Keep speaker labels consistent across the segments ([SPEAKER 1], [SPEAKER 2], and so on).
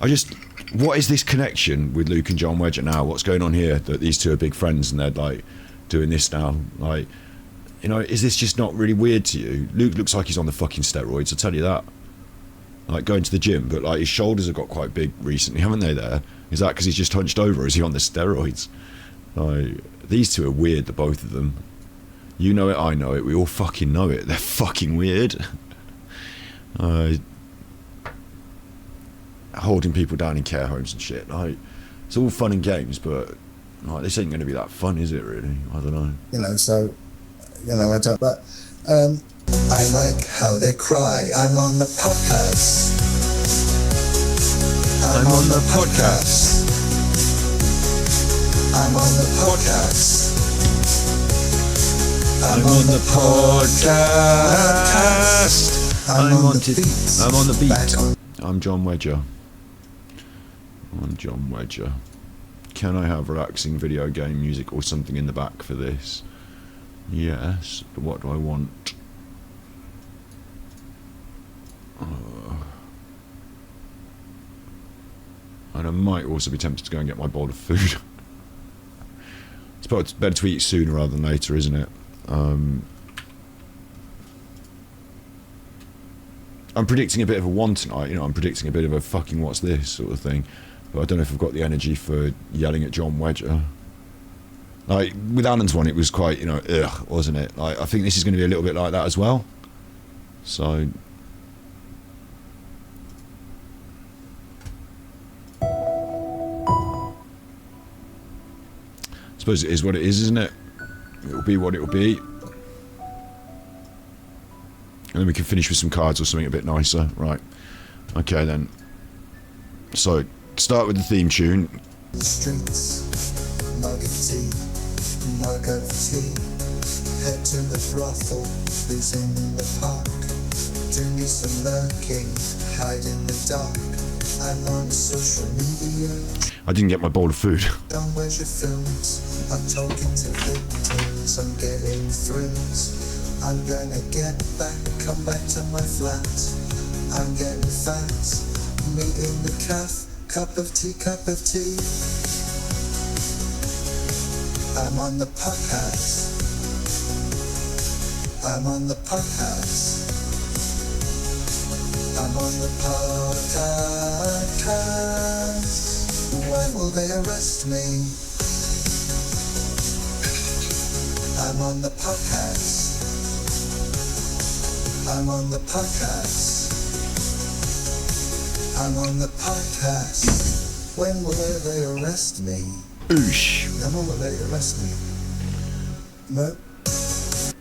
[SPEAKER 1] what is this connection with Luke and John Wedger now? What's going on here? That these two are big friends and they're like doing this now. Like, you know, is this just not really weird to you? Luke looks like he's on the fucking steroids, I'll tell you that. Like going to the gym, but like his shoulders have got quite big recently, haven't they there? Is that because he's just hunched over or is he on the steroids? Like, these two are weird, the both of them. You know it, I know it, we all fucking know it. They're fucking weird. Holding people down in care homes and shit. Like, it's all fun and games, but like, this ain't going to be that fun, is it really? I don't know.
[SPEAKER 2] You know, so, you know, I don't, but, I like how they cry. I'm on the podcast. I'm on the podcast. I'm on the podcast. I'm on the podcast. I'm on the beat.
[SPEAKER 1] I'm on the beat. I'm John Wedger. I'm John Wedger. Can I have relaxing video game music or something in the back for this? Yes, but what do I want? And I might also be tempted to go and get my bowl of food. It's better to eat sooner rather than later, isn't it? I'm predicting a bit of a one tonight, you know, I'm predicting a bit of a fucking what's this sort of thing. But I don't know if I've got the energy for yelling at John Wedger. Like, with Alan's one, it was quite, you know, ugh, wasn't it? Like, I think this is going to be a little bit like that as well. So... I suppose it is what it is, isn't it? It'll be what it'll be. And then we can finish with some cards or something a bit nicer. Right. Okay, then. So, start with the theme tune.
[SPEAKER 2] Streets, mug of tea, mug of tea. Head to the brothel, who's in the park. Do me some lurking, hide in the dark. I'm on social media.
[SPEAKER 1] I didn't get my bowl of food.
[SPEAKER 2] Don't where's your films? I'm talking to victims, I'm getting thrills. I'm gonna get back, come back to my flat. I'm getting fat, meet in the cafe, cup of tea, cup of tea. I'm on the podcast. I'm on the podcast. I'm on the podcast. When will they arrest me? I'm on the podcast. I'm on the podcast. I'm on the podcast. When will they arrest me?
[SPEAKER 1] Oosh.
[SPEAKER 2] When will they arrest me? No.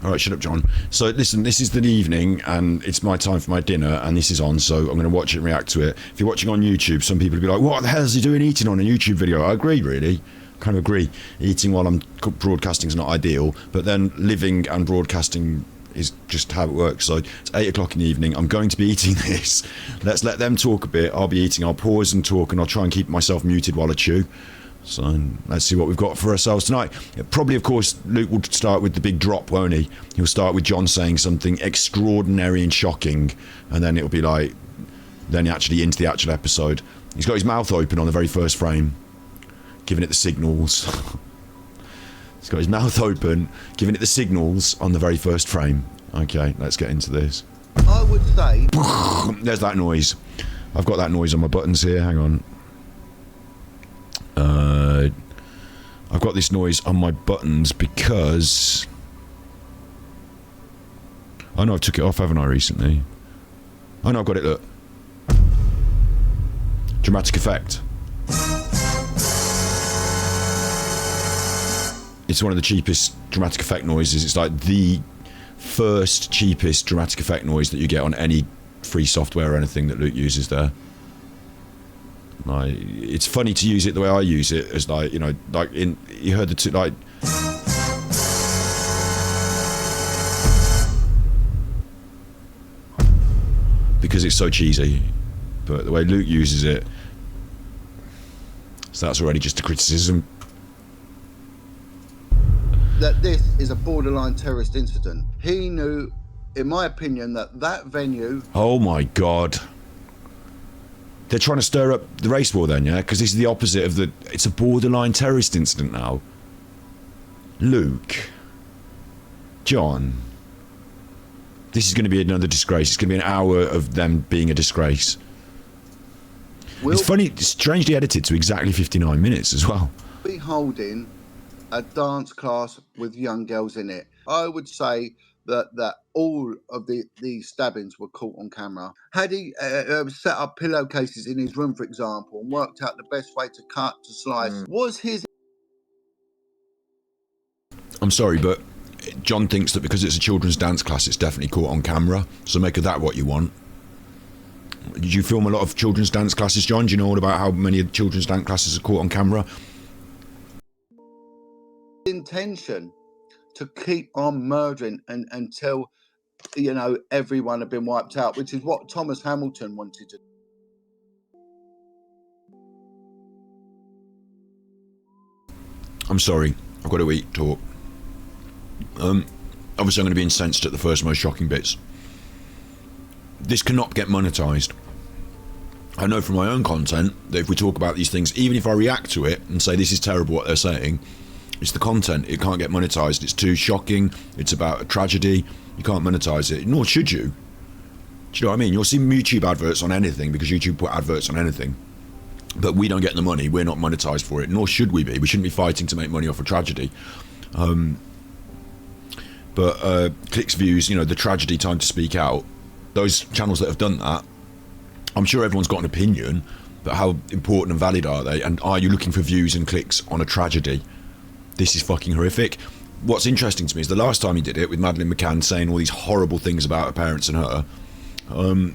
[SPEAKER 1] Alright, shut up, John. So, listen, this is the evening, and it's my time for my dinner, and this is on, so I'm going to watch it and react to it. If you're watching on YouTube, some people will be like, what the hell is he doing eating on a YouTube video? I agree, really. Kind of agree. Eating while I'm broadcasting is not ideal, but then living and broadcasting is just how it works. So, it's 8 o'clock in the evening. I'm going to be eating this. Let's let them talk a bit. I'll be eating. I'll pause and talk, and I'll try and keep myself muted while I chew. So let's see what we've got for ourselves tonight. Probably, of course, Luke will start with the big drop, won't he? He'll start with John saying something extraordinary and shocking, and then it'll be like, then actually into the actual episode. He's got his mouth open on the very first frame, giving it the signals. He's got his mouth open, giving it the signals on the very first frame. Okay, let's get into this.
[SPEAKER 3] I would say...
[SPEAKER 1] There's that noise. I've got that noise on my buttons here, hang on. I've got this noise on my buttons because... I know I took it off, haven't I, recently? Oh no, I've got it, look. Dramatic effect. It's one of the cheapest dramatic effect noises. It's like the first cheapest dramatic effect noise that you get on any free software or anything that Luke uses there. Like, it's funny to use it the way I use it, as like, you know, like in, you heard the two, like, because it's so cheesy, but the way Luke uses it, so that's already just a criticism.
[SPEAKER 3] That this is a borderline terrorist incident. He knew, in my opinion, that venue...
[SPEAKER 1] Oh my God. They're trying to stir up the race war then, yeah? Because this is the opposite of the... It's a borderline terrorist incident now. Luke. John. This is going to be another disgrace. It's going to be an hour of them being a disgrace. It's funny, it's strangely edited to exactly 59 minutes as well.
[SPEAKER 3] Be holding a dance class with young girls in it. I would say that all of the stabbings were caught on camera. Had he set up pillowcases in his room, for example, and worked out the best way to cut, to slice, was his...
[SPEAKER 1] I'm sorry, but John thinks that because it's a children's dance class, it's definitely caught on camera. So make of that what you want. Did you film a lot of children's dance classes, John? Do you know all about how many children's dance classes are caught on camera?
[SPEAKER 3] Intention to keep on murdering until, you know, everyone had been wiped out, which is what Thomas Hamilton wanted to do.
[SPEAKER 1] I'm sorry, I've got to eat, talk. Obviously I'm going to be incensed at the first most shocking bits. This cannot get monetized. I know from my own content that if we talk about these things, even if I react to it and say this is terrible what they're saying, it's the content, it can't get monetized. It's too shocking, it's about a tragedy, you can't monetize it, nor should you. Do you know what I mean? You'll see YouTube adverts on anything because YouTube put adverts on anything. But we don't get the money, we're not monetized for it, nor should we be. We shouldn't be fighting to make money off a tragedy. But clicks, views, you know, the tragedy, time to speak out, those channels that have done that, I'm sure everyone's got an opinion, but how important and valid are they? And are you looking for views and clicks on a tragedy? This is fucking horrific. What's interesting to me is the last time he did it with Madeleine McCann saying all these horrible things about her parents and her,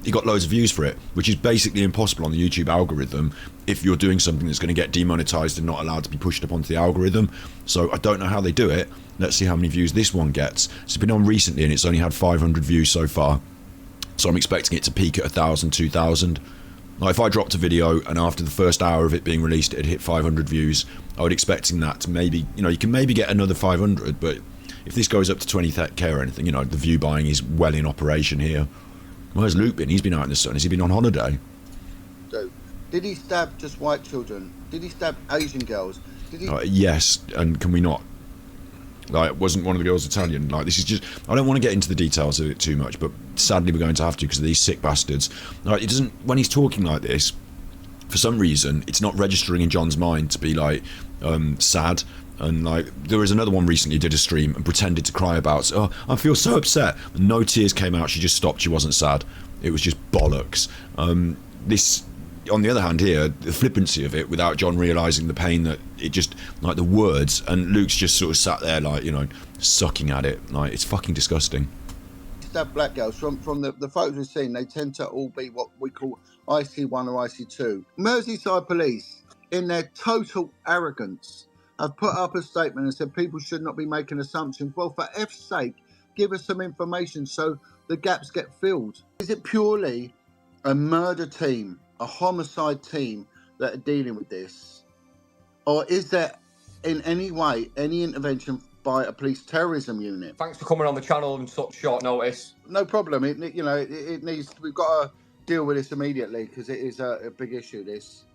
[SPEAKER 1] he got loads of views for it, which is basically impossible on the YouTube algorithm if you're doing something that's going to get demonetized and not allowed to be pushed up onto the algorithm. So I don't know how they do it. Let's see how many views this one gets. It's been on recently and it's only had 500 views so far. So I'm expecting it to peak at 1,000, 2,000. Like if I dropped a video and after the first hour of it being released it had hit 500 views, I would expecting that to maybe, you know, you can maybe get another 500, but if this goes up to 20k or anything, you know, the view buying is well in operation here. Where's Luke been? He's been out in the sun. Has he been on holiday?
[SPEAKER 3] So, did he stab just white children? Did he stab Asian girls? Did he...
[SPEAKER 1] Yes, and can we not? Like, wasn't one of the girls Italian? Like, this is just... I don't want to get into the details of it too much, but sadly we're going to have to because of these sick bastards. Like, it doesn't... When he's talking like this, for some reason, it's not registering in John's mind to be, like, sad. And, like, there was another one recently did a stream and pretended to cry about, oh, I feel so upset. And no tears came out. She just stopped. She wasn't sad. It was just bollocks. This... On the other hand here, the flippancy of it without John realising the pain that it just, like the words, and Luke's just sort of sat there like, you know, sucking at it. Like, it's fucking disgusting.
[SPEAKER 3] Stab black girls, from the photos we've seen, they tend to all be what we call IC1 or IC2. Merseyside police, in their total arrogance, have put up a statement and said people should not be making assumptions. Well, for F's sake, give us some information so the gaps get filled. Is it purely a murder team, a homicide team that are dealing with this, or is there in any way any intervention by a police terrorism unit?
[SPEAKER 4] Thanks for coming on the channel on such short notice.
[SPEAKER 3] No problem. It needs. We've got to deal with this immediately because it is a big issue. This.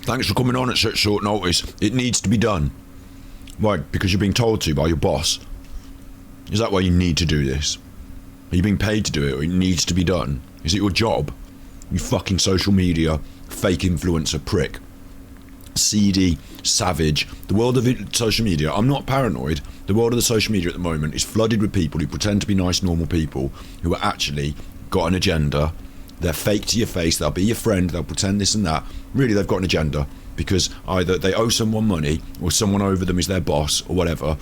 [SPEAKER 1] Thanks for coming on at such short notice. It needs to be done. Why? Because you're being told to by your boss. Is that why you need to do this? Are you being paid to do it, or it needs to be done? Is it your job? You fucking social media, fake influencer prick. Seedy, savage. The world of social media, I'm not paranoid. The world of the social media at the moment is flooded with people who pretend to be nice, normal people, who are actually got an agenda. They're fake to your face, they'll be your friend, they'll pretend this and that. Really, they've got an agenda, because either they owe someone money, or someone over them is their boss, or whatever.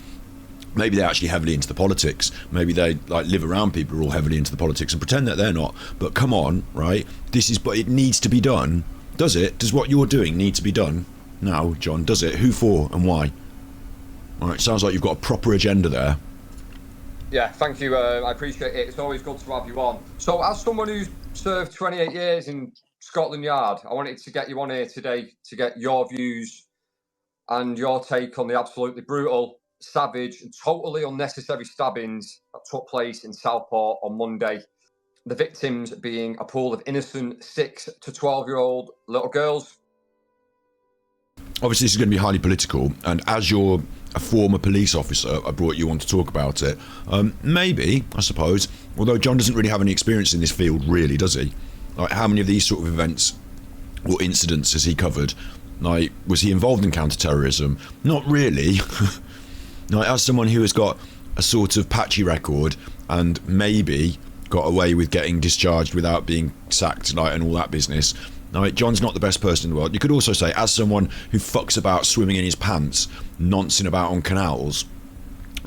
[SPEAKER 1] Maybe they're actually heavily into the politics. Maybe they like live around people who are all heavily into the politics and pretend that they're not. But come on, right? This is, but it needs to be done. Does it? Does what you're doing need to be done? Now, John, does it? Who for and why? All right, sounds like you've got a proper agenda there.
[SPEAKER 4] Yeah, thank you. I appreciate it. It's always good to have you on. So, as someone who's served 28 years in Scotland Yard, I wanted to get you on here today to get your views and your take on the absolutely brutal, savage and totally unnecessary stabbings that took place in Southport on Monday. The victims being a pool of innocent 6 to 12-year-old little girls.
[SPEAKER 1] Obviously, this is going to be highly political, and as you're a former police officer, I brought you on to talk about it. Maybe, I suppose, although John doesn't really have any experience in this field, really, does he? Like, how many of these sort of events or incidents has he covered? Like, was he involved in counter-terrorism? Not really. Like, as someone who has got a sort of patchy record and maybe got away with getting discharged without being sacked, like, and all that business. Like, John's not the best person in the world. You could also say, as someone who fucks about swimming in his pants, noncing about on canals,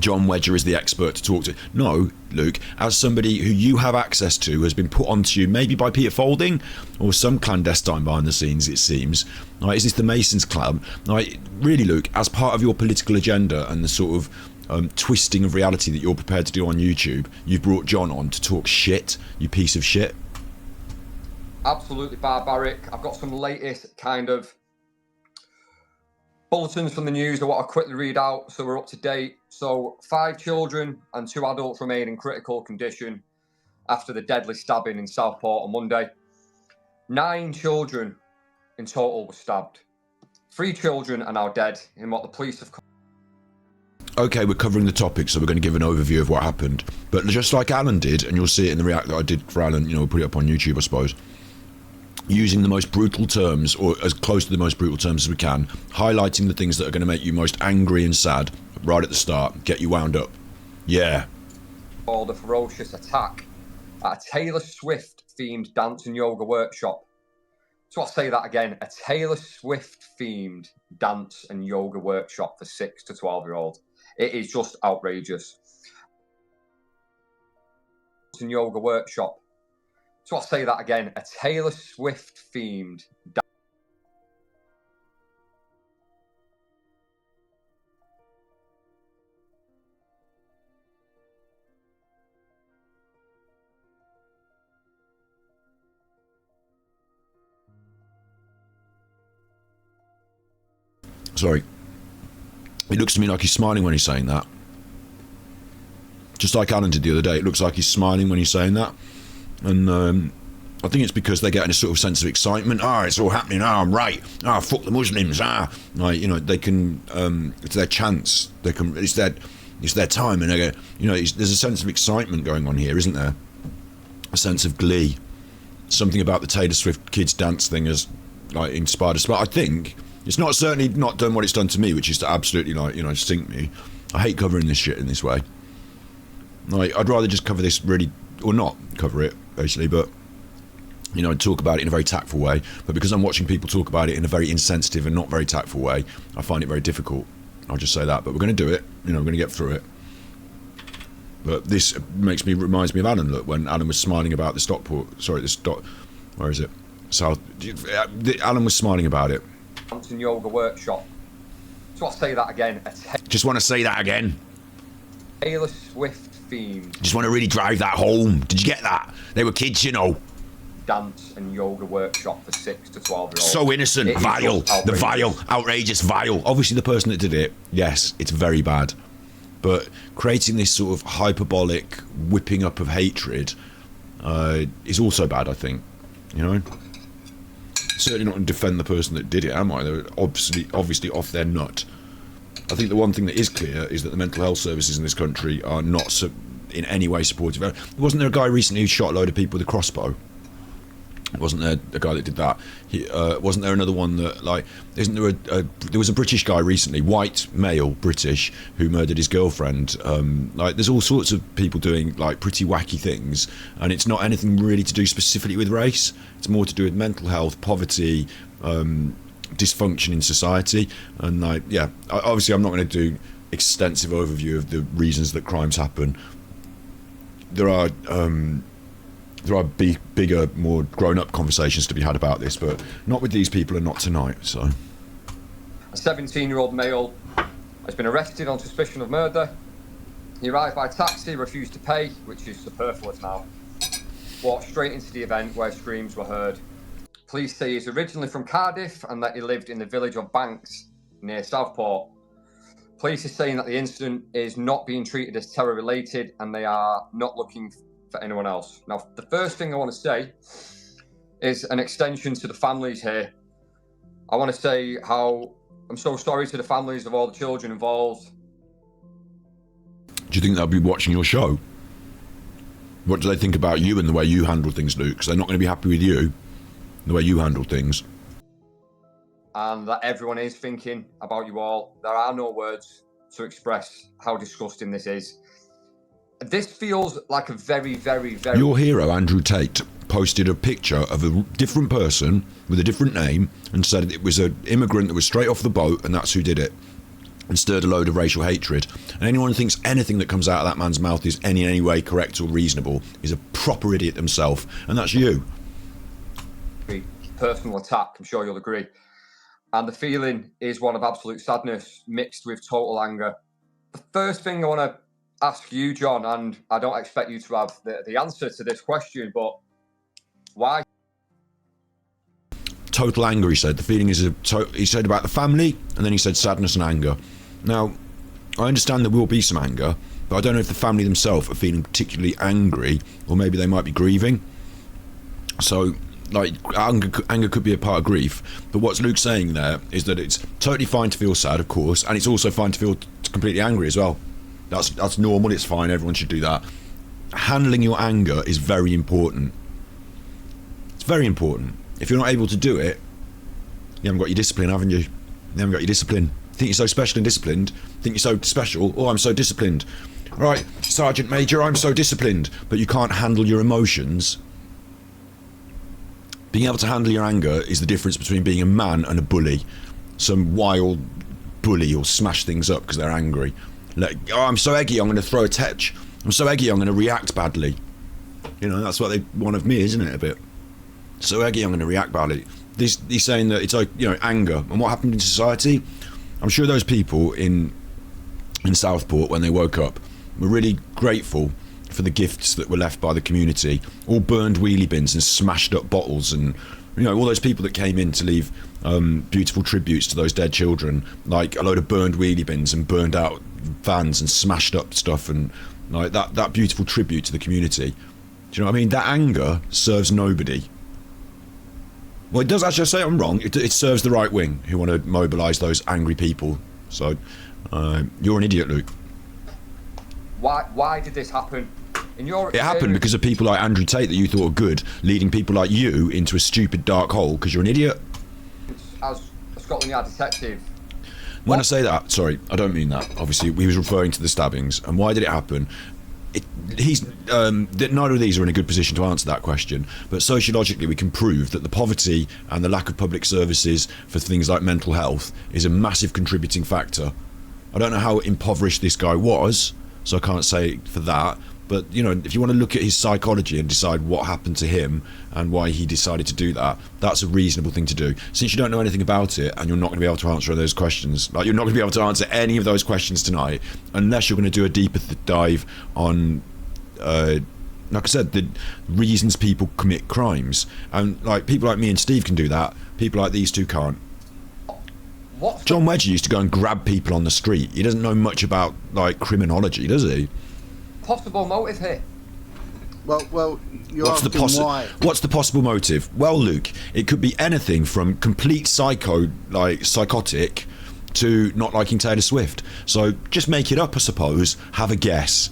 [SPEAKER 1] John Wedger is the expert to talk to. No, Luke, as somebody who you have access to, has been put onto you maybe by Peter Folding or some clandestine behind the scenes, it seems. Like, is this the Masons Club? Like, really, Luke, as part of your political agenda and the sort of twisting of reality that you're prepared to do on YouTube, you've brought John on to talk shit, you piece of shit.
[SPEAKER 4] Absolutely barbaric. I've got some latest kind of bulletins from the news that I want to quickly read out so we're up to date. So 5 children and 2 adults remain in critical condition after the deadly stabbing in Southport on Monday. 9 children in total were stabbed. 3 children are now dead in what the police have called.
[SPEAKER 1] Okay, we're covering the topic, so we're going to give an overview of what happened. But just like Alan did, and you'll see it in the react that I did for Alan, you know, we'll put it up on YouTube, I suppose, using the most brutal terms, or as close to the most brutal terms as we can, highlighting the things that are going to make you most angry and sad right at the start, get you wound up. Yeah.
[SPEAKER 4] Called a ferocious attack at a Taylor Swift themed dance and yoga workshop. So I'll say that again, a Taylor Swift themed dance and yoga workshop for 6 to 12-year-olds. It is just outrageous. Dance and yoga workshop. So I'll say that again, a Taylor Swift themed dance.
[SPEAKER 1] Sorry. It looks to me like he's smiling when he's saying that. Just like Alan did the other day, it looks like he's smiling when he's saying that. And I think it's because they're getting a sort of sense of excitement. It's all happening. I'm right. Fuck the Muslims. Like, you know, they can. It's their chance. They can. It's their time, and they go. You know, there's a sense of excitement going on here, isn't there? A sense of glee. Something about the Taylor Swift kids dance thing has like inspired us. But I think it's not certainly not done what it's done to me, which is to absolutely, like, you know, sink me. I hate covering this shit in this way. Like, I'd rather just cover this really, or not cover it, basically, but, you know, talk about it in a very tactful way. But because I'm watching people talk about it in a very insensitive and not very tactful way, I find it very difficult. I'll just say that. But we're going to do it. You know, we're going to get through it. But this reminds me of Alan. Look, when Alan was smiling about the Stockport, where is it? South. Alan was smiling about it.
[SPEAKER 4] Dance and yoga workshop. So I'll say that again.
[SPEAKER 1] Just want to say that again.
[SPEAKER 4] Taylor Swift themed.
[SPEAKER 1] Just want to really drive that home. Did you get that? They were kids, you know.
[SPEAKER 4] Dance and yoga workshop for 6 to 12-year-olds.
[SPEAKER 1] So innocent, vile, the vile, outrageous, vile. Obviously, the person that did it, yes, it's very bad. But creating this sort of hyperbolic whipping up of hatred is also bad, I think. You know? Certainly not to defend the person that did it, am I? They're obviously off their nut. I think the one thing that is clear is that the mental health services in this country are not in any way supportive. Wasn't there a guy recently who shot a load of people with a crossbow? Wasn't there a guy that did that? Wasn't there another one that, like, isn't there there was a British guy recently, white, male, British, who murdered his girlfriend. Like, there's all sorts of people doing, like, pretty wacky things, and it's not anything really to do specifically with race. It's more to do with mental health, poverty, dysfunction in society, and, like, yeah, obviously I'm not going to do extensive overview of the reasons that crimes happen. There are bigger, more grown-up conversations to be had about this, but not with these people and not tonight. So,
[SPEAKER 4] a 17-year-old male has been arrested on suspicion of murder. He arrived by taxi, refused to pay, which is superfluous now. Walked straight into the event where screams were heard. Police say he's originally from Cardiff and that he lived in the village of Banks near Southport. Police are saying that the incident is not being treated as terror-related and they are not looking for anyone else. Now, the first thing I want to say is an extension to the families here. I want to say how I'm so sorry to the families of all the children involved.
[SPEAKER 1] Do you think they'll be watching your show? What do they think about you and the way you handle things, Luke? Because they're not going to be happy with you, the way you handle things.
[SPEAKER 4] And that everyone is thinking about you all. There are no words to express how disgusting this is. This feels like a very, very, very...
[SPEAKER 1] Your hero, Andrew Tate, posted a picture of a different person with a different name and said it was an immigrant that was straight off the boat and that's who did it, and stirred a load of racial hatred. And anyone who thinks anything that comes out of that man's mouth is in any way correct or reasonable is a proper idiot themselves, and that's you.
[SPEAKER 4] Personal attack, I'm sure you'll agree. And the feeling is one of absolute sadness mixed with total anger. The first thing I want to ask you, John, and I don't expect you to have the answer to this question, but why?
[SPEAKER 1] Total anger, he said. The feeling is he said about the family, and then he said sadness and anger. Now, I understand there will be some anger, but I don't know if the family themselves are feeling particularly angry, or maybe they might be grieving. So, like, anger could be a part of grief, but what's Luke saying there is that it's totally fine to feel sad, of course, and it's also fine to feel completely angry as well. That's normal, it's fine, everyone should do that. Handling your anger is very important. It's very important. If you're not able to do it, you haven't got your discipline, haven't you? You haven't got your discipline. Think you're so special and disciplined? Think you're so special? Oh, I'm so disciplined. Right, Sergeant Major, I'm so disciplined. But you can't handle your emotions. Being able to handle your anger is the difference between being a man and a bully. Some wild bully will smash things up because they're angry. Like, oh, I'm so eggy, I'm going to throw a tetch. I'm so eggy, I'm going to react badly. You know, that's what they want of me, isn't it, a bit? So eggy, I'm going to react badly. He's saying that it's like, you know, anger. And what happened in society? I'm sure those people in Southport, when they woke up, were really grateful for the gifts that were left by the community. All burned wheelie bins and smashed up bottles, and, you know, all those people that came in to leave beautiful tributes to those dead children, like a load of burned wheelie bins and burned out vans and smashed up stuff, and like that beautiful tribute to the community. Do you know what I mean? That anger serves nobody. Well, it does, actually, I say I'm wrong. It serves the right wing who want to mobilise those angry people. So, you're an idiot, Luke.
[SPEAKER 4] Why did this happen?
[SPEAKER 1] It happened because of people like Andrew Tate that you thought were good, leading people like you into a stupid dark hole because you're an idiot.
[SPEAKER 4] As a Scotland Yard detective.
[SPEAKER 1] When I say that, sorry, I don't mean that. Obviously, he was referring to the stabbings. And why did it happen? Neither of these are in a good position to answer that question, but sociologically we can prove that the poverty and the lack of public services for things like mental health is a massive contributing factor. I don't know how impoverished this guy was, so I can't say for that, but, you know, if you want to look at his psychology and decide what happened to him and why he decided to do that, that's a reasonable thing to do. Since you don't know anything about it and you're not going to be able to answer those questions, like, you're not going to be able to answer any of those questions tonight unless you're going to do a deeper dive on, like I said, the reasons people commit crimes. And, like, people like me and Steve can do that. People like these two can't. John Wedger used to go and grab people on the street. He doesn't know much about, like, criminology, does he?
[SPEAKER 4] Possible motive here.
[SPEAKER 3] Well, you're asking why.
[SPEAKER 1] What's the possible motive? Well, Luke, it could be anything from complete psychotic to not liking Taylor Swift. So just make it up, I suppose. Have a guess.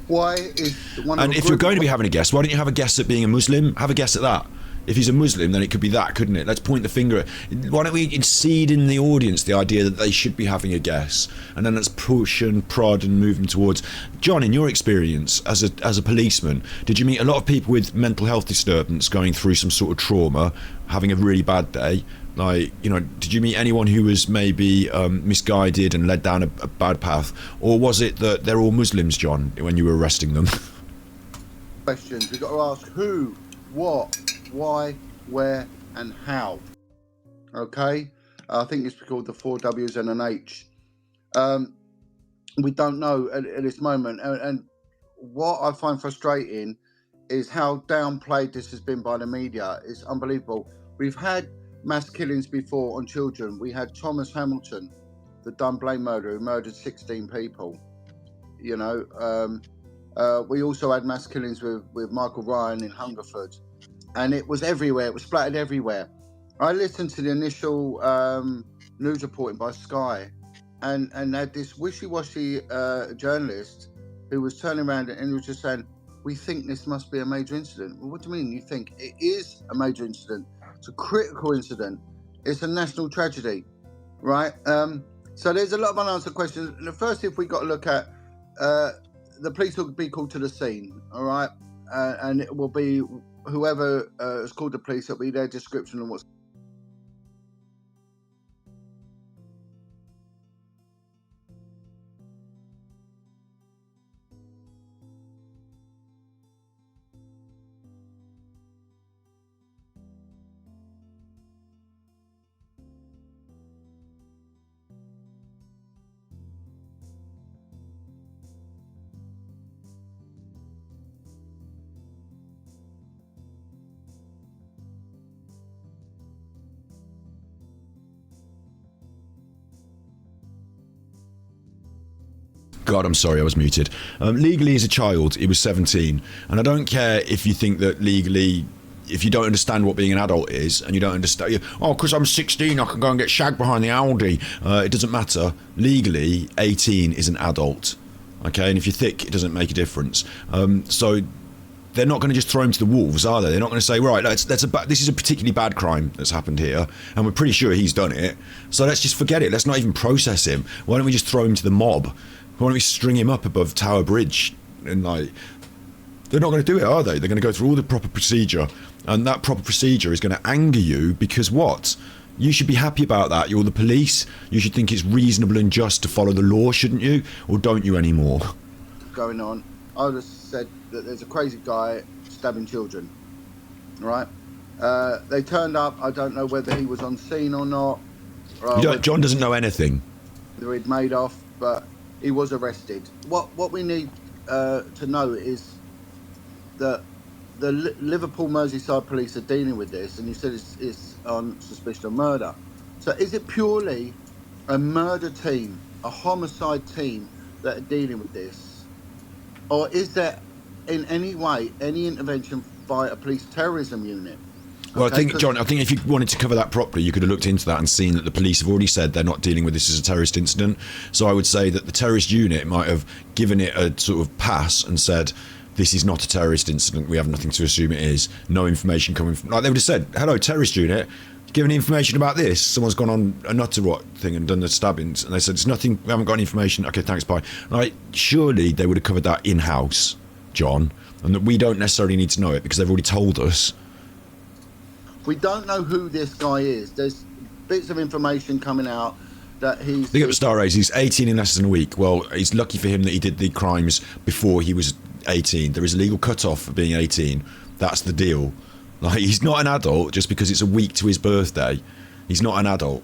[SPEAKER 3] Why is one?
[SPEAKER 1] And if you're going to be having a guess, why don't you have a guess at being a Muslim? Have a guess at that. If he's a Muslim, then it could be that, couldn't it? Let's point the finger at... Why don't we seed in the audience the idea that they should be having a guess, and then let's push and prod and move them towards... John, in your experience as a policeman, did you meet a lot of people with mental health disturbance going through some sort of trauma, having a really bad day? Like, you know, did you meet anyone who was maybe misguided and led down a bad path? Or was it that they're all Muslims, John, when you were arresting them?
[SPEAKER 3] Questions. We've got to ask who, what, why, where, and how. Okay? I think it's called the 4 W's and an H. We don't know at this moment. And what I find frustrating is how downplayed this has been by the media. It's unbelievable. We've had mass killings before on children. We had Thomas Hamilton, the Dunblane murderer, who murdered 16 people. You know, We also had mass killings with Michael Ryan in Hungerford, and it was everywhere. It was splattered everywhere. I listened to the initial news reporting by Sky, and had this wishy-washy journalist who was turning around and was just saying, "We think this must be a major incident." Well, what do you mean you think? It is a major incident. It's a critical incident. It's a national tragedy, right? So there's a lot of unanswered questions. And the first, if we got to look at the police will be called to the scene, all right? And it will be whoever is called the police, it'll be their description of what's.
[SPEAKER 1] God, I'm sorry, I was muted. Legally, as a child, he was 17. And I don't care if you think that legally, if you don't understand what being an adult is, and you don't understand, oh, because I'm 16, I can go and get shagged behind the Audi. It doesn't matter. Legally, 18 is an adult. Okay, and if you're thick, it doesn't make a difference. So they're not going to just throw him to the wolves, are they? They're not going to say, right, this is a particularly bad crime that's happened here, and we're pretty sure he's done it, so let's just forget it. Let's not even process him. Why don't we just throw him to the mob? Why don't we string him up above Tower Bridge? And they're not going to do it, are they? They're going to go through all the proper procedure, and that proper procedure is going to anger you because what? You should be happy about that. You're the police. You should think it's reasonable and just to follow the law, shouldn't you? Or don't you anymore?
[SPEAKER 3] Going on, I would have said that there's a crazy guy stabbing children, right? They turned up. I don't know whether he was on scene or not.
[SPEAKER 1] John doesn't know anything.
[SPEAKER 3] Whether he'd made off, but he was arrested. What we need to know is that the Liverpool Merseyside police are dealing with this, and you said it's on suspicion of murder. So is it purely a murder team, a homicide team that are dealing with this? Or is there in any way any intervention by a police terrorism unit?
[SPEAKER 1] Well,
[SPEAKER 3] Okay,
[SPEAKER 1] I think, John, if you wanted to cover that properly, you could have looked into that and seen that the police have already said they're not dealing with this as a terrorist incident. So I would say that the terrorist unit might have given it a sort of pass and said, this is not a terrorist incident. We have nothing to assume it is. No information coming from... Like, they would have said, hello, terrorist unit, given information about this. Someone's gone on a nutter what thing and done the stabbings. And they said, it's nothing, we haven't got any information. Okay, thanks, bye. Like, surely they would have covered that in-house, John, and that we don't necessarily need to know it because they've already told us.
[SPEAKER 3] We don't know who this guy is. There's bits of information coming out that he's...
[SPEAKER 1] Big up Star Race, he's 18 in less than a week. Well, it's lucky for him that he did the crimes before he was 18. There is a legal cut-off for being 18. That's the deal. Like, he's not an adult just because it's a week to his birthday. He's not an adult.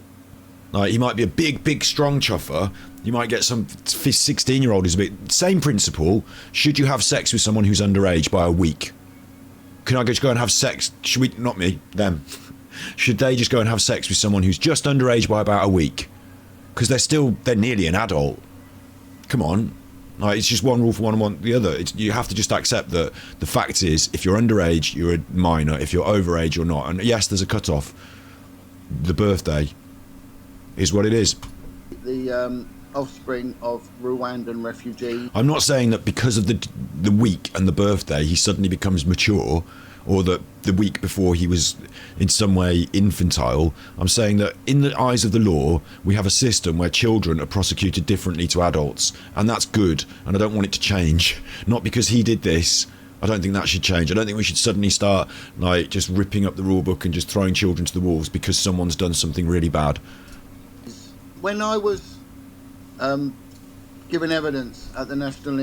[SPEAKER 1] Like, he might be a big, strong chuffer. You might get some 16-year-old who's a bit... Same principle. Should you have sex with someone who's underage by a week? Can I just go and have sex? Should we... Not me, them. Should they just go and have sex with someone who's just underage by about a week? Because they're nearly an adult. Come on. Like, it's just one rule for one and one the other. You have to just accept that the fact is, if you're underage, you're a minor. If you're overage, you're not. And yes, there's a cut-off. The birthday is what it is.
[SPEAKER 3] The offspring of Rwandan refugees.
[SPEAKER 1] I'm not saying that because of the week and the birthday, he suddenly becomes mature, or that the week before he was in some way infantile. I'm saying that in the eyes of the law, we have a system where children are prosecuted differently to adults, and that's good, and I don't want it to change. Not because he did this. I don't think that should change. I don't think we should suddenly start like just ripping up the rule book and just throwing children to the wolves because someone's done something really bad.
[SPEAKER 3] When I was given evidence at the National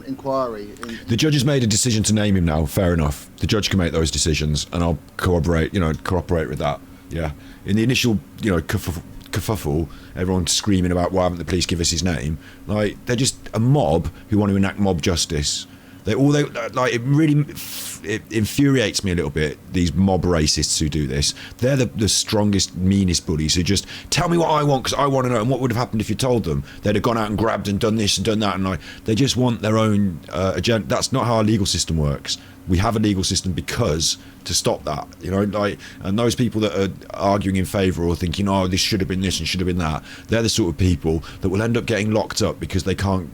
[SPEAKER 3] Inquiry...
[SPEAKER 1] The judge has made a decision to name him now, fair enough. The judge can make those decisions, and I'll cooperate with that, yeah. In the initial, kerfuffle, everyone's screaming about why haven't the police give us his name. Like, they're just a mob who want to enact mob justice. It really it infuriates me a little bit, these mob racists who do this. They're the strongest, meanest bullies who just tell me what I want because I want to know. And what would have happened if you told them? They'd have gone out and grabbed and done this and done that, and like they just want their own agenda. That's not how our legal system works. We have a legal system because to stop that, you know, like, and those people that are arguing in favour or thinking, oh, this should have been this and should have been that, they're the sort of people that will end up getting locked up because they can't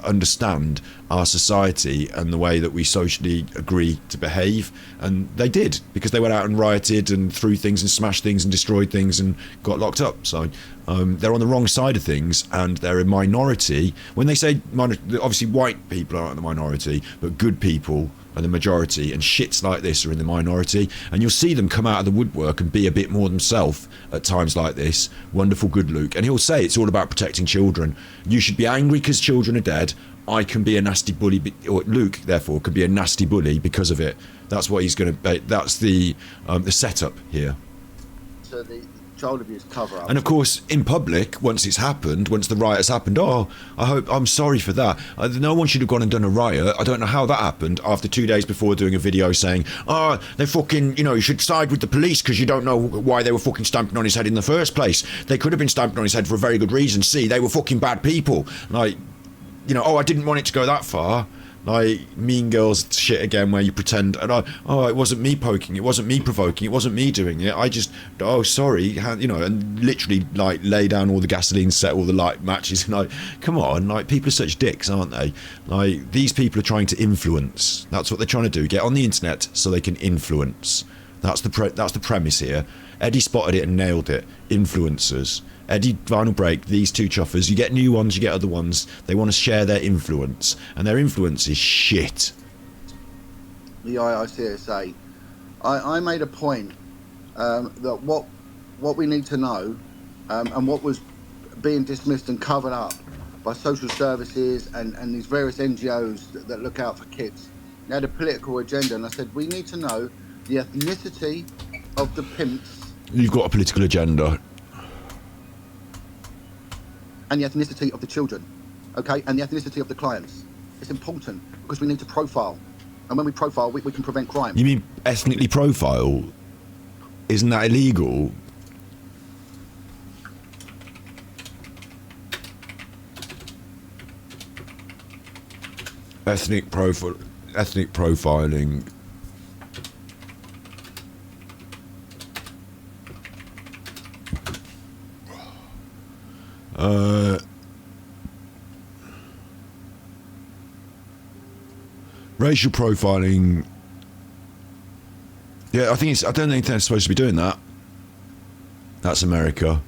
[SPEAKER 1] understand our society and the way that we socially agree to behave. And they did, because they went out and rioted and threw things and smashed things and destroyed things and got locked up. So they're on the wrong side of things, and they're a minority. When they say obviously white people aren't the minority, but good people are the majority, and shits like this are in the minority. And you'll see them come out of the woodwork and be a bit more themselves at times like this. Wonderful good Luke, and he'll say it's all about protecting children. You should be angry because children are dead. I can be a nasty bully, or Luke therefore could be a nasty bully because of it. That's what he's going to. That's the setup here.
[SPEAKER 3] So the child abuse cover up.
[SPEAKER 1] And of course, in public, once it's happened, once the riot has happened, I'm sorry for that. No one should have gone and done a riot. I don't know how that happened after 2 days before doing a video saying, they fucking, you should side with the police because you don't know why they were fucking stamping on his head in the first place. They could have been stamping on his head for a very good reason. See, they were fucking bad people. Like, I didn't want it to go that far. Like Mean Girls shit again, where you pretend, and it wasn't me poking, it wasn't me provoking, it wasn't me doing it. I just, sorry, and literally like lay down all the gasoline, set all the light matches, and like, come on, like people are such dicks, aren't they? Like these people are trying to influence. That's what they're trying to do. Get on the internet so they can influence. That's the premise here. Eddie spotted it and nailed it. Influencers. Eddie, Vinyl Break, these two chuffers, you get new ones, you get other ones. They want to share their influence, and their influence is shit.
[SPEAKER 3] The IICSA, I made a point that what we need to know, and what was being dismissed and covered up by social services and these various NGOs that look out for kids. They had a political agenda, and I said we need to know the ethnicity of the pimps.
[SPEAKER 1] You've got a political agenda.
[SPEAKER 3] And the ethnicity of the children, okay? And the ethnicity of the clients. It's important because we need to profile. And when we profile, we can prevent crime.
[SPEAKER 1] You mean ethnically profile? Isn't that illegal? Ethnic profiling. Racial profiling. Yeah, I don't think they're supposed to be doing that. That's America.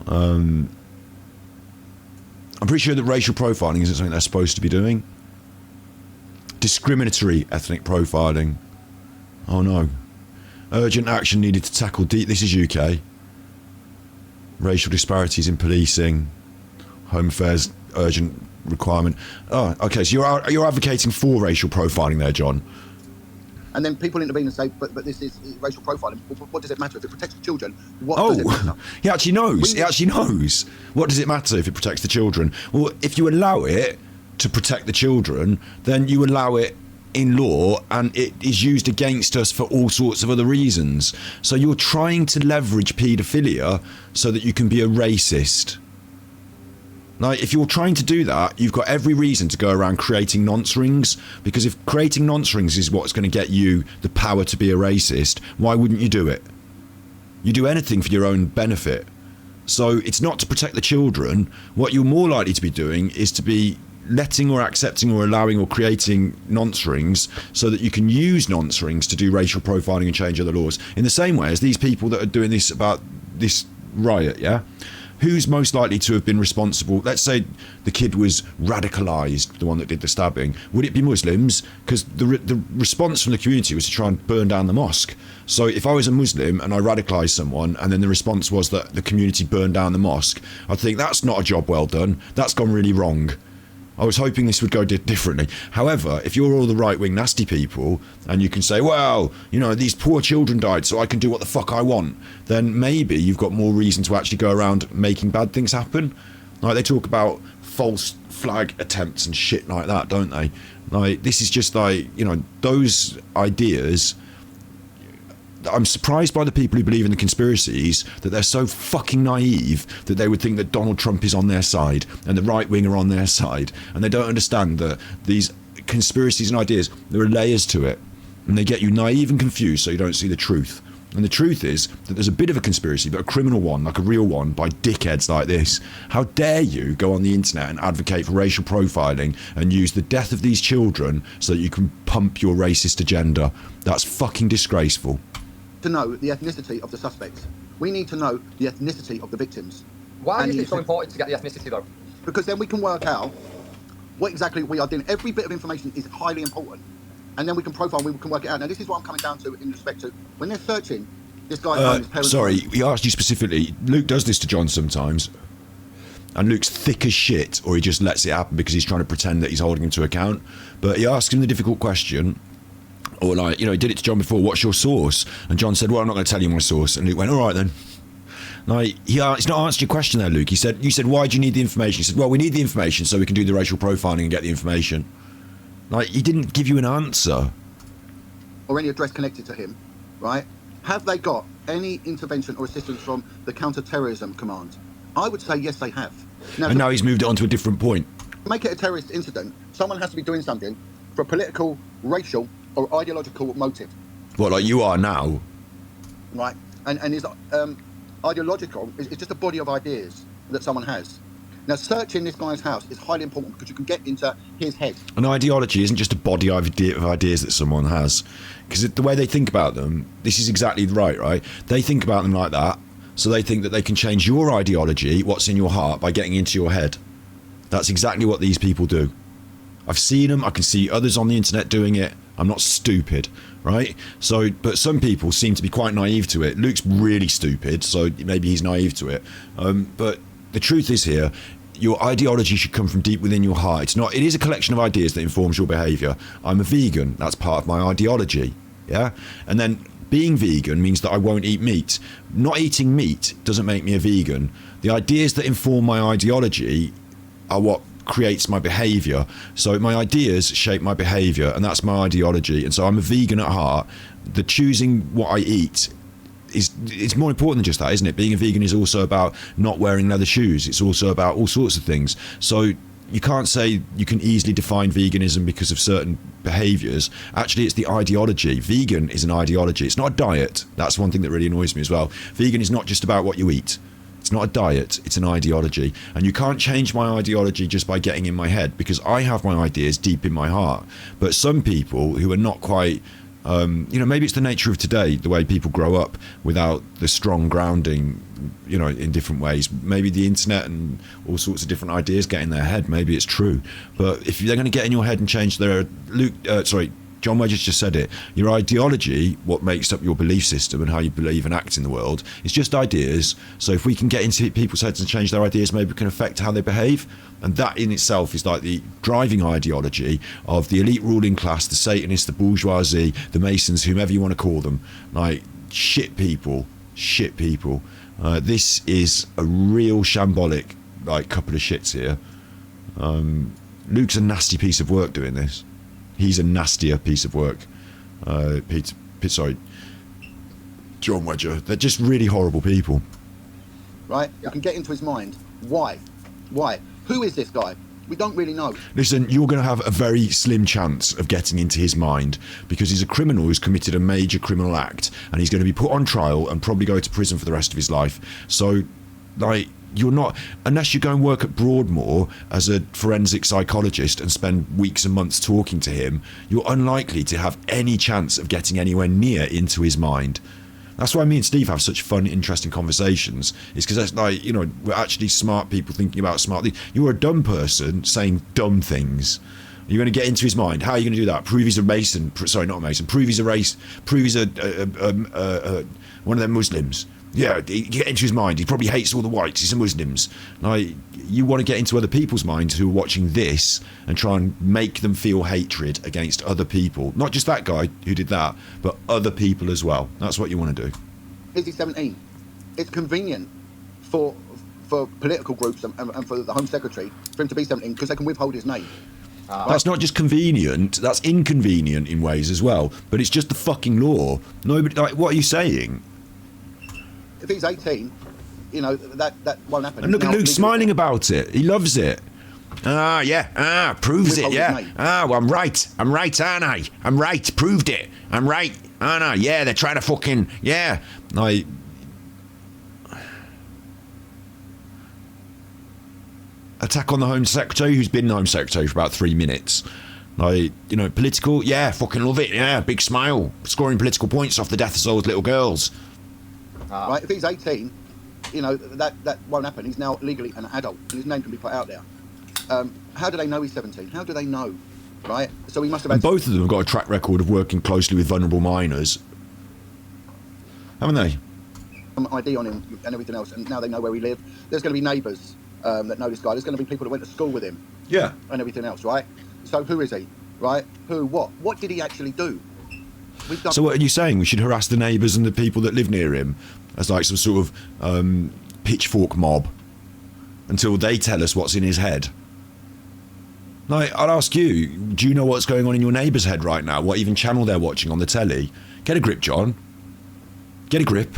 [SPEAKER 1] I'm pretty sure that racial profiling isn't something they're supposed to be doing. Discriminatory ethnic profiling. Oh no. Urgent action needed to tackle this is UK. Racial disparities in policing. Home Affairs urgent requirement. Oh, okay, so you're advocating for racial profiling there, John.
[SPEAKER 3] And then people intervene and say, but this is racial profiling. What does it matter if it protects the children? What does it matter?
[SPEAKER 1] He actually knows. He actually knows. What does it matter if it protects the children? Well, if you allow it to protect the children, then you allow it in law, and it is used against us for all sorts of other reasons. So you're trying to leverage paedophilia so that you can be a racist. Like, if you're trying to do that, you've got every reason to go around creating nonce rings, because if creating nonce rings is what's going to get you the power to be a racist, why wouldn't you do it? You do anything for your own benefit. So it's not to protect the children. What you're more likely to be doing is to be letting or accepting or allowing or creating nonce rings so that you can use nonce rings to do racial profiling and change other laws. In the same way as these people that are doing this about this riot, yeah? Who's most likely to have been responsible? Let's say the kid was radicalised, the one that did the stabbing. Would it be Muslims? Because the response from the community was to try and burn down the mosque. So if I was a Muslim and I radicalised someone and then the response was that the community burned down the mosque, I'd think that's not a job well done. That's gone really wrong. I was hoping this would go differently. However, if you're all the right-wing nasty people and you can say, well, these poor children died so I can do what the fuck I want, then maybe you've got more reason to actually go around making bad things happen. Like they talk about false flag attempts and shit like that, don't they? Like, this is just like, you know, those ideas. I'm surprised by the people who believe in the conspiracies, that they're so fucking naive that they would think that Donald Trump is on their side and the right wing are on their side, and they don't understand that these conspiracies and ideas, there are layers to it, and they get you naive and confused so you don't see the truth. And the truth is that there's a bit of a conspiracy, but a criminal one, like a real one, by dickheads like this. How dare you go on the internet and advocate for racial profiling and use the death of these children so that you can pump your racist agenda? That's fucking disgraceful.
[SPEAKER 3] To know the ethnicity of the suspects. We need to know the ethnicity of the victims.
[SPEAKER 4] Why is it so important to get the ethnicity, though?
[SPEAKER 3] Because then we can work out what exactly we are doing. Every bit of information is highly important. And then we can profile, we can work it out. Now, this is what I'm coming down to in respect to when they're searching this guy. His parents.
[SPEAKER 1] Sorry, he asked you specifically. Luke does this to John sometimes. And Luke's thick as shit, or he just lets it happen because he's trying to pretend that he's holding him to account. But he asks him the difficult question. Or like, you know, he did it to John before, what's your source? And John said, well, I'm not going to tell you my source. And Luke went, all right then. Like, he's not answered your question there, Luke. You said, why do you need the information? He said, well, we need the information so we can do the racial profiling and get the information. Like, he didn't give you an answer.
[SPEAKER 3] Or any address connected to him, right? Have they got any intervention or assistance from the counter-terrorism command? I would say yes, they have.
[SPEAKER 1] Now he's moved it on to a different point.
[SPEAKER 3] Make it a terrorist incident. Someone has to be doing something for a political, racial, or ideological motive.
[SPEAKER 1] What, like you are now?
[SPEAKER 3] Right. And is ideological is just a body of ideas that someone has. Now, searching this guy's house is highly important because you can get into his head. An
[SPEAKER 1] ideology isn't just a body of ideas that someone has. Because the way they think about them, this is exactly right? They think about them like that, so they think that they can change your ideology, what's in your heart, by getting into your head. That's exactly what these people do. I've seen them, I can see others on the internet doing it. I'm not stupid, right? So, but some people seem to be quite naive to it. Luke's really stupid, so maybe he's naive to it. But the truth is here, your ideology should come from deep within your heart. It is a collection of ideas that informs your behaviour. I'm a vegan, that's part of my ideology, yeah? And then being vegan means that I won't eat meat. Not eating meat doesn't make me a vegan. The ideas that inform my ideology are what creates my behaviour. So my ideas shape my behaviour, and that's my ideology. And so I'm a vegan at heart. The choosing what I eat it's more important than just that, isn't it? Being a vegan is also about not wearing leather shoes. It's also about all sorts of things. So you can't say you can easily define veganism because of certain behaviours. Actually, it's the ideology. Vegan is an ideology. It's not a diet. That's one thing that really annoys me as well. Vegan is not just about what you eat. It's not a diet, it's an ideology. And you can't change my ideology just by getting in my head, because I have my ideas deep in my heart. But some people who are not quite, maybe it's the nature of today, the way people grow up without the strong grounding, in different ways. Maybe the internet and all sorts of different ideas get in their head. Maybe it's true. But if they're going to get in your head and change John Wedger just said it. Your ideology, what makes up your belief system and how you believe and act in the world, is just ideas. So if we can get into people's heads and change their ideas, maybe we can affect how they behave. And that in itself is like the driving ideology of the elite ruling class, the Satanists, the bourgeoisie, the Masons, whomever you want to call them. Like, shit people. This is a real shambolic, couple of shits here. Luke's a nasty piece of work doing this. He's a nastier piece of work. John Wedger. They're just really horrible people.
[SPEAKER 3] Right? You can get into his mind. Why? Who is this guy? We don't really know.
[SPEAKER 1] Listen, you're going to have a very slim chance of getting into his mind, because he's a criminal who's committed a major criminal act, and he's going to be put on trial and probably go to prison for the rest of his life. So, you're not, unless you go and work at Broadmoor as a forensic psychologist and spend weeks and months talking to him, you're unlikely to have any chance of getting anywhere near into his mind. That's why me and Steve have such fun, interesting conversations. It's because we're actually smart people thinking about smart things. You're a dumb person saying dumb things. You're going to get into his mind. How are you going to do that? Prove he's a Mason. Sorry, not a Mason. Prove he's a race. Prove he's one of them Muslims. Yeah, get into his mind. He probably hates all the whites. He's a Muslims. You want to get into other people's minds who are watching this and try and make them feel hatred against other people. Not just that guy who did that, but other people as well. That's what you want to do.
[SPEAKER 3] Is he 17? It's convenient for for political groups and for the Home Secretary for him to be 17 because they can withhold his name.
[SPEAKER 1] That's not just convenient, that's inconvenient in ways as well. But it's just the fucking law. Nobody, like, what are you saying?
[SPEAKER 3] If he's 18, you know, that won't happen.
[SPEAKER 1] And look at Luke smiling about it. He loves it. Proves it, yeah. Well, I'm right, aren't I? I'm right, proved it. I'm right, aren't I? Yeah, they're trying to fucking, yeah. Like, attack on the Home Secretary, who's been the Home Secretary for about 3 minutes. Like, you know, political, yeah, fucking love it, yeah, big smile. Scoring political points off the deaths of those little girls.
[SPEAKER 3] Right, if he's 18, you know, that won't happen. He's now legally an adult, and his name can be put out there. How do they know he's 17? How do they know, right? So he must have had...
[SPEAKER 1] And both of them have got a track record of working closely with vulnerable minors. Haven't they?
[SPEAKER 3] Some ID on him and everything else, and now they know where he lived. There's going to be neighbours that know this guy. There's going to be people that went to school with him.
[SPEAKER 1] Yeah.
[SPEAKER 3] And everything else, right? So who is he, right? Who, what? What did he actually do?
[SPEAKER 1] So what are you saying? We should harass the neighbours and the people that live near him as like some sort of pitchfork mob until they tell us what's in his head? Like, I'd ask you, do you know what's going on in your neighbour's head right now? What even channel they're watching on the telly? Get a grip, John. Get a grip.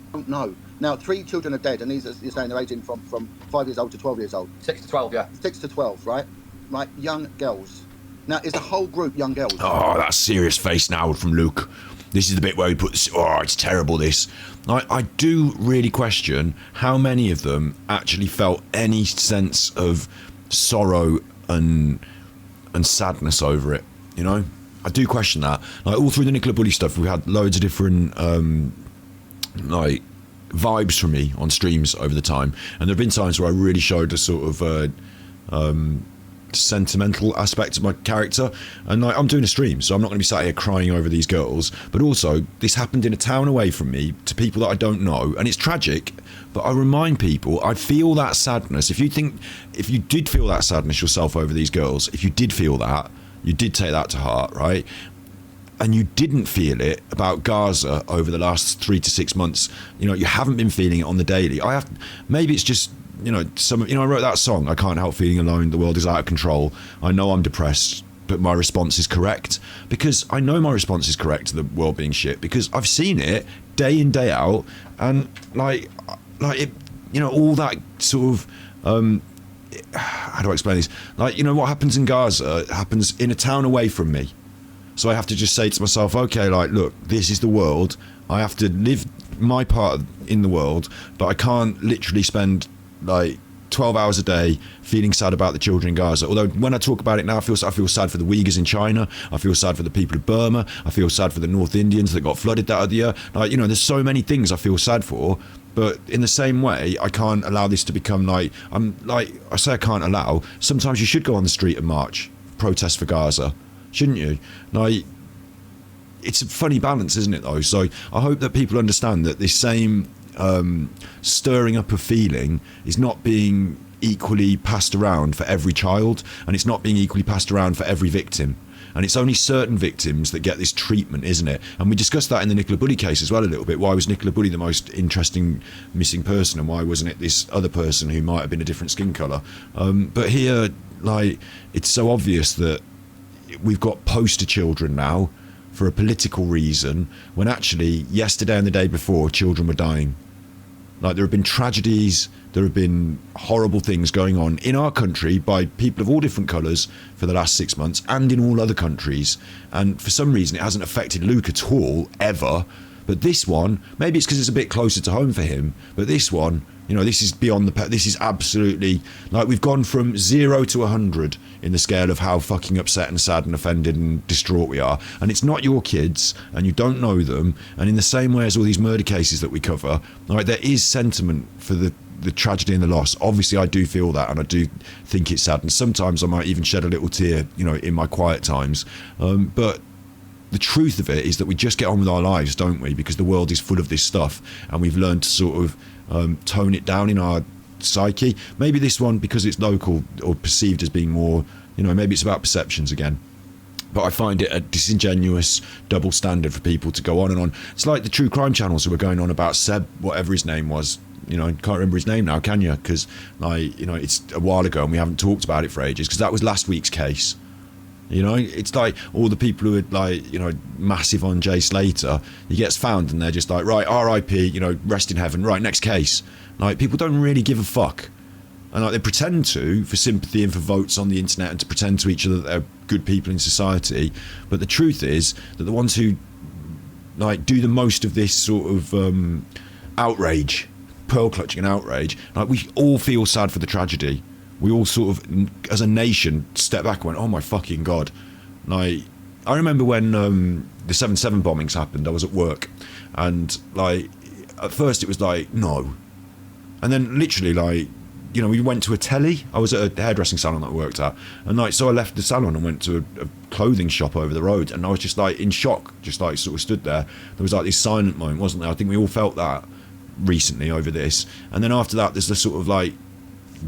[SPEAKER 3] I don't know. Now, 3 children are dead, and these are, you're saying they're aging from 5 years old to 12 years old.
[SPEAKER 4] 6 to 12, yeah.
[SPEAKER 3] 6 to 12, right? Right, young girls. Now, is the whole group young girls?
[SPEAKER 1] Oh, that serious face now from Luke. This is the bit where he puts, oh, it's terrible, this. I do really question how many of them actually felt any sense of sorrow and sadness over it, you know? I do question that. Like, all through the Nicola Bully stuff, we had loads of different, like, vibes from me on streams over the time. And there have been times where I really showed a sort of, sentimental aspect of my character, and like, I'm doing a stream, so I'm not going to be sat here crying over these girls, but also this happened in a town away from me to people that I don't know, and it's tragic, but I remind people I feel that sadness. If you did feel that sadness yourself over these girls, if you did feel that, you did take that to heart, right, and you didn't feel it about Gaza over the last 3 to 6 months, you know, you haven't been feeling it on the daily. Maybe it's just, you know, I wrote that song, I Can't Help Feeling Alone, the world is out of control. I know I'm depressed, but my response is correct. Because I know my response is correct to the world being shit, because I've seen it day in, day out, and like it, you know, all that sort of, how do I explain this? Like, you know, what happens in Gaza happens in a town away from me. So I have to just say to myself, okay, like, look, this is the world. I have to live my part in the world, but I can't literally spend like 12 hours a day feeling sad about the children in Gaza. Although when I talk about it now, I feel sad for the Uyghurs in China. I feel sad for the people of Burma. I feel sad for the North Indians that got flooded that other year. Like, you know, there's so many things I feel sad for. But in the same way, I can't allow this to become like, I say I can't allow. Sometimes you should go on the street and march, protest for Gaza, shouldn't you? Like, it's a funny balance, isn't it, though? So I hope that people understand that this same stirring up of feeling is not being equally passed around for every child, and it's not being equally passed around for every victim, and it's only certain victims that get this treatment, isn't it? And we discussed that in the Nicola Bully case as well a little bit. Why was Nicola Bully the most interesting missing person, and why wasn't it this other person who might have been a different skin colour? But here, like, it's so obvious that we've got poster children now for a political reason, when actually yesterday and the day before children were dying. Like, there have been tragedies, there have been horrible things going on in our country by people of all different colours for the last 6 months, and in all other countries, and for some reason it hasn't affected Luke at all, ever. But this one, maybe it's because it's a bit closer to home for him, but this one, you know, this is beyond this is absolutely, like, we've gone from 0 to 100 in the scale of how fucking upset and sad and offended and distraught we are. And it's not your kids, and you don't know them, and in the same way as all these murder cases that we cover, like, there is sentiment for the tragedy and the loss. Obviously I do feel that, and I do think it's sad, and sometimes I might even shed a little tear, you know, in my quiet times, but the truth of it is that we just get on with our lives, don't we? Because the world is full of this stuff, and we've learned to sort of tone it down in our psyche. Maybe this one, because it's local or perceived as being more, you know, maybe it's about perceptions again. But I find it a disingenuous double standard for people to go on and on. It's like the true crime channels who were going on about Seb, whatever his name was, you know, can't remember his name now, can you? Because, like, you know, it's a while ago and we haven't talked about it for ages, because that was last week's case. You know, it's like all the people who are, like, you know, massive on Jay Slater, he gets found and they're just like, right, R.I.P., you know, rest in heaven, right, next case. Like, people don't really give a fuck. And, like, they pretend to, for sympathy and for votes on the internet, and to pretend to each other that they're good people in society. But the truth is that the ones who, like, do the most of this sort of outrage, pearl clutching and outrage, like, we all feel sad for the tragedy. We all sort of, as a nation, step back and went, oh my fucking God. Like, I remember when the 7/7 bombings happened, I was at work, and, like, at first it was like, no. And then literally, like, you know, we went to a telly. I was at a hairdressing salon that I worked at, and, like, so I left the salon and went to a clothing shop over the road, and I was just, like, in shock, just, like, sort of stood there. There was, like, this silent moment, wasn't there? I think we all felt that recently over this. And then after that, there's the sort of, like,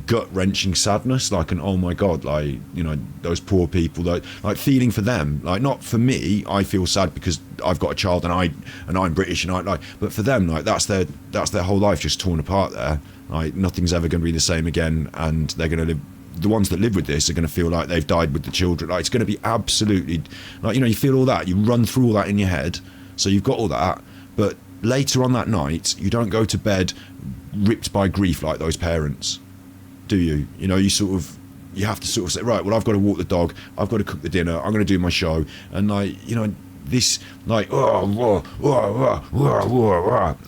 [SPEAKER 1] gut-wrenching sadness, like an, oh my God, like, you know, those poor people, like feeling for them. Like, not for me, I feel sad because I've got a child and I'm British, and I, like, but for them, like, that's their whole life just torn apart there. Like, nothing's ever going to be the same again, and they're going to live, the ones that live with this are going to feel like they've died with the children. Like, it's going to be absolutely, like, you know, you feel all that, you run through all that in your head, so you've got all that, but later on that night, you don't go to bed ripped by grief like those parents, do you? You know, you have to sort of say, right, well, I've got to walk the dog, I've got to cook the dinner, I'm going to do my show, and, like, you know, this, like, I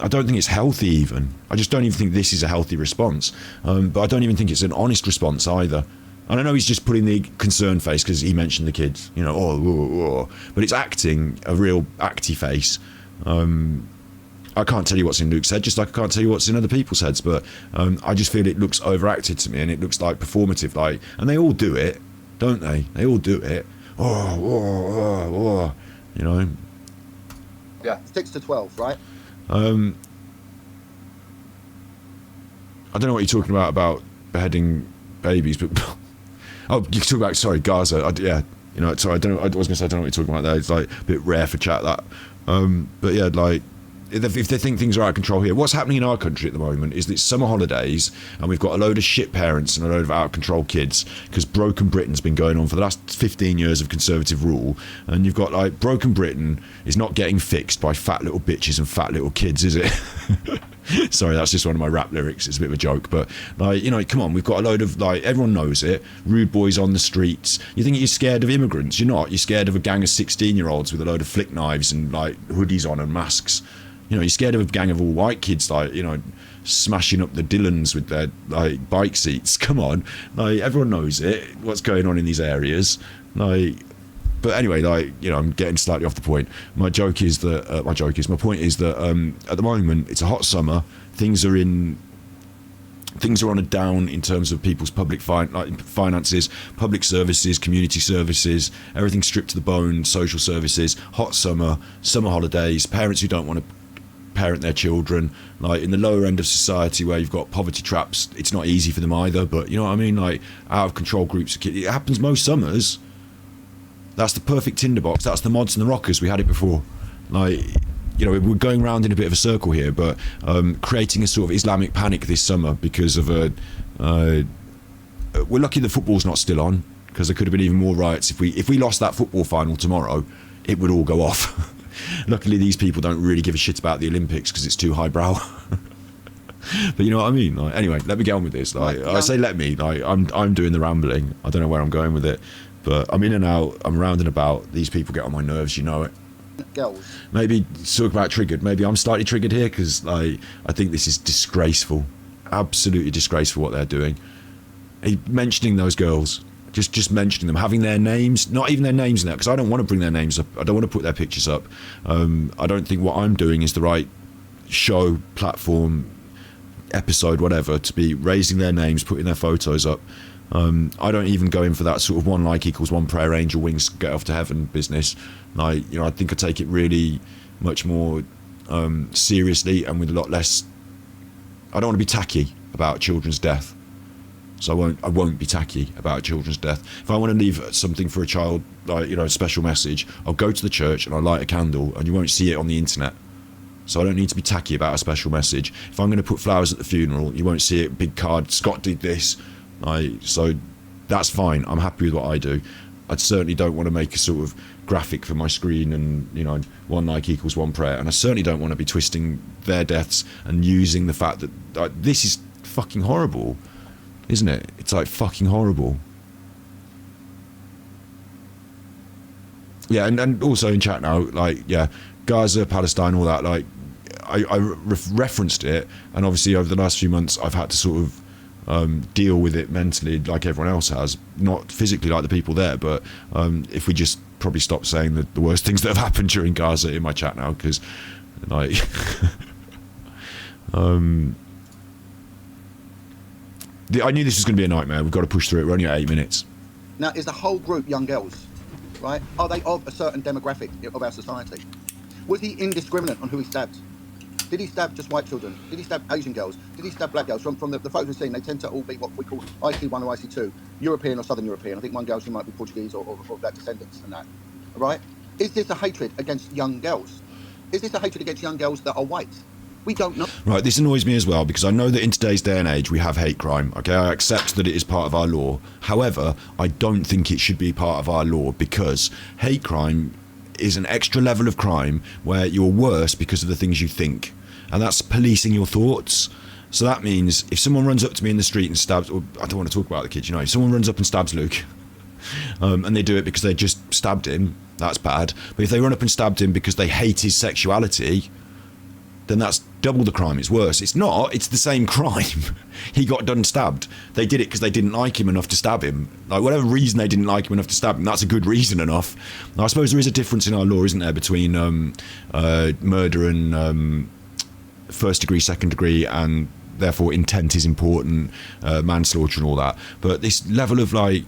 [SPEAKER 1] don't think it's healthy even. I just don't even think this is a healthy response. But I don't even think it's an honest response either. And I know he's just putting the concerned face because he mentioned the kids, you know, but it's acting a real acty face. I can't tell you what's in Luke's head, just like I can't tell you what's in other people's heads, but I just feel it looks overacted to me, and it looks like performative, like, and they all do it, don't they? They all do it. You know.
[SPEAKER 3] Yeah, 6 to 12, right?
[SPEAKER 1] I don't know what you're talking about beheading babies, but oh, you talk about, sorry, Gaza. Yeah, you know, sorry, I don't know. I was going to say I don't know what you're talking about there. It's like a bit rare for chat, that. But yeah, like, if they think things are out of control here, what's happening in our country at the moment is that it's summer holidays and we've got a load of shit parents and a load of out of control kids, because Broken Britain's been going on for the last 15 years of Conservative rule, and you've got, like, Broken Britain is not getting fixed by fat little bitches and fat little kids, is it? Sorry, that's just one of my rap lyrics. It's a bit of a joke, but, like, you know, come on, we've got a load of, like, everyone knows it, rude boys on the streets. You think you're scared of immigrants? You're not. You're scared of a gang of 16-year-olds with a load of flick knives and, like, hoodies on and masks. You know, you're scared of a gang of all white kids, like, you know, smashing up the Dylans with their, like, bike seats. Come on, like, everyone knows it, what's going on in these areas. Like, but anyway, like, you know, I'm getting slightly off the point. My point is that at the moment it's a hot summer. Things are on a down in terms of people's public finances, public services, community services, everything's stripped to the bone, social services, hot summer holidays, parents who don't want to parent their children, like, in the lower end of society where you've got poverty traps, it's not easy for them either, but you know what I mean, like, out of control groups of kids. It happens most summers. That's the perfect tinderbox. That's the mods and the rockers. We had it before. Like, you know, we're going round in a bit of a circle here, but creating a sort of Islamic panic this summer because of we're lucky the football's not still on, because there could have been even more riots. If we lost that football final tomorrow, it would all go off. Luckily, these people don't really give a shit about the Olympics because it's too highbrow. But you know what I mean? Like, anyway, let me get on with this. Like, I say let me. Like, I'm doing the rambling. I don't know where I'm going with it, but I'm in and out. I'm round and about. These people get on my nerves. You know it.
[SPEAKER 3] Girls.
[SPEAKER 1] Maybe talk about triggered. Maybe I'm slightly triggered here because, like, I think this is disgraceful. Absolutely disgraceful what they're doing. Mentioning those girls. Just mentioning them, having their names, not even their names in there, because I don't want to bring their names up. I don't want to put their pictures up. I don't think what I'm doing is the right show, platform, episode, whatever, to be raising their names, putting their photos up. I don't even go in for that sort of 1 like equals 1 prayer, angel wings, get off to heaven business. Like, you know, I think I take it really much more seriously and with a lot less. I don't want to be tacky about children's death. So I won't be tacky about children's death. If I want to leave something for a child, like, you know, a special message, I'll go to the church and I'll light a candle, and you won't see it on the internet. so I don't need to be tacky about a special message. If I'm going to put flowers at the funeral, you won't see it, big card, Scott did this. So that's fine. I'm happy with what I do. I certainly don't want to make a sort of graphic for my screen and, you know, one like equals one prayer. And I certainly don't want to be twisting their deaths and using the fact that this is fucking horrible, isn't it? It's like fucking horrible. Yeah, and also in chat now, like, yeah, Gaza, Palestine, all that, like, I referenced it, and obviously over the last few months I've had to sort of deal with it mentally like everyone else has, not physically like the people there, but if we just probably stop saying the worst things that have happened during Gaza in my chat now, because like I knew this was going to be a nightmare. We've got to push through it. We're only at 8 minutes.
[SPEAKER 3] Now, is the whole group young girls, right? Are they of a certain demographic of our society? Was he indiscriminate on who he stabbed? Did he stab just white children? Did he stab Asian girls? Did he stab black girls? From the photos we've seen, they tend to all be what we call IC1 or IC2, European or Southern European. I think one girl, she might be Portuguese or that descendants and that, right? Is this a hatred against young girls? Is this a hatred against young girls that are white? We don't know.
[SPEAKER 1] Right, this annoys me as well, because I know that in today's day and age we have hate crime, okay? I accept that it is part of our law. However, I don't think it should be part of our law, because hate crime is an extra level of crime where you're worse because of the things you think. And that's policing your thoughts. So that means if someone runs up to me in the street and stabs, or I don't want to talk about the kids, you know, if someone runs up and stabs Luke, and they do it because they just stabbed him, that's bad. But if they run up and stabbed him because they hate his sexuality, then that's double the crime. It's worse. It's not. It's the same crime. He got done stabbed. They did it because they didn't like him enough to stab him. Like, whatever reason they didn't like him enough to stab him, that's a good reason enough. Now, I suppose there is a difference in our law, isn't there, between murder and first degree, second degree, and therefore intent is important, manslaughter and all that. But this level of like,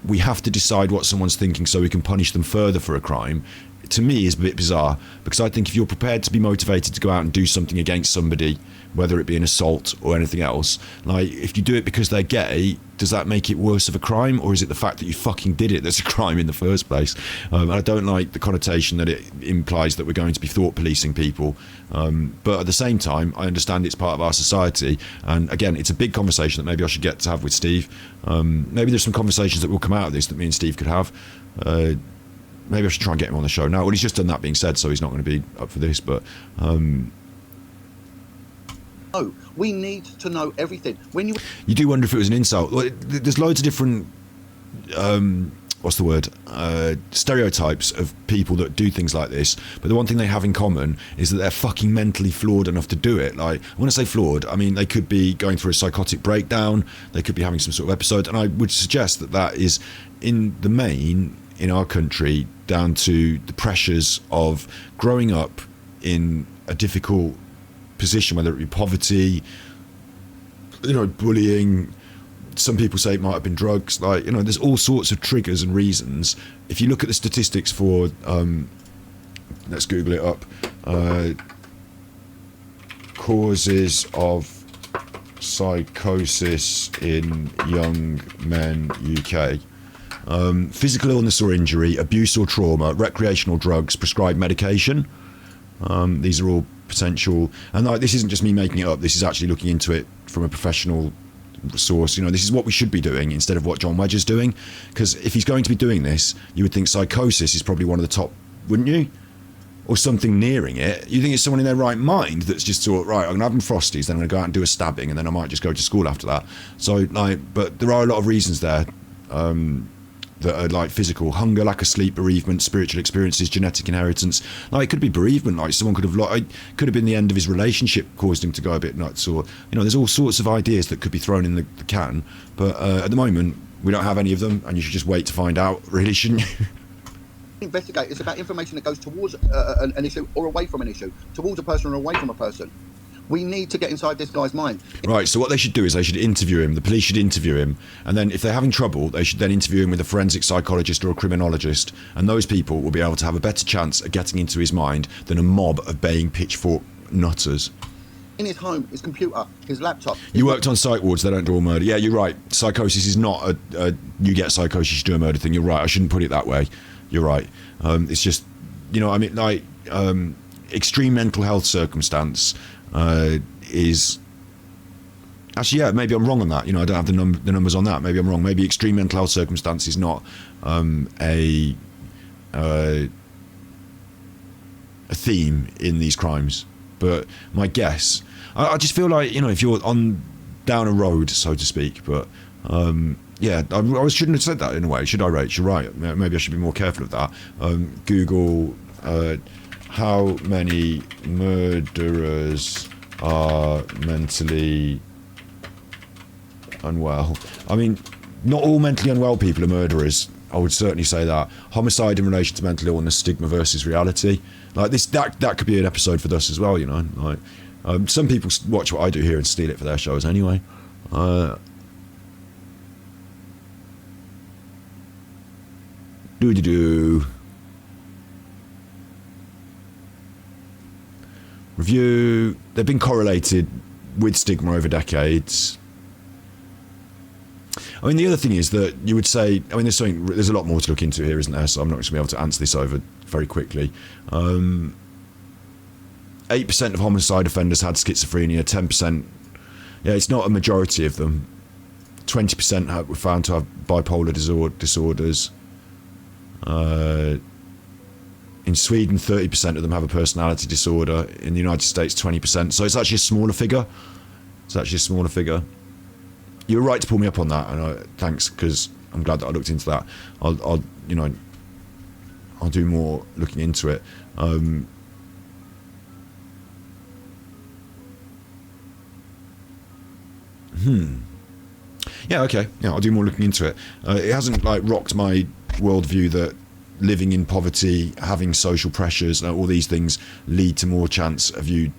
[SPEAKER 1] we have to decide what someone's thinking so we can punish them further for a crime, to me is a bit bizarre, because I think if you're prepared to be motivated to go out and do something against somebody, whether it be an assault or anything else, like if you do it because they're gay, does that make it worse of a crime, or is it the fact that you fucking did it that's a crime in the first place? I don't like the connotation that it implies that we're going to be thought policing people, but at the same time I understand it's part of our society, and again it's a big conversation that maybe I should get to have with Steve. Maybe there's some conversations that will come out of this that me and Steve could have. Maybe I should try and get him on the show now. Well, he's just done that being said, so he's not going to be up for this, but
[SPEAKER 3] no, we need to know everything. When you
[SPEAKER 1] do wonder if it was an insult. Well, there's loads of different stereotypes of people that do things like this, but the one thing they have in common is that they're fucking mentally flawed enough to do it. Like, when I say flawed, I mean they could be going through a psychotic breakdown, they could be having some sort of episode, and I would suggest that that is in the main in our country down to the pressures of growing up in a difficult position, whether it be poverty, you know, bullying. Some people say it might have been drugs. Like, you know, there's all sorts of triggers and reasons. If you look at the statistics for, let's Google it up, causes of psychosis in young men, UK. Physical illness or injury, abuse or trauma, recreational drugs, prescribed medication. These are all potential, and like, this isn't just me making it up, this is actually looking into it from a professional source. You know, this is what we should be doing instead of what John Wedger's doing, because if he's going to be doing this, you would think psychosis is probably one of the top, wouldn't you? Or something nearing it. You think it's someone in their right mind that's just thought, right, I'm gonna have them frosties, then I'm gonna go out and do a stabbing, and then I might just go to school after that. So like, but there are a lot of reasons there that are like physical: hunger, lack of sleep, bereavement, spiritual experiences, genetic inheritance. Like, it could be bereavement, like someone could have, like, could have been the end of his relationship caused him to go a bit nuts, or, you know, there's all sorts of ideas that could be thrown in the can, but at the moment we don't have any of them, and you should just wait to find out, really, shouldn't you?
[SPEAKER 3] investigate, it's about information that goes towards an issue or away from an issue, towards a person or away from a person. We need to get inside this guy's mind.
[SPEAKER 1] Right, so what they should do is they should interview him. The police should interview him. And then if they're having trouble, they should then interview him with a forensic psychologist or a criminologist. And those people will be able to have a better chance at getting into his mind than a mob of baying pitchfork nutters.
[SPEAKER 3] In his home, his computer, his laptop.
[SPEAKER 1] You worked on psych wards, they don't do all murder. Yeah, you're right. Psychosis is not a you get psychosis, you do a murder thing. You're right, I shouldn't put it that way. You're right. It's just, you know, I mean, like... extreme mental health circumstance is actually, yeah, maybe I'm wrong on that. You know, I don't have the numbers on that. Maybe I'm wrong. Maybe extreme mental health circumstance is not a theme in these crimes. But my guess, I just feel like, you know, if you're on down a road, so to speak, but yeah, I shouldn't have said that in a way, should I, Rach? You're right. Maybe I should be more careful of that. Google how many murderers are mentally unwell. I mean, not all mentally unwell people are murderers. I would certainly say that. Homicide in relation to mental illness, stigma versus reality. Like this, that could be an episode for us as well. You know, like some people watch what I do here and steal it for their shows anyway. Review. They've been correlated with stigma over decades. I mean, the other thing is that you would say, I mean, there's a lot more to look into here, isn't there? So I'm not going to be able to answer this over very quickly. 8% of homicide offenders had schizophrenia, 10%, yeah, it's not a majority of them. 20% were found to have bipolar disorders. In Sweden, 30% of them have a personality disorder. In the United States, 20%. So it's actually a smaller figure. You were right to pull me up on that, and thanks, because I'm glad that I looked into that. I'll do more looking into it. Yeah, okay. Yeah, I'll do more looking into it. It hasn't like rocked my worldview that living in poverty, having social pressures, all these things lead to more chance of you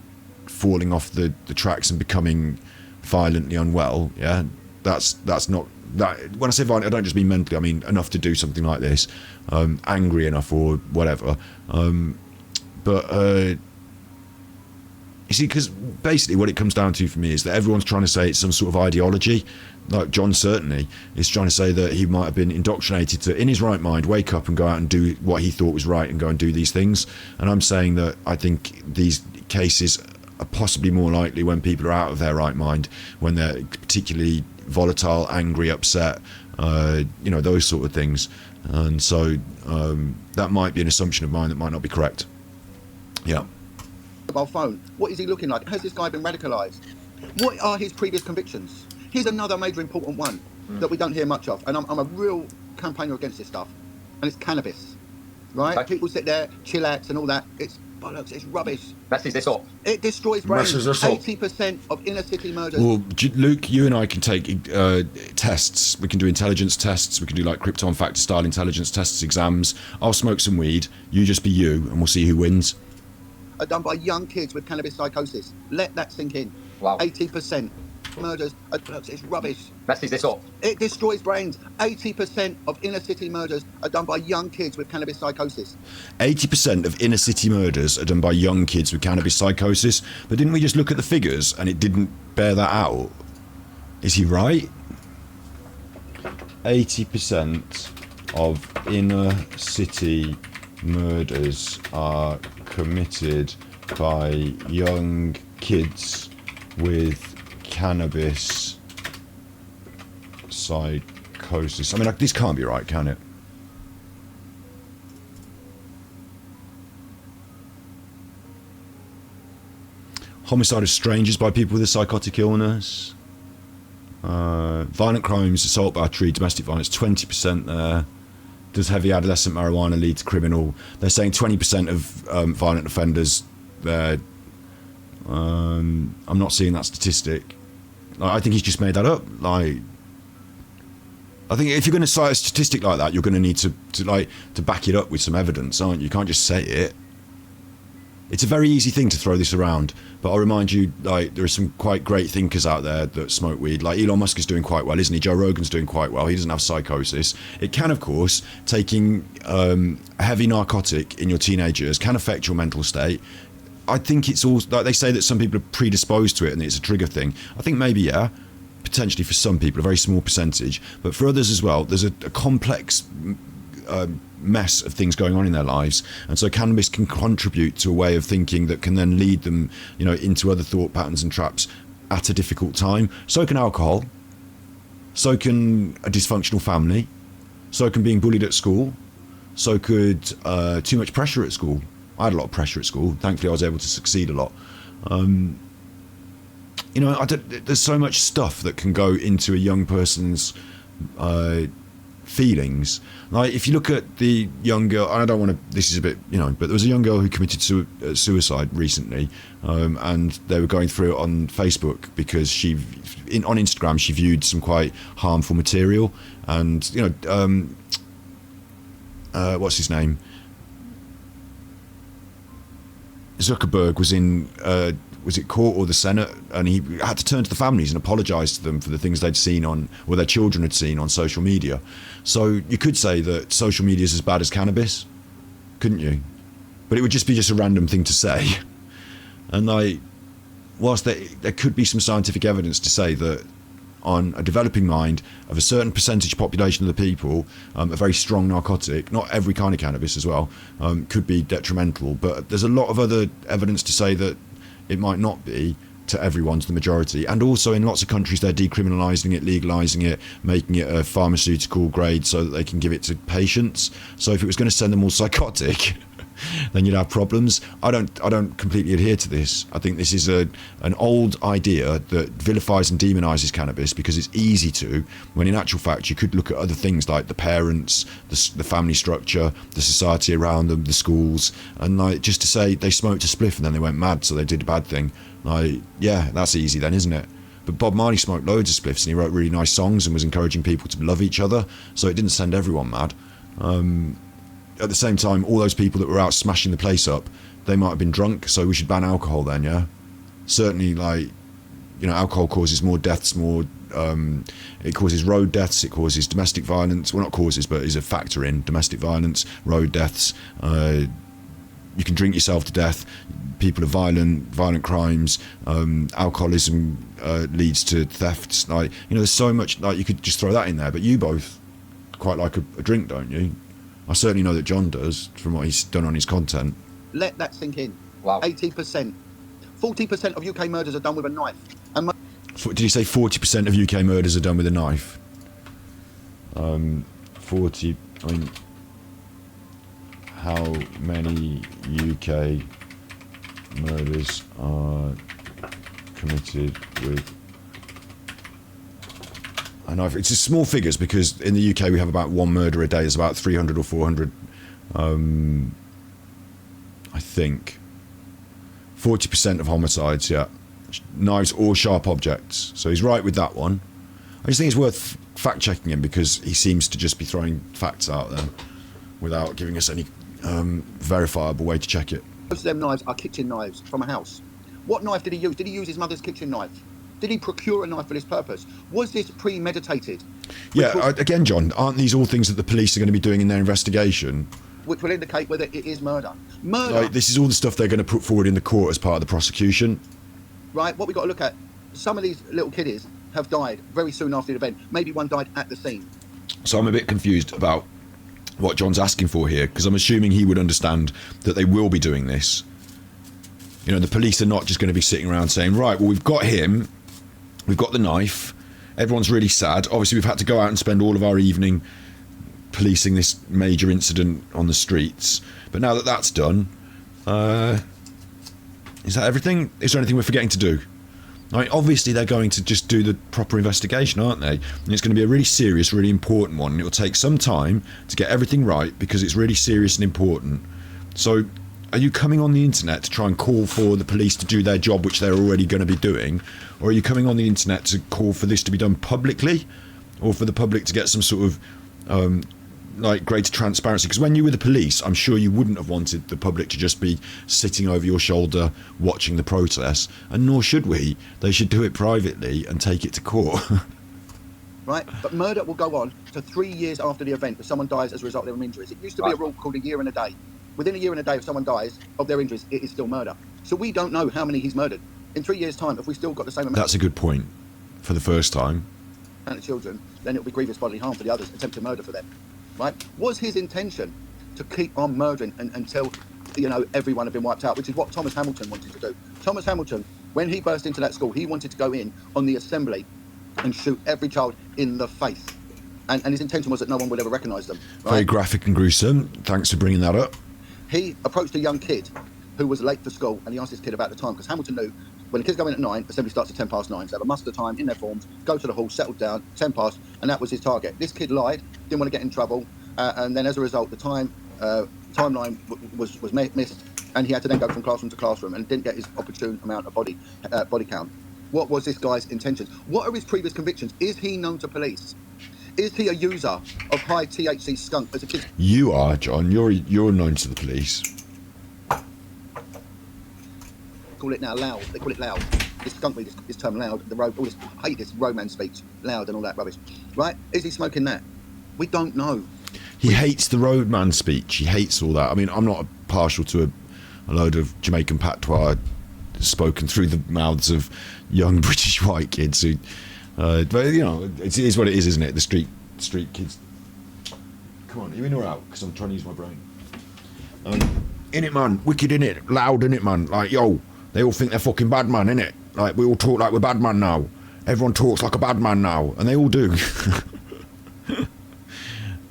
[SPEAKER 1] falling off the tracks and becoming violently unwell. Yeah, that's not that. When I say violent, I don't just mean mentally. I mean enough to do something like this, angry enough or whatever. But you see, because basically what it comes down to for me is that everyone's trying to say it's some sort of ideology. Like John certainly is trying to say that he might have been indoctrinated to, in his right mind, wake up and go out and do what he thought was right and go and do these things. And I'm saying that I think these cases are possibly more likely when people are out of their right mind, when they're particularly volatile, angry, upset, those sort of things. And so that might be an assumption of mine that might not be correct. Yeah.
[SPEAKER 3] Mobile phone. What is he looking like? Has this guy been radicalised? What are his previous convictions? Here's another major important one that we don't hear much of, and I'm a real campaigner against this stuff, and it's cannabis, right? Okay. People sit there, chillax and all that. It's bollocks, it's rubbish.
[SPEAKER 4] Messes this up.
[SPEAKER 3] It destroys brains. 80% of inner city murders.
[SPEAKER 1] Well, Luke, you and I can take tests. We can do intelligence tests. We can do like Krypton Factor style intelligence tests, exams. I'll smoke some weed. You just be you, and we'll see who wins.
[SPEAKER 3] Are done by young kids with cannabis psychosis. Let that sink in.
[SPEAKER 4] Wow.
[SPEAKER 3] 80% murders are drugs. It's rubbish.
[SPEAKER 4] Messes this up.
[SPEAKER 3] It destroys brains. 80% of inner city murders are done by young kids with cannabis psychosis.
[SPEAKER 1] 80% of inner city murders are done by young kids with cannabis psychosis. But didn't we just look at the figures and it didn't bear that out? Is he right? 80% of inner city murders are committed by young kids with cannabis psychosis. I mean, this can't be right, can it? Homicide of strangers by people with a psychotic illness. Violent crimes, assault, battery, domestic violence, 20% there. Does heavy adolescent marijuana lead to criminal? They're saying 20% of violent offenders. I'm not seeing that statistic. I think he's just made that up. I think if you're going to cite a statistic like that, you're going to need to back it up with some evidence, aren't you? You can't just say it. It's a very easy thing to throw this around, but I'll remind you, there are some quite great thinkers out there that smoke weed. Like Elon Musk is doing quite well, isn't he? Joe Rogan's doing quite well. He doesn't have psychosis. It can, of course, taking a heavy narcotic in your teenage years can affect your mental state. I think it's all, like they say that some people are predisposed to it and it's a trigger thing. I think maybe, yeah, potentially for some people, a very small percentage, but for others as well, there's a complex mess of things going on in their lives, and so cannabis can contribute to a way of thinking that can then lead them, you know, into other thought patterns and traps at a difficult time. So can alcohol, so can a dysfunctional family, so can being bullied at school, so could too much pressure at school. I had a lot of pressure at school. Thankfully I was able to succeed a lot. You know, there's so much stuff that can go into a young person's feelings. Like if you look at the young girl, I don't want to, this is a bit, you know, but there was a young girl who committed suicide recently, and they were going through it on Facebook because on Instagram she viewed some quite harmful material, and you know, what's his name, Zuckerberg was in was it court or the Senate, and he had to turn to the families and apologise to them for the things they'd seen on, or their children had seen on social media. So you could say that social media is as bad as cannabis, couldn't you? But it would just be a random thing to say. And like, whilst there could be some scientific evidence to say that on a developing mind of a certain percentage population of the people, a very strong narcotic, not every kind of cannabis as well, could be detrimental. But there's a lot of other evidence to say that it might not be to everyone, to the majority. And also in lots of countries they're decriminalising it, legalising it, making it a pharmaceutical grade so that they can give it to patients. So if it was going to send them all psychotic, then you'd have problems. I don't completely adhere to this. I think this is an old idea that vilifies and demonises cannabis because it's easy to, when in actual fact you could look at other things like the parents, the family structure, the society around them, the schools, and like just to say they smoked a spliff and then they went mad so they did a bad thing. Like, yeah, that's easy then, isn't it? But Bob Marley smoked loads of spliffs and he wrote really nice songs and was encouraging people to love each other, so it didn't send everyone mad. At the same time, all those people that were out smashing the place up, they might have been drunk, so we should ban alcohol then, yeah? Certainly, like, you know, alcohol causes more deaths, it causes road deaths, it causes domestic violence, well, not causes, but is a factor in domestic violence, road deaths, you can drink yourself to death, people are violent crimes, alcoholism leads to thefts, like, you know, there's so much, like, you could just throw that in there, but you both quite like a drink, don't you? I certainly know that John does, from what he's done on his content.
[SPEAKER 3] Let that sink in.
[SPEAKER 4] Wow.
[SPEAKER 3] 80%. 40% of UK murders are done with a knife. And
[SPEAKER 1] Did you say 40% of UK murders are done with a knife? 40, I mean, how many UK murders are committed with a knife? It's just small figures because in the UK we have about one murder a day. There's about 300 or 400, I think. 40% of homicides, yeah. Knives or sharp objects. So he's right with that one. I just think it's worth fact-checking him because he seems to just be throwing facts out there without giving us any verifiable way to check it.
[SPEAKER 3] most of them knives are kitchen knives from a house. What knife did he use? Did he use his mother's kitchen knife? Did he procure a knife for this purpose? Was this premeditated?
[SPEAKER 1] Yeah, again, John, aren't these all things that the police are going to be doing in their investigation?
[SPEAKER 3] Which will indicate whether it is murder. Murder.
[SPEAKER 1] Like, this is all the stuff they're going to put forward in the court as part of the prosecution.
[SPEAKER 3] Right, what we've got to look at, some of these little kiddies have died very soon after the event. Maybe one died at the scene.
[SPEAKER 1] So I'm a bit confused about what John's asking for here, because I'm assuming he would understand that they will be doing this. You know, the police are not just going to be sitting around saying, right, well, we've got him, we've got the knife, everyone's really sad. Obviously, we've had to go out and spend all of our evening policing this major incident on the streets. But now that that's done, is that everything? Is there anything we're forgetting to do? I mean, obviously, they're going to just do the proper investigation, aren't they? And it's going to be a really serious, really important one. And it'll take some time to get everything right because it's really serious and important. So, are you coming on the internet to try and call for the police to do their job, which they're already going to be doing? Or are you coming on the internet to call for this to be done publicly? Or for the public to get some sort of like greater transparency? Because when you were the police, I'm sure you wouldn't have wanted the public to just be sitting over your shoulder watching the protests, and nor should we. They should do it privately and take it to court.
[SPEAKER 3] Right, but murder will go on to 3 years after the event if someone dies as a result of their injuries. It used to be a rule called a year and a day. Within a year and a day, if someone dies of their injuries, it is still murder. So we don't know how many he's murdered. In 3 years' time, if we still got the same amount
[SPEAKER 1] That's a good point. For the first time.
[SPEAKER 3] of children, then it will be grievous bodily harm for the others, attempted murder for them. right? Was his intention to keep on murdering until, everyone had been wiped out, which is what Thomas Hamilton wanted to do. Thomas Hamilton, when he burst into that school, he wanted to go in on the assembly and shoot every child in the face. And his intention was that no one would ever recognise them. Right?
[SPEAKER 1] Very graphic and gruesome. Thanks for bringing that up.
[SPEAKER 3] He approached a young kid who was late for school, and he asked this kid about the time, because Hamilton knew when the kids go in at 9, assembly starts at 9:10. So they have a muster time in their forms, go to the hall, settle down, 10 past, and that was his target. This kid lied, didn't want to get in trouble, and then as a result, the timeline was missed, and he had to then go from classroom to classroom and didn't get his opportune amount of body count. What was this guy's intentions? What are his previous convictions? Is he known to police? Is he a user of high THC skunk as a kid?
[SPEAKER 1] You are, John. You're known to the police.
[SPEAKER 3] Call it now loud. They call it loud. This skunk weed is term loud. I hate this romance speech, loud and all that rubbish. Right? Is he smoking that? We don't know.
[SPEAKER 1] He hates the roadman speech. He hates all that. I mean, I'm not partial to a load of Jamaican patois spoken through the mouths of young British white kids who. But it is what it is, isn't it? The street kids. Come on, are you in or out? Because I'm trying to use my brain. In it, man. Wicked in it. Loud in it, man. Like, yo, they all think they're fucking bad man, innit? Like, we all talk like we're bad man now. Everyone talks like a bad man now, and they all do.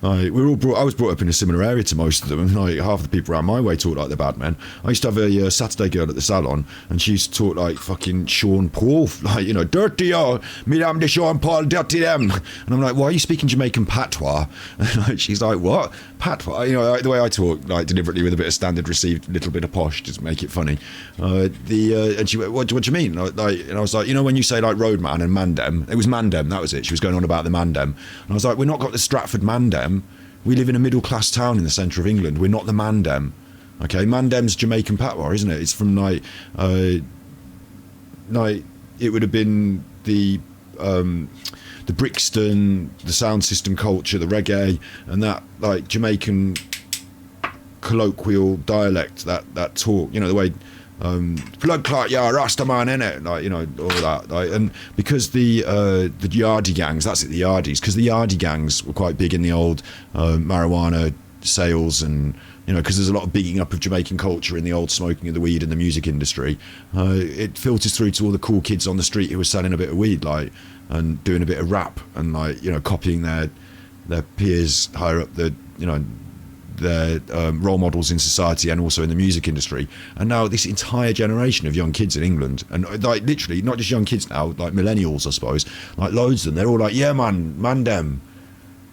[SPEAKER 1] Like, I was brought up in a similar area to most of them, and like half the people around my way talk like they're bad men. I used to have a Saturday girl at the salon, and she used to talk like fucking Sean Paul, like, dirty, Madame de Sean Paul, dirty them. And I'm like, why are you speaking Jamaican patois? And like, she's like, what? Patois? The way I talk, like deliberately with a bit of standard received, little bit of posh, just make it funny. And she went, what do you mean? And I was like, when you say like roadman and mandem, it was mandem, that was it. She was going on about the mandem. And I was like, we're not got the Stratford mandem. We live in a middle-class town in the centre of England. We're not the Mandem. Okay, Mandem's Jamaican patois, isn't it? It's from it would have been the Brixton, the sound system culture, the reggae, and that like Jamaican colloquial dialect, that talk, the way blood clot, yeah, Rasta man, innit? All that. And because the Yardie gangs, that's it, the Yardies, because the Yardie gangs were quite big in the old marijuana sales, and because there's a lot of bigging up of Jamaican culture in the old smoking of the weed in the music industry, it filters through to all the cool kids on the street who were selling a bit of weed, like, and doing a bit of rap, and like, copying their peers higher up the, their role models in society and also in the music industry. And now this entire generation of young kids in England, and like literally not just young kids now, like millennials, I suppose, like loads of them, they're all like, yeah man, man dem,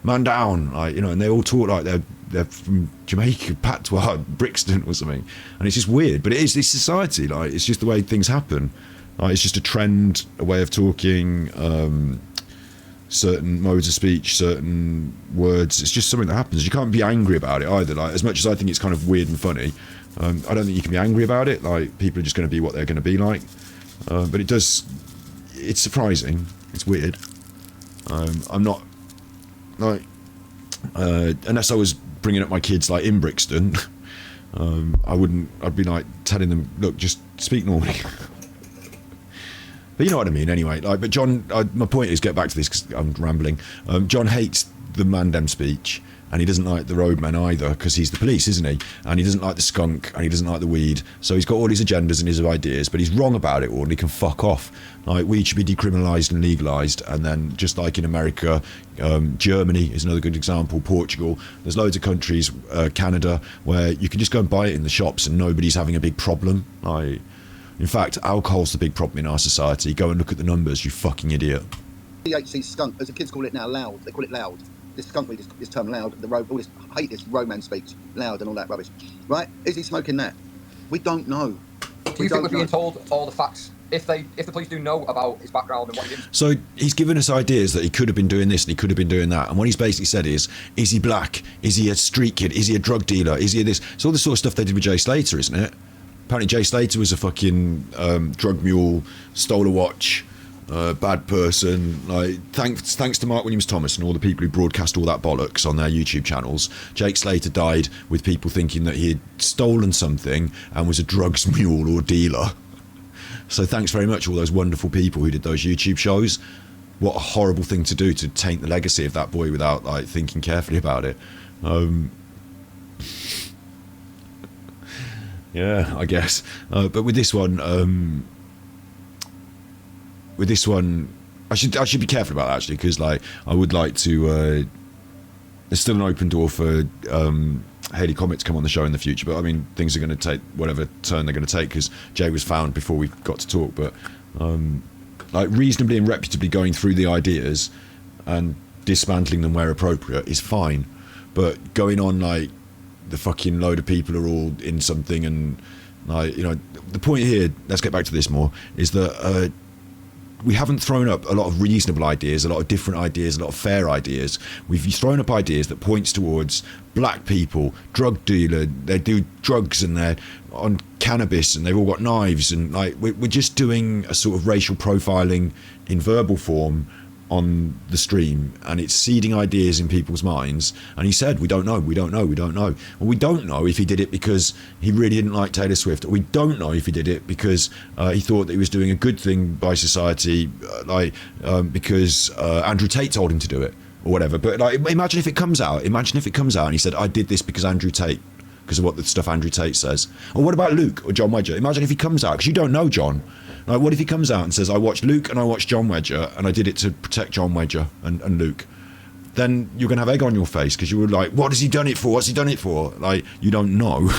[SPEAKER 1] man down, like, and they all talk like they're from Jamaica, patois, Brixton or something. And it's just weird, but it is this society, like, it's just the way things happen. Like, it's just a trend, a way of talking, certain modes of speech, certain words. It's just something that happens. You can't be angry about it either. Like, as much as I think it's kind of weird and funny, I don't think you can be angry about it. Like, people are just going to be what they're going to be like. But it's surprising. It's weird. I'm not, like, unless I was bringing up my kids like in Brixton, I'd be like telling them, look, just speak normally. But you know what I mean, anyway. Like, but John, my point is, get back to this because I'm rambling. John hates the Mandem speech, and he doesn't like the roadman either because he's the police, isn't he? And he doesn't like the skunk, and he doesn't like the weed. So he's got all his agendas and his ideas, but he's wrong about it all, and he can fuck off. Like, weed should be decriminalised and legalised, and then just like in America, Germany is another good example, Portugal, there's loads of countries, Canada, where you can just go and buy it in the shops and nobody's having a big problem. Like, in fact, alcohol's the big problem in our society. Go and look at the numbers, you fucking idiot.
[SPEAKER 3] THC skunk, as the kids call it now, loud. They call it loud. This skunk weed is term loud. I hate this romance speech, loud and all that rubbish. Right? Is he smoking that? We don't know.
[SPEAKER 4] Do you think we're being told all the facts? If the police do know about his background and what he did?
[SPEAKER 1] So he's given us ideas that he could have been doing this and he could have been doing that. And what he's basically said is he black? Is he a street kid? Is he a drug dealer? Is he this? It's all the sort of stuff they did with Jay Slater, isn't it? Apparently Jay Slater was a fucking drug mule, stole a watch, bad person. Like, thanks to Mark Williams Thomas and all the people who broadcast all that bollocks on their YouTube channels, Jake Slater died with people thinking that he had stolen something and was a drugs mule or dealer. So thanks very much all those wonderful people who did those YouTube shows. What a horrible thing to do, to taint the legacy of that boy without like thinking carefully about it. Yeah, I guess. But with this one, I should be careful about that, actually, because like I would like to. There's still an open door for Haley Comet to come on the show in the future, but I mean things are going to take whatever turn they're going to take because Jay was found before we got to talk. But like reasonably and reputably going through the ideas and dismantling them where appropriate is fine, but going on like the fucking load of people are all in something and like, you know, the point here, let's get back to this more, is that we haven't thrown up a lot of reasonable ideas, a lot of different ideas, a lot of fair ideas. We've thrown up ideas that points towards black people, drug dealer, they do drugs and they're on cannabis and they've all got knives, and like we're just doing a sort of racial profiling in verbal form on the stream, and it's seeding ideas in people's minds. And he said, we don't know. Well, we don't know if he did it because he really didn't like Taylor Swift, or we don't know if he did it because he thought that he was doing a good thing by society, because Andrew Tate told him to do it or whatever. But like, imagine if it comes out and he said, I did this because Andrew Tate, because of what the stuff Andrew Tate says. Or what about Luke or John Wedger? Imagine if he comes out, because you don't know John. Like, what if he comes out and says, I watched Luke and I watched John Wedger and I did it to protect John Wedger and Luke? Then you're going to have egg on your face because you were like, what has he done it for? What's he done it for? Like, you don't know.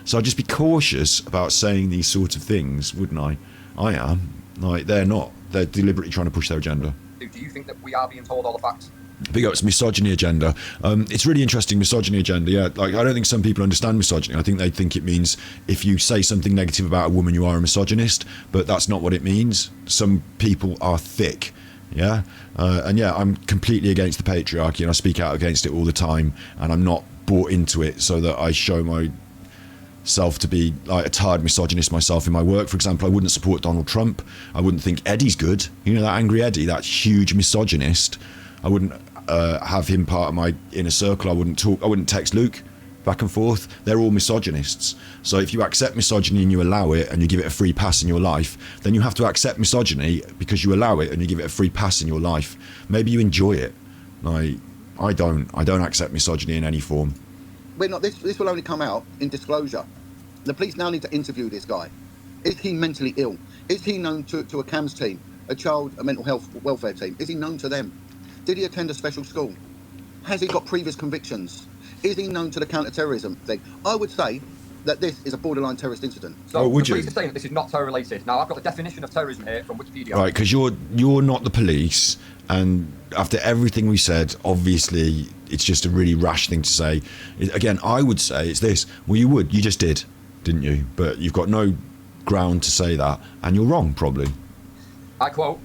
[SPEAKER 1] So I'd just be cautious about saying these sort of things, wouldn't I? I am. Like, they're not. They're deliberately trying to push their agenda.
[SPEAKER 4] Do you think that we are being told all the facts?
[SPEAKER 1] Big ups, misogyny agenda. It's really interesting, misogyny agenda. Yeah, like I don't think some people understand misogyny. I think they think it means if you say something negative about a woman, you are a misogynist. But that's not what it means. Some people are thick. Yeah, and yeah, I'm completely against the patriarchy, and I speak out against it all the time. And I'm not bought into it so that I show myself to be like a tired misogynist myself in my work. For example, I wouldn't support Donald Trump. I wouldn't think Eddie's good. You know, that angry Eddie, that huge misogynist. I wouldn't have him part of my inner circle. I wouldn't text Luke back and forth. They're all misogynists. So if you accept misogyny and you allow it and you give it a free pass in your life, then you have to accept misogyny because you allow it and you give it a free pass in your life. Maybe you enjoy it. Like, I don't accept misogyny in any form.
[SPEAKER 3] We're not. This will only come out in disclosure. The police now need to interview this guy. Is he mentally ill? Is he known to a CAMS team, a mental health welfare team? Is he known to them? Did he attend a special school? Has he got previous convictions? Is he known to the counter-terrorism thing? I would say that this is a borderline terrorist incident.
[SPEAKER 4] So the police are saying that this is not terror-related. Now, I've got the definition of terrorism here from Wikipedia.
[SPEAKER 1] Right, because you're not the police, and after everything we said, obviously, it's just a really rash thing to say. Again, I would say it's this. Well, you just did, didn't you? But you've got no ground to say that, and you're wrong, probably.
[SPEAKER 4] I quote,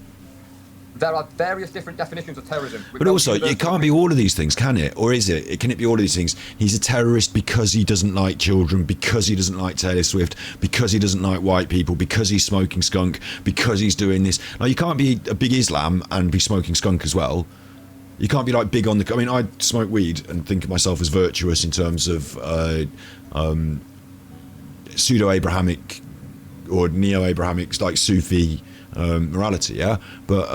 [SPEAKER 4] there are various different definitions of terrorism.
[SPEAKER 1] But also, it can't be all of these things, can it? Or is it? Can it be all of these things? He's a terrorist because he doesn't like children, because he doesn't like Taylor Swift, because he doesn't like white people, because he's smoking skunk, because he's doing this. Now, you can't be a big Islam and be smoking skunk as well. You can't be like big on the... I mean, I smoke weed and think of myself as virtuous in terms of pseudo-Abrahamic or neo-Abrahamic, like Sufi morality, yeah? But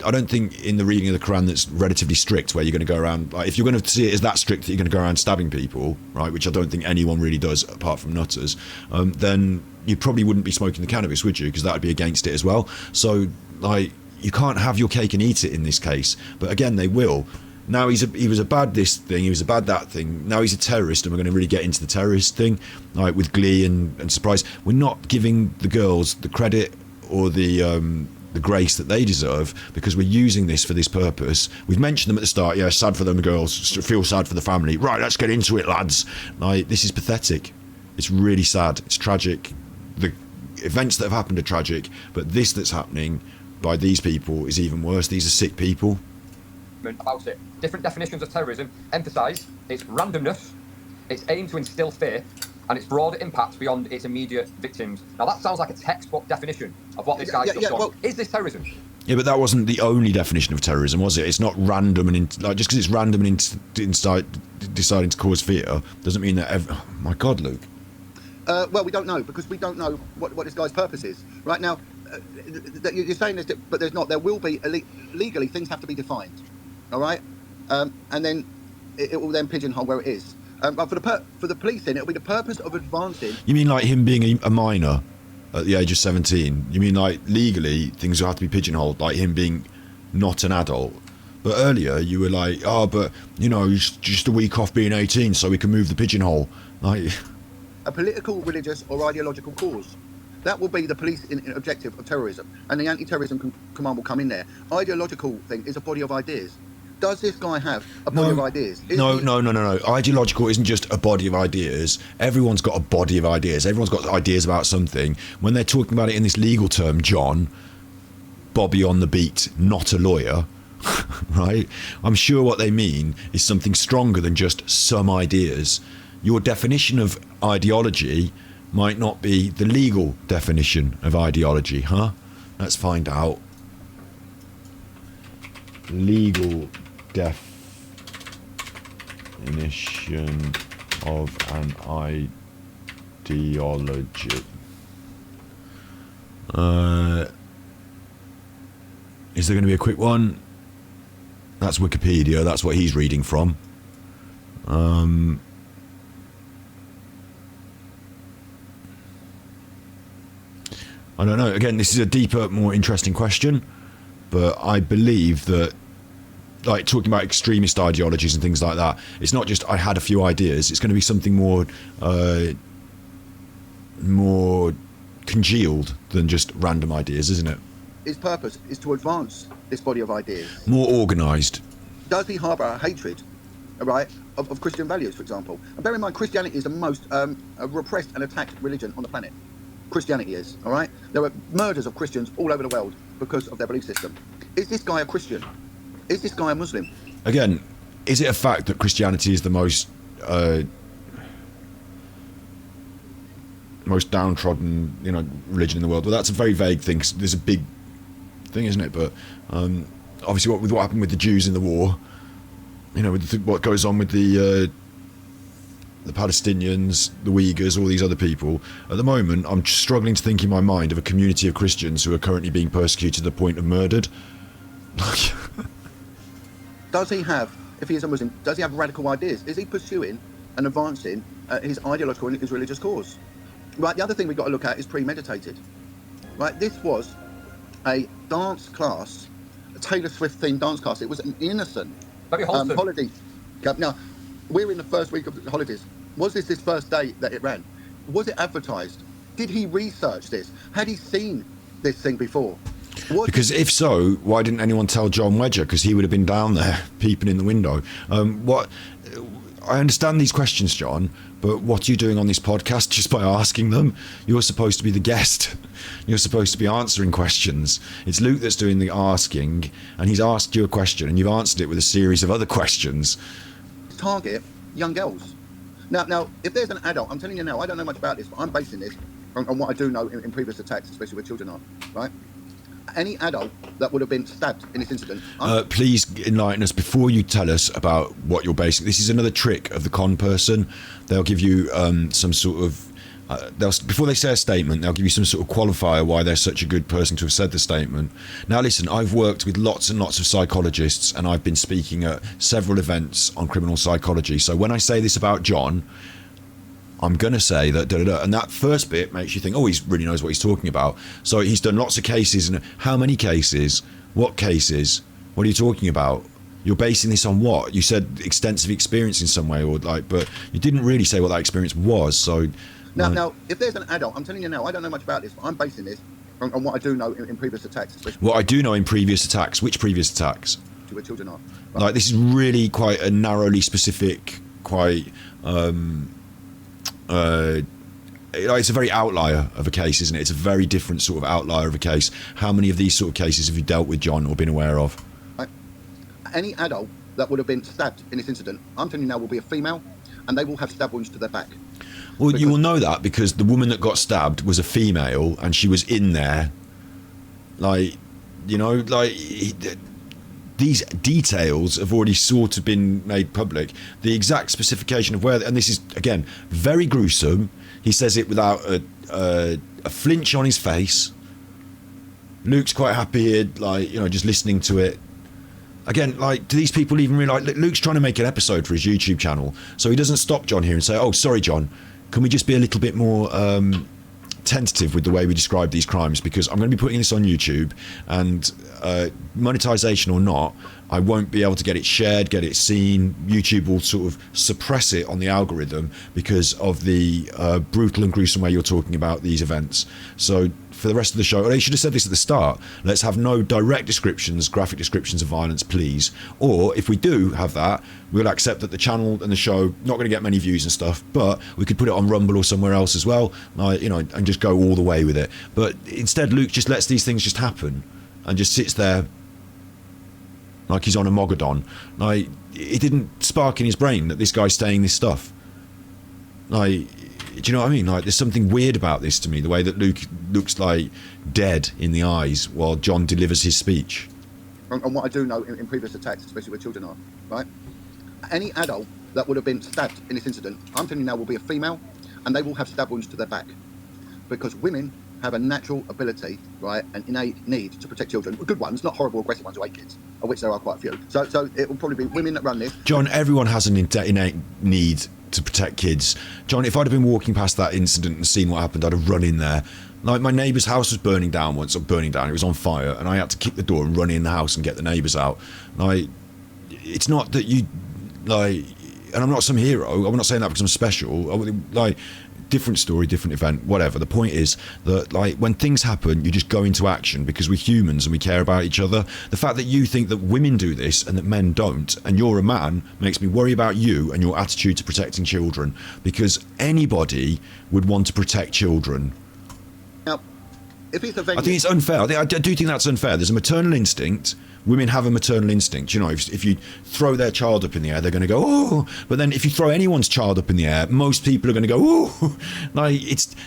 [SPEAKER 1] I don't think in the reading of the Quran that's relatively strict, where you're going to go around... Like, if you're going to see it as that strict that you're going to go around stabbing people, right, which I don't think anyone really does apart from nutters, then you probably wouldn't be smoking the cannabis, would you? Because that would be against it as well. So, like... You can't have your cake and eat it in this case. But again, they will. Now he was a bad this thing, he was a bad that thing. Now he's a terrorist, and we're going to really get into the terrorist thing, like with glee and surprise. We're not giving the girls the credit or the grace that they deserve, because we're using this for this purpose. We've mentioned them at the start. Yeah, sad for them girls, feel sad for the family. Right, let's get into it, lads. Like, this is pathetic. It's really sad. It's tragic. The events that have happened are tragic, but this that's happening by these people is even worse. These are sick people.
[SPEAKER 4] About it. Different definitions of terrorism emphasise its randomness, its aim to instill fear, and its broader impact beyond its immediate victims. Now, that sounds like a textbop definition of what this guy's just done. Well, is this terrorism?
[SPEAKER 1] Yeah, but that wasn't the only definition of terrorism, was it? It's not random and like, just because it's random and deciding to cause fear doesn't mean that. Oh my God, Luke.
[SPEAKER 3] Well, we don't know, because we don't know what this guy's purpose is right now. You're saying this, but there's not. There will be legally, things have to be defined. All right, and then it will then pigeonhole where it is. But for the policing, it'll be the purpose of advancing.
[SPEAKER 1] You mean like him being a minor at the age of 17? You mean like legally things will have to be pigeonholed, like him being not an adult? But earlier you were like, oh, but you know, he's just a week off being 18, so we can move the pigeonhole. Like
[SPEAKER 3] a political, religious, or ideological cause. That will be the police objective of terrorism, and the anti-terrorism command will come in there. Ideological thing is a body of ideas. Does this guy have a body of ideas?
[SPEAKER 1] No. Ideological isn't just a body of ideas. Everyone's got a body of ideas. Everyone's got ideas about something. When they're talking about it in this legal term, John, Bobby on the beat, not a lawyer, right? I'm sure what they mean is something stronger than just some ideas. Your definition of ideology might not be the legal definition of ideology, huh? Let's find out. Legal definition of an ideology. Is there going to be a quick one? That's Wikipedia. That's what he's reading from. I don't know. Again, this is a deeper, more interesting question, but I believe that, like, talking about extremist ideologies and things like that, it's not just I had a few ideas. It's going to be something more congealed than just random ideas, isn't it?
[SPEAKER 3] His purpose is to advance this body of ideas.
[SPEAKER 1] More organised.
[SPEAKER 3] Does he harbour a hatred, right, of Christian values, for example? And bear in mind, Christianity is the most repressed and attacked religion on the planet. Christianity is, all right? There are murders of Christians all over the world because of their belief system. Is this guy a Christian? Is this guy a Muslim?
[SPEAKER 1] Again, is it a fact that Christianity is the most downtrodden, religion in the world? Well, that's a very vague thing. There's a big thing, isn't it? But obviously, what happened with the Jews in the war, with what goes on with the Palestinians, the Uyghurs, all these other people. At the moment, I'm struggling to think in my mind of a community of Christians who are currently being persecuted to the point of murdered.
[SPEAKER 3] Does he have, if he is a Muslim, does he have radical ideas? Is he pursuing and advancing his ideological and his religious cause? Right, the other thing we've got to look at is premeditated. Right, this was a dance class, a Taylor Swift themed dance class. It was an innocent holiday. Now, we're in the first week of the holidays. Was this his first day that it ran? Was it advertised? Did he research this? Had he seen this thing before?
[SPEAKER 1] Because if so, why didn't anyone tell John Wedger? Because he would have been down there peeping in the window. I understand these questions, John, but what are you doing on this podcast just by asking them? You're supposed to be the guest. You're supposed to be answering questions. It's Luke that's doing the asking, and he's asked you a question, and you've answered it with a series of other questions.
[SPEAKER 3] Target young girls. Now, if there's an adult, I'm telling you now, I don't know much about this, but I'm basing this on what I do know in previous attacks, especially where children are, right? Any adult that would have been stabbed in this incident.
[SPEAKER 1] Please enlighten us before you tell us about what you're basing. This is another trick of the con person. They'll give you some sort of before they say a statement, they'll give you some sort of qualifier why they're such a good person to have said the statement. Now listen, I've worked with lots and lots of psychologists, and I've been speaking at several events on criminal psychology. So when I say this about John, I'm going to say that and that first bit makes you think, oh, he really knows what he's talking about. So he's done lots of cases. And how many cases? What cases? What are you talking about? You're basing this on what? You said extensive experience in some way, but you didn't really say what that experience was. So
[SPEAKER 3] now, if there's an adult, I'm telling you now, I don't know much about this, but I'm basing this on what I do know in previous attacks.
[SPEAKER 1] What I do know in previous attacks. Which previous attacks?
[SPEAKER 3] Where children are.
[SPEAKER 1] Right. Like, this is really quite a narrowly specific, quite it's a very outlier of a case, isn't it? It's a very different sort of outlier of a case. How many of these sort of cases have you dealt with, John, or been aware of?
[SPEAKER 3] Right. Any adult that would have been stabbed in this incident, I'm telling you now, will be a female, and they will have stab wounds to their back.
[SPEAKER 1] Well, you will know that because the woman that got stabbed was a female, and she was in there. These details have already sort of been made public. The exact specification of where, and this is, again, very gruesome. He says it without a flinch on his face. Luke's quite happy here, just listening to it. Again, like, do these people even realise? Luke's trying to make an episode for his YouTube channel, so he doesn't stop John here and say, "Oh, sorry, John, can we just be a little bit more tentative with the way we describe these crimes? Because I'm going to be putting this on YouTube, and monetization or not, I won't be able to get it shared, get it seen. YouTube will sort of suppress it on the algorithm because of the brutal and gruesome way you're talking about these events. So for the rest of the show, they should have said this at the start, let's have no direct descriptions, graphic descriptions of violence, please. Or if we do have that, we'll accept that the channel and the show not going to get many views and stuff, but we could put it on Rumble or somewhere else as well, you know, and just go all the way with it. But instead, Luke just lets these things just happen and just sits there like he's on a Mogadon. Like, it didn't spark in his brain that this guy's saying this stuff. Like, do you know what I mean? Like, there's something weird about this to me, the way that Luke looks like dead in the eyes while John delivers his speech.
[SPEAKER 3] And what I do know in previous attacks, especially where children are, right? Any adult that would have been stabbed in this incident, I'm telling you now, will be a female, and they will have stab wounds to their back. Because women have a natural ability, right, an innate need to protect children. Good ones, not horrible, aggressive ones who hate kids, of which there are quite a few. So it will probably be women that run this.
[SPEAKER 1] John, everyone has an innate need to protect kids. John, if I'd have been walking past that incident and seen what happened, I'd have run in there. Like, my neighbour's house was burning down once, it was on fire, and I had to kick the door and run in the house and get the neighbours out. Like, it's not that you, like, and I'm not some hero, I'm not saying that because I'm special, like, different story, different event, whatever. The point is that, like, when things happen, you just go into action because we're humans and we care about each other. The fact that you think that women do this and that men don't, and you're a man, makes me worry about you and your attitude to protecting children, because anybody would want to protect children.
[SPEAKER 3] Now, if it's a venue,
[SPEAKER 1] I think it's unfair. I do think that's unfair. There's a maternal instinct. Women have a maternal instinct. You know, if you throw their child up in the air, they're going to go, oh. But then if you throw anyone's child up in the air, most people are going to go, oh. Like,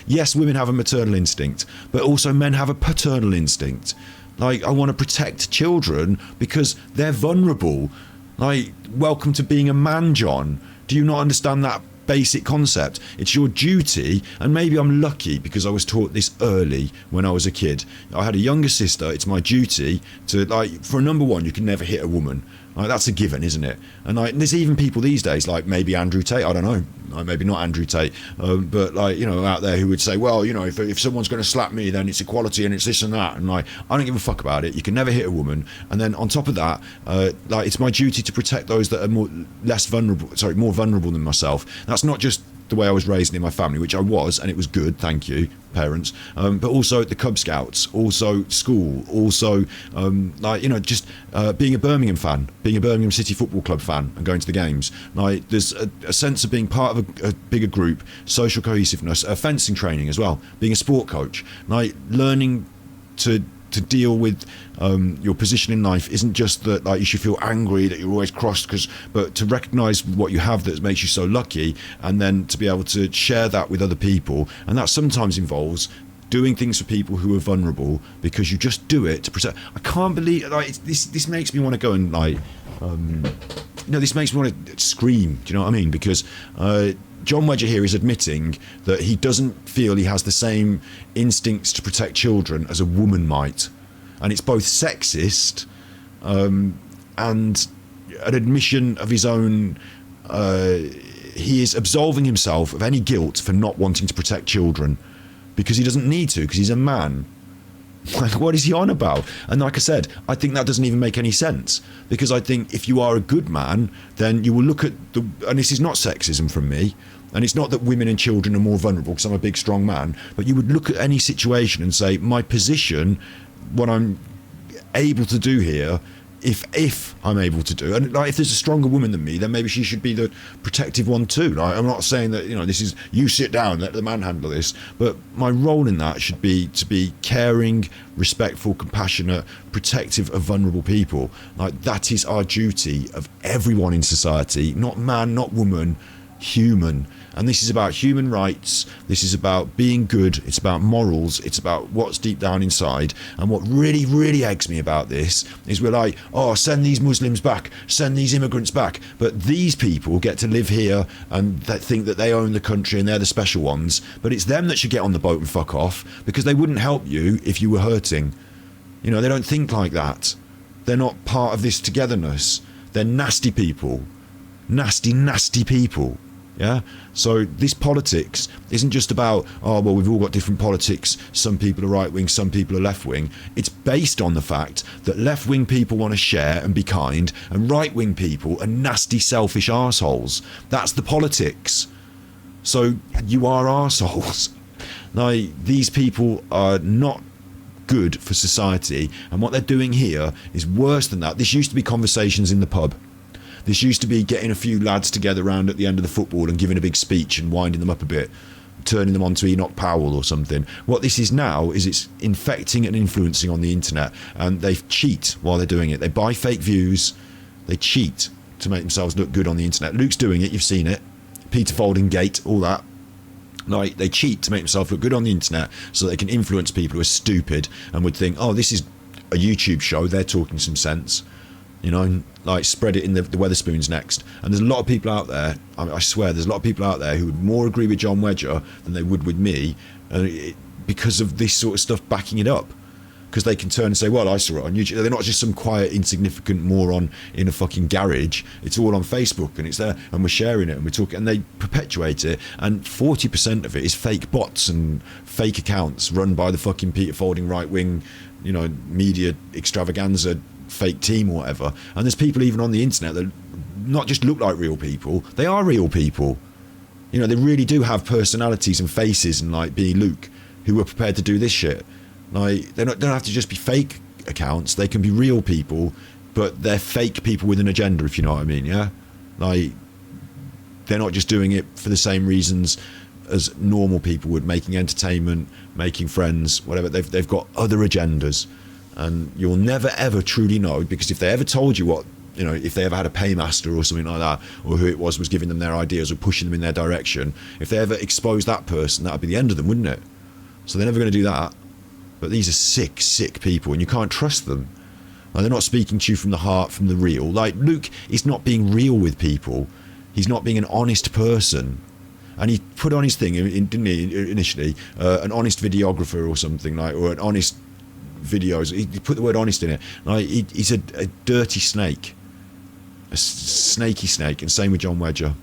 [SPEAKER 1] yes, women have a maternal instinct, but also men have a paternal instinct. Like, I want to protect children because they're vulnerable. Like, welcome to being a man, John. Do you not understand that basic concept? It's your duty, and maybe I'm lucky because I was taught this early when I was a kid. I had a younger sister. It's my duty to, like, for number one, you can never hit a woman. Like, that's a given, isn't it? And, like, there's even people these days, like maybe Andrew Tate, I don't know, like, maybe not Andrew Tate, but, like, you know, out there who would say, well, you know, if someone's going to slap me, then it's equality and it's this and that, and, like, I don't give a fuck about it. You can never hit a woman. And then on top of that, like, it's my duty to protect those that are more vulnerable than myself. That's not just the way I was raised in my family, which I was, and it was good, thank you, parents, but also the Cub Scouts, also school, also like, you know, just being a Birmingham fan, being a Birmingham City Football Club fan and going to the games. Like, there's a sense of being part of a bigger group, social cohesiveness, fencing training as well, being a sport coach, like, learning to deal with your position in life isn't just that, like, you should feel angry that you're always crossed, but to recognise what you have that makes you so lucky, and then to be able to share that with other people. And that sometimes involves doing things for people who are vulnerable because you just do it to protect. I can't believe, like, this makes me want to go and, like, this makes me want to scream. Do you know what I mean? Because John Wedger here is admitting that he doesn't feel he has the same instincts to protect children as a woman might. And it's both sexist and an admission of his own. He is absolving himself of any guilt for not wanting to protect children because he doesn't need to, because he's a man. Like, what is he on about? And like I said, I think that doesn't even make any sense, because I think if you are a good man, then you will look at and this is not sexism from me, and it's not that women and children are more vulnerable because I'm a big strong man, but you would look at any situation and say, my position, what I'm able to do here, if I'm able to do, and, like, if there's a stronger woman than me, then maybe she should be the protective one too. Like, I'm not saying that, you know, this is, you sit down, let the man handle this, but my role in that should be to be caring, respectful, compassionate, protective of vulnerable people. Like, that is our duty of everyone in society, not man, not woman, human. And this is about human rights, this is about being good, it's about morals, it's about what's deep down inside. And what really, really eggs me about this is we're like, oh, send these Muslims back, send these immigrants back, but these people get to live here and they think that they own the country and they're the special ones, but it's them that should get on the boat and fuck off, because they wouldn't help you if you were hurting. You know, they don't think like that. They're not part of this togetherness. They're nasty people. Nasty people. Yeah? So this politics isn't just about, oh, well, we've all got different politics. Some people are right-wing, some people are left-wing. It's based on the fact that left-wing people want to share and be kind, and right-wing people are nasty, selfish arseholes. That's the politics. So you are arseholes. Now, these people are not good for society, and what they're doing here is worse than that. This used to be conversations in the pub. This used to be getting a few lads together around at the end of the football and giving a big speech and winding them up a bit, turning them on to Enoch Powell or something. What this is now is it's infecting and influencing on the internet, and they cheat while they're doing it. They buy fake views, they cheat to make themselves look good on the internet. Luke's doing it, you've seen it. Peter Folding Gate, all that. Like, they cheat to make themselves look good on the internet so they can influence people who are stupid and would think, oh, this is a YouTube show, they're talking some sense. You know, like spread it in the Weatherspoons next. And there's a lot of people out there, I swear, there's a lot of people out there who would more agree with John Wedger than they would with me, because of this sort of stuff backing it up. Because they can turn and say, well, I saw it on YouTube. They're not just some quiet, insignificant moron in a fucking garage. It's all on Facebook and it's there, and we're sharing it and we're talking, and they perpetuate it. And 40% of it is fake bots and fake accounts run by the fucking Peter Folding right-wing, you know, media extravaganza fake team or whatever. And there's people even on the internet that not just look like real people, they are real people. You know, they really do have personalities and faces, and like being Luke, who are prepared to do this shit. Like, they don't have to just be fake accounts, they can be real people, but they're fake people with an agenda, if you know what I mean. Yeah, like, they're not just doing it for the same reasons as normal people would, making entertainment, making friends, whatever. They've got other agendas. And you'll never ever truly know, because if they ever told you what, you know, if they ever had a paymaster or something like that, or who it was giving them their ideas or pushing them in their direction, if they ever exposed that person, that would be the end of them, wouldn't it? So they're never going to do that. But these are sick people, and you can't trust them. Like, they're not speaking to you from the heart, from the real. Like, Luke is not being real with people. He's not being an honest person. And he put on his thing, didn't he, initially, an honest videographer or something, like, or an honest videos. He put the word honest in it. Like, he's a dirty snake, a snaky snake. And same with John Wedger.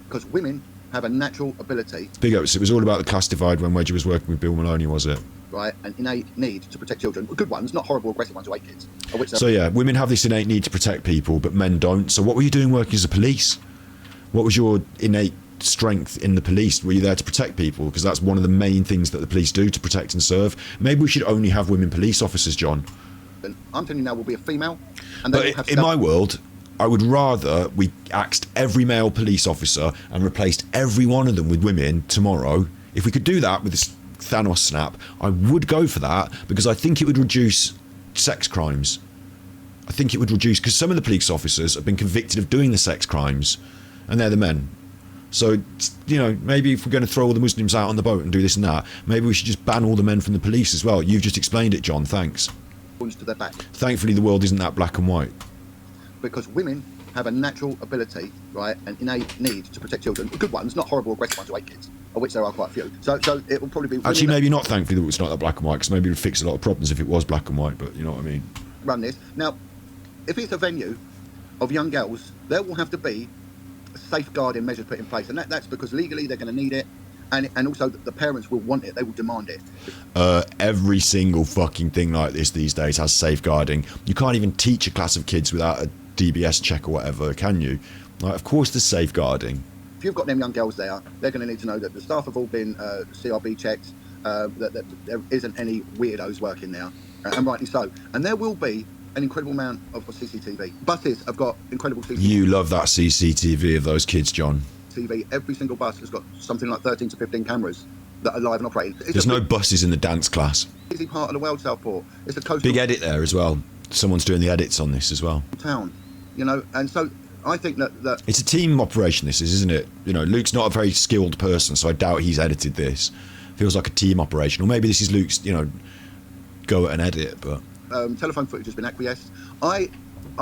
[SPEAKER 3] Because women have a natural ability.
[SPEAKER 1] Big ups. It was all about the class divide when Wedger was working with Bill Maloney, was it?
[SPEAKER 3] Right, an innate need to protect children. Good ones, not horrible, aggressive ones who hate kids.
[SPEAKER 1] So yeah, women have this innate need to protect people, but men don't. So what were you doing working as a police? What was your innate strength in the police? Were you there to protect people? Because that's one of the main things that the police do, to protect and serve. Maybe we should only have women police officers, John.
[SPEAKER 3] I'm telling you now, will be a female. And
[SPEAKER 1] but in my world, I would rather we axed every male police officer and replaced every one of them with women tomorrow. If we could do that with this Thanos snap, I would go for that, because I think it would reduce sex crimes. I think it would reduce, because some of the police officers have been convicted of doing the sex crimes, and they're the men. So, you know, maybe if we're going to throw all the Muslims out on the boat and do this and that, maybe we should just ban all the men from the police as well. You've just explained it, John. Thanks.
[SPEAKER 3] To their back.
[SPEAKER 1] Thankfully, the world isn't that black and white.
[SPEAKER 3] Because women have a natural ability, right, an innate need to protect children. Good ones, not horrible, aggressive ones who hate kids, of which there are quite a few. So it will probably be...
[SPEAKER 1] Actually, maybe not thankfully that it's not that black and white, because maybe it would fix a lot of problems if it was black and white, but you know what I mean.
[SPEAKER 3] Run this. Now, if it's a venue of young girls, there will have to be safeguarding measures put in place, and that's because legally they're going to need it, and also the parents will want it, they will demand it.
[SPEAKER 1] Every single fucking thing like this these days has safeguarding. You can't even teach a class of kids without a DBS check or whatever, can you? Like, of course there's safeguarding.
[SPEAKER 3] If you've got them young girls there, they're going to need to know that the staff have all been CRB checked, that there isn't any weirdos working there, and rightly so. And there will be an incredible amount of CCTV. Buses have got incredible CCTV.
[SPEAKER 1] You love that CCTV of those kids, John.
[SPEAKER 3] TV. Every single bus has got something like 13 to 15 cameras that are live and operating.
[SPEAKER 1] There's no buses in the dance class.
[SPEAKER 3] Busy part of the world, Southport. It's a coastal
[SPEAKER 1] big edit there as well. Someone's doing the edits on this as well.
[SPEAKER 3] Town, you know, and so I think that
[SPEAKER 1] it's a team operation. This is, isn't it? You know, Luke's not a very skilled person, so I doubt he's edited this. Feels like a team operation, or maybe this is Luke's, you know, go at an edit. But
[SPEAKER 3] telephone footage has been acquiesced. I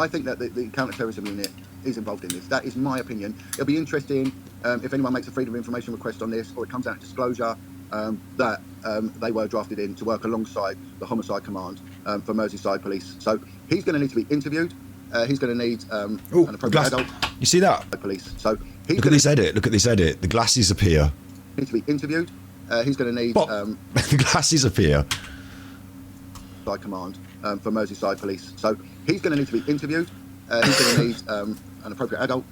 [SPEAKER 3] think that the counter-terrorism unit is involved in this. That is my opinion. It'll be interesting if anyone makes a freedom of information request on this, or it comes out in disclosure, that they were drafted in to work alongside the homicide command for Merseyside Police. So he's going to need to be interviewed. He's going to need an appropriate adult.
[SPEAKER 1] You see that?
[SPEAKER 3] Police. So he's
[SPEAKER 1] Look at this edit. Look at this edit. The glasses appear.
[SPEAKER 3] Need to be interviewed. He's going to need
[SPEAKER 1] the glasses appear.
[SPEAKER 3] Command for Merseyside Police. So he's going to need to be interviewed. He's going to need an appropriate adult,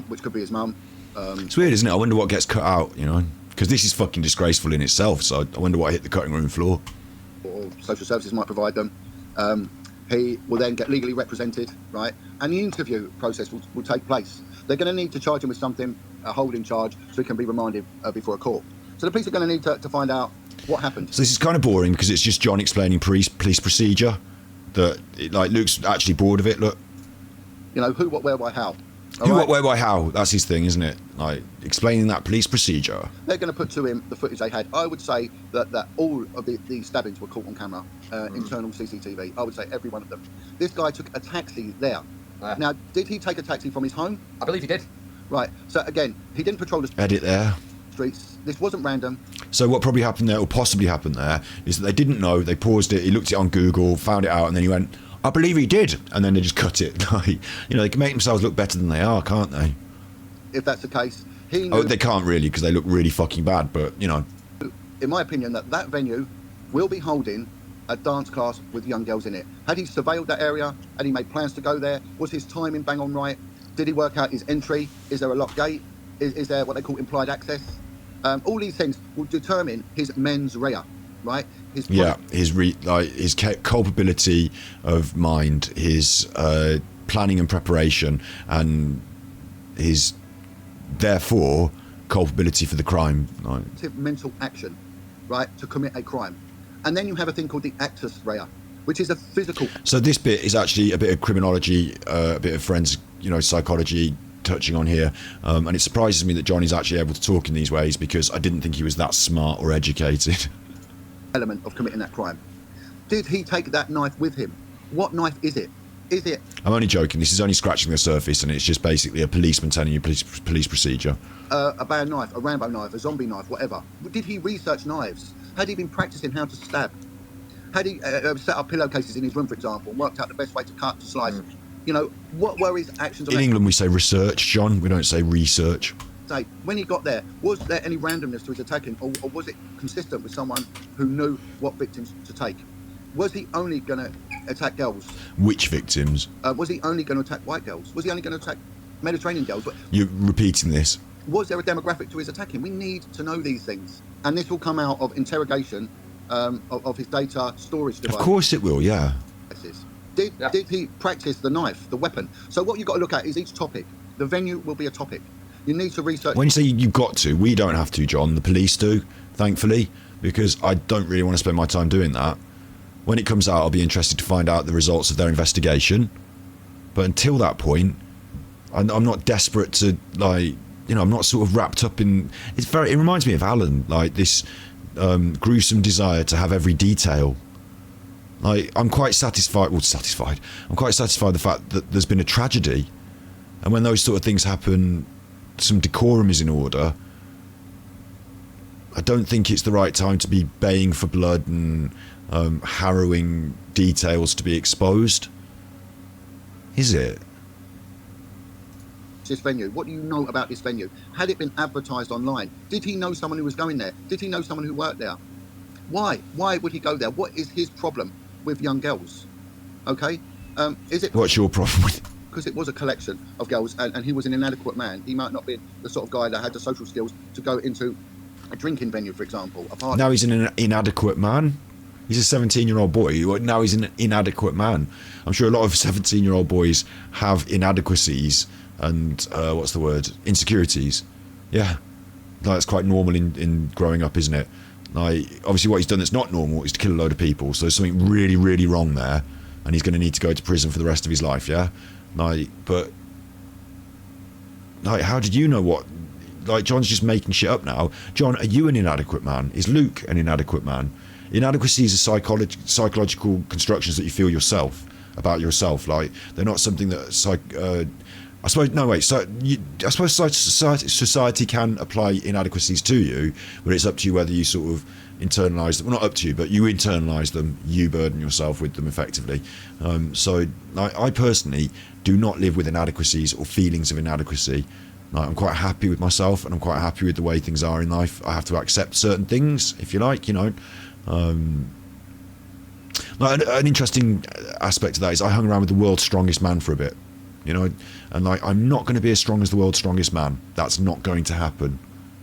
[SPEAKER 3] which could be his mum.
[SPEAKER 1] It's weird, isn't it? I wonder what gets cut out, you know? Because this is fucking disgraceful in itself, so I wonder what hit the cutting room floor.
[SPEAKER 3] Or social services might provide them. He will then get legally represented, right? And the interview process will take place. They're going to need to charge him with something, a holding charge, so he can be remanded before a court. So the police are going to need to find out what happened.
[SPEAKER 1] So this is kind of boring because it's just John explaining police procedure. Luke's actually bored of it, look.
[SPEAKER 3] You know, who, what, where, why, how.
[SPEAKER 1] Who, what, where, why, how. That's his thing, isn't it? Like, explaining that police procedure.
[SPEAKER 3] They're going to put to him the footage they had. I would say that all of the stabbings were caught on camera, internal CCTV. I would say every one of them. This guy took a taxi there. Now, did he take a taxi from his home?
[SPEAKER 4] I believe he did.
[SPEAKER 3] Right. So, again, he didn't patrol the
[SPEAKER 1] Edit there.
[SPEAKER 3] streets. This wasn't random.
[SPEAKER 1] So what probably happened there, or possibly happened there, is that they didn't know. They paused it. He looked it on Google, found it out, and then he went, I believe he did. And then they just cut it. Like, you know, they can make themselves look better than they are, can't they?
[SPEAKER 3] If that's the case, he knew,
[SPEAKER 1] Oh, they can't really, because they look really fucking bad, but, you know.
[SPEAKER 3] in my opinion, that venue will be holding a dance class with young girls in it. Had he surveilled that area? Had he made plans to go there? Was his timing bang on right? Did he work out his entry? Is there a locked gate? Is there what they call implied access? All these things will determine his mens rea, right? His culpability of mind, his planning and preparation, and his therefore culpability for the crime. Right? Mental action, right, to commit a crime. And then you have a thing called the actus rea, which is a physical.
[SPEAKER 1] So this bit is actually a bit of criminology, a bit of forensic, psychology touching on here, and it surprises me that John is actually able to talk in these ways, because I didn't think he was that smart or educated.
[SPEAKER 3] Element of committing that crime. Did he take that knife with him? What knife is it? Is it?
[SPEAKER 1] I'm only joking. This is only scratching the surface, and it's just basically a policeman telling you police procedure.
[SPEAKER 3] A bad knife, a Rambo knife, a zombie knife, whatever. Did he research knives? Had he been practicing how to stab? Had he set up pillowcases in his room, for example, and worked out the best way to cut, to slice? You know, what were his actions?
[SPEAKER 1] In England, we say research, John. We don't say research.
[SPEAKER 3] Say, when he got there, was there any randomness to his attacking, or was it consistent with someone who knew what victims to take? Was he only going to attack girls?
[SPEAKER 1] Which victims?
[SPEAKER 3] Was he only going to attack white girls? Was he only going to attack Mediterranean girls?
[SPEAKER 1] You're repeating this.
[SPEAKER 3] Was there a demographic to his attacking? We need to know these things. And this will come out of interrogation of his data storage device.
[SPEAKER 1] Of course it will, yeah.
[SPEAKER 3] Did he practice the knife, the weapon? So what you've got to look at is each topic. The venue will be a topic. You need to research.
[SPEAKER 1] When you say you've got to, we don't have to, John. The police do, thankfully, because I don't really want to spend my time doing that. When it comes out, I'll be interested to find out the results of their investigation. But until that point, I'm not desperate to, I'm not sort of wrapped up in... It reminds me of Alan, like this gruesome desire to have every detail. I'm quite satisfied. I'm quite satisfied with the fact that there's been a tragedy, and when those sort of things happen, some decorum is in order. I don't think it's the right time to be baying for blood and harrowing details to be exposed. Is it?
[SPEAKER 3] This venue. What do you know about this venue? Had it been advertised online? Did he know someone who was going there? Did he know someone who worked there? Why? Why would he go there? What is his problem with young girls? Okay, is it?
[SPEAKER 1] What's your problem with?
[SPEAKER 3] Because it was a collection of girls, and he was an inadequate man. He might not be the sort of guy that had the social skills to go into a drinking venue, for example.
[SPEAKER 1] Now he's an inadequate man. He's a 17-year-old boy. Now he's an inadequate man. I'm sure a lot of 17-year-old boys have inadequacies and insecurities. Yeah, it's quite normal in growing up, isn't it? Obviously what he's done that's not normal is to kill a load of people, so there's something really, really wrong there, and he's going to need to go to prison for the rest of his life, yeah? But how did you know what? John's just making shit up now. John, are you an inadequate man? Is Luke an inadequate man? Inadequacies are psychological constructions that you feel yourself, about yourself. They're not something that I suppose no wait. So I suppose society can apply inadequacies to you, but it's up to you whether you sort of internalise them. Well, not up to you, but you internalise them. You burden yourself with them effectively. So I personally do not live with inadequacies or feelings of inadequacy. Like, I'm quite happy with myself, and I'm quite happy with the way things are in life. I have to accept certain things, if you like, you know. Like an interesting aspect of that is I hung around with the world's strongest man for a bit, you know, and like I'm not going to be as strong as the world's strongest man. That's not going to happen.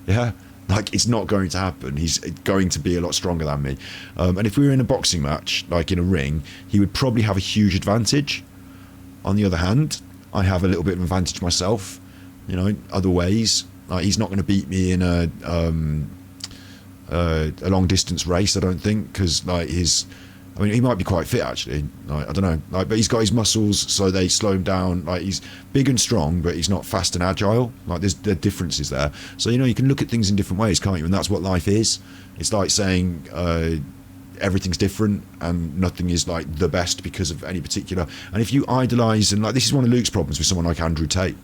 [SPEAKER 1] Yeah, like it's not going to happen. He's going to be a lot stronger than me. And if we were in a boxing match, like in a ring, he would probably have a huge advantage. On the other hand, I have a little bit of advantage myself, you know, other ways. Like he's not going to beat me in a long distance race, I don't think, because like I mean, he might be quite fit actually. Like, I don't know, like, but he's got his muscles, so they slow him down. Like he's big and strong, but he's not fast and agile. Like there are differences there. So you know, you can look at things in different ways, can't you? And that's what life is. It's like saying everything's different and nothing is like the best because of any particular. And if you idolise, and like this is one of Luke's problems with someone like Andrew Tate.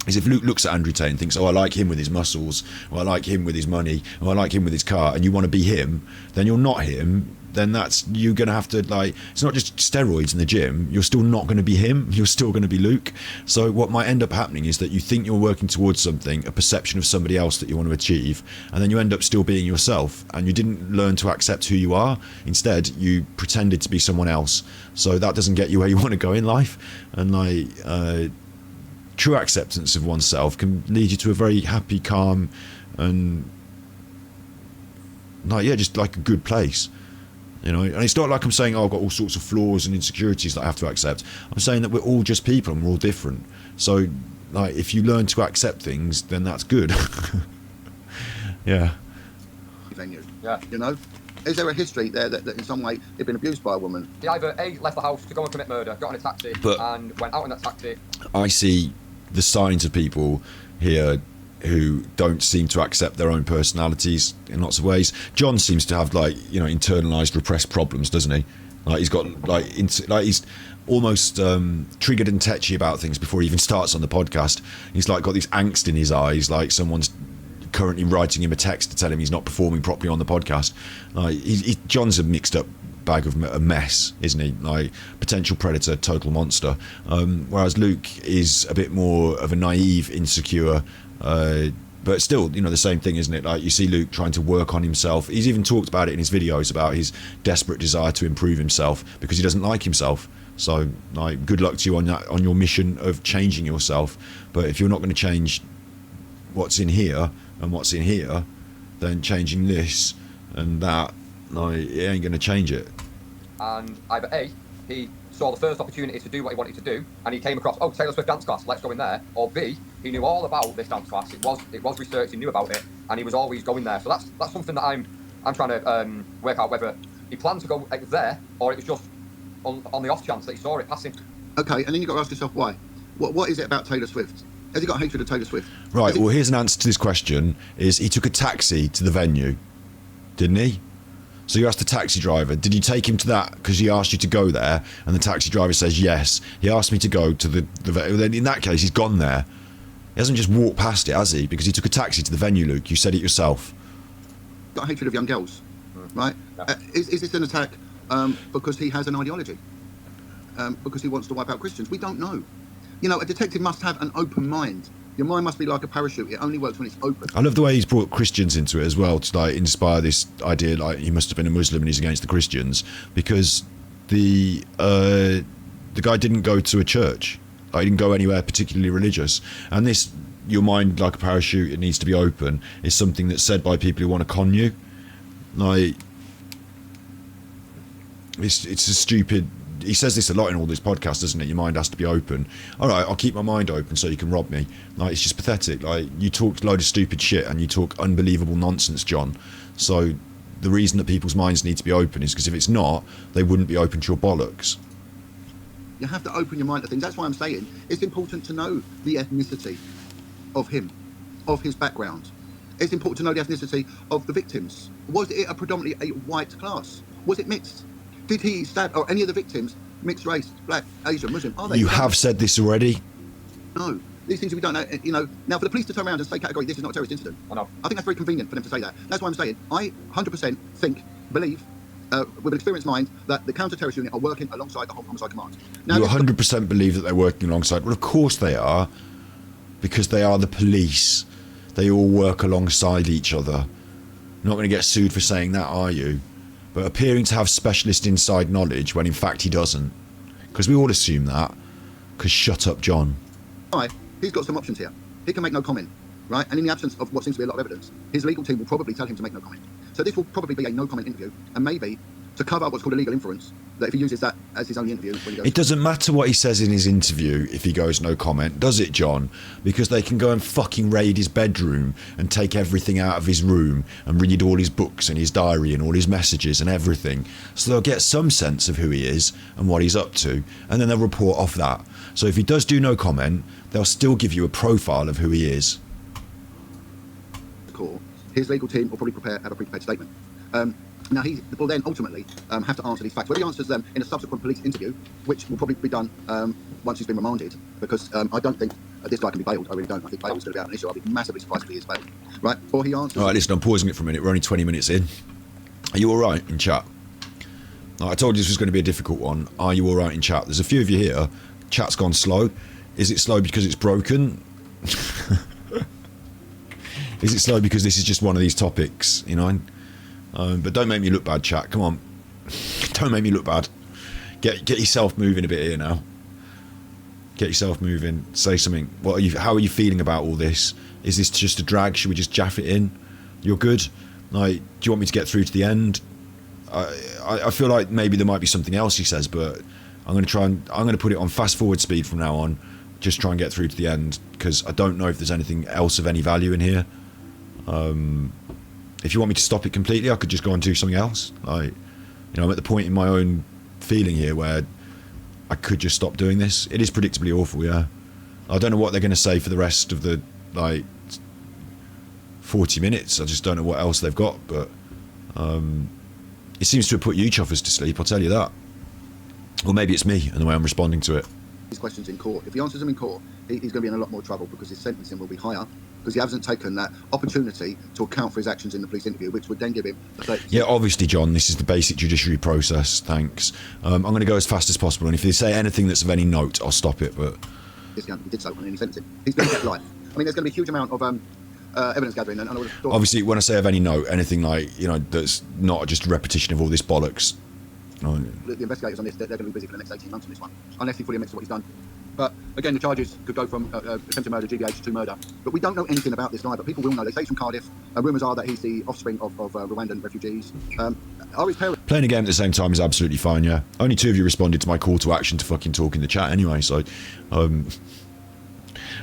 [SPEAKER 1] Is if Luke looks at Andrew Tate and thinks, oh, I like him with his muscles, or I like him with his money, or I like him with his car, and you want to be him, then you're not him. Then that's, you're going to have to, like, it's not just steroids in the gym. You're still not going to be him. You're still going to be Luke. So what might end up happening is that you think you're working towards something, a perception of somebody else that you want to achieve, and then you end up still being yourself, and you didn't learn to accept who you are. Instead, you pretended to be someone else. So that doesn't get you where you want to go in life. And like, true acceptance of oneself can lead you to a very happy, calm, and like, yeah, just like a good place. You know, and it's not like I'm saying, oh, I've got all sorts of flaws and insecurities that I have to accept. I'm saying that we're all just people and we're all different. So, like, if you learn to accept things, then that's good. Yeah.
[SPEAKER 3] Yeah. You know, is there a history there that in some way he'd been abused by a woman?
[SPEAKER 4] He either A, left the house to go and commit murder, got on a taxi, and went out in that taxi.
[SPEAKER 1] I see the signs of people here who don't seem to accept their own personalities in lots of ways. John seems to have, like, you know, internalized repressed problems, doesn't he? Like he's got like he's almost triggered and tetchy about things before he even starts on the podcast. He's like got this angst in his eyes, like someone's currently writing him a text to tell him he's not performing properly on the podcast. Like John's a mixed up bag of a mess, isn't he? Like potential predator, total monster. Whereas Luke is a bit more of a naive, insecure. But still, you know, the same thing, isn't it? Like you see Luke trying to work on himself. He's even talked about it in his videos about his desperate desire to improve himself because he doesn't like himself. So, like, good luck to you on that, on your mission of changing yourself. But if you're not going to change what's in here and what's in here, then changing this and that, like, it ain't going to change it.
[SPEAKER 4] And either A, he saw the first opportunity to do what he wanted to do, and he came across, oh, Taylor Swift dance class, let's go in there. Or B, he knew all about this dance class. It was researched, he knew about it, and he was always going there. So that's something that I'm trying to work out whether he planned to go there or it was just on the off chance that he saw it passing.
[SPEAKER 3] Okay, and then you've got to ask yourself why. What is it about Taylor Swift? Has he got hatred of Taylor Swift?
[SPEAKER 1] Right, well, here's an answer to this question, is he took a taxi to the venue, didn't he? So you asked the taxi driver, did you take him to that because he asked you to go there? And the taxi driver says, yes. He asked me to go to the then in that case, he's gone there. He hasn't just walked past it, has he? Because he took a taxi to the venue, Luke. You said it yourself.
[SPEAKER 3] Got hatred of young girls, right?
[SPEAKER 4] Yeah.
[SPEAKER 3] Is this an attack because he has an ideology? Because he wants to wipe out Christians? We don't know. You know, a detective must have an open mind. Your mind must be like a parachute. It only works when it's open. I
[SPEAKER 1] love the way he's brought Christians into it as well to like inspire this idea like he must have been a Muslim and he's against the Christians, because the guy didn't go to a church. Like, he didn't go anywhere particularly religious. And this, your mind like a parachute, it needs to be open, is something that's said by people who want to con you. Like, it's a stupid. He says this a lot in all these podcasts, doesn't it? Your mind has to be open. All right, I'll keep my mind open so you can rob me. Like, it's just pathetic. Like, you talk a load of stupid shit and you talk unbelievable nonsense, John. So the reason that people's minds need to be open is because if it's not, they wouldn't be open to your bollocks.
[SPEAKER 3] You have to open your mind to things. That's why I'm saying it's important to know the ethnicity of him, of his background. It's important to know the ethnicity of the victims. Was it a predominantly a white class? Was it mixed? Did he stab, or any of the victims, mixed race, black, Asian, Muslim? Are they?
[SPEAKER 1] You have said this already.
[SPEAKER 3] No, these things we don't know. You know, now for the police to turn around and say categorically this is not a terrorist incident,
[SPEAKER 4] I know.
[SPEAKER 3] I think that's very convenient for them to say that. That's why I'm saying I 100% believe, with an experienced mind, that the counter-terrorist unit are working alongside the homicide command. Now,
[SPEAKER 1] You 100% believe that they're working alongside. Well, of course they are, because they are the police. They all work alongside each other. You're not going to get sued for saying that, are you? But appearing to have specialist inside knowledge when in fact he doesn't. Because we all assume that. Because shut up, John.
[SPEAKER 3] He's got some options here. He can make no comment, right? And in the absence of what seems to be a lot of evidence, his legal team will probably tell him to make no comment. So this will probably be a no comment interview, and maybe to cover what's called a legal inference, that if he uses that as his only interview when he goes...
[SPEAKER 1] It doesn't matter what he says in his interview if he goes no comment, does it, John? Because they can go and fucking raid his bedroom and take everything out of his room and read all his books and his diary and all his messages and everything. So they'll get some sense of who he is and what he's up to, and then they'll report off that. So if he does do no comment, they'll still give you a profile of who he is.
[SPEAKER 3] His legal team will probably have a pre-prepared statement. Now he will then ultimately have to answer these facts. Whether he answers them in a subsequent police interview, which will probably be done once he's been remanded, because I don't think this guy can be bailed. I really don't. I think bail is going to be out an issue. I'll be massively surprised if he is bailed. Right? Or he answers...
[SPEAKER 1] All right, listen, I'm pausing it for a minute. We're only 20 minutes in. Are you all right in chat? I told you this was going to be a difficult one. Are you all right in chat? There's a few of you here. Chat's gone slow. Is it slow because it's broken? Is it slow because this is just one of these topics, you know? But don't make me look bad, chat. Come on. Don't make me look bad. Get yourself moving a bit here now. Get yourself moving. Say something. How are you feeling about all this? Is this just a drag? Should we just jaff it in? You're good? Like, do you want me to get through to the end? I feel like maybe there might be something else he says, but I'm going to put it on fast forward speed from now on. Just try and get through to the end, because I don't know if there's anything else of any value in here. If you want me to stop it completely, I could just go and do something else. I'm at the point in my own feeling here where I could just stop doing this. It is predictably awful, yeah. I don't know what they're going to say for the rest of the 40 minutes. I just don't know what else they've got, but it seems to have put you chuffers to sleep, I'll tell you that. Or maybe it's me and the way I'm responding to it.
[SPEAKER 3] These questions in court. If he answers them in court, he's going to be in a lot more trouble, because his sentencing will be higher, because he hasn't taken that opportunity to account for his actions in the police interview, which would then give him a 30%.
[SPEAKER 1] Yeah, obviously, John, this is the basic judiciary process. Thanks. I'm going to go as fast as possible, and if they say anything that's of any note, I'll stop it. But
[SPEAKER 3] he did so on any sentencing. He's going to get life. I mean, there's going to be a huge amount of evidence gathering, and I would have thought...
[SPEAKER 1] Obviously, when I say of any note, anything that's not just a repetition of all this bollocks.
[SPEAKER 3] The investigators on this, they're going to be busy for the next 18 months on this one, unless he fully admits to what he's done. But again, the charges could go from attempted murder, GBH, to murder. But we don't know anything about this guy, but people will know. They say he's from Cardiff. Rumours are that he's the offspring of Rwandan refugees. Are his parents...
[SPEAKER 1] Playing a game at the same time is absolutely fine, yeah. Only 2 of you responded to my call to action to fucking talk in the chat anyway, so... I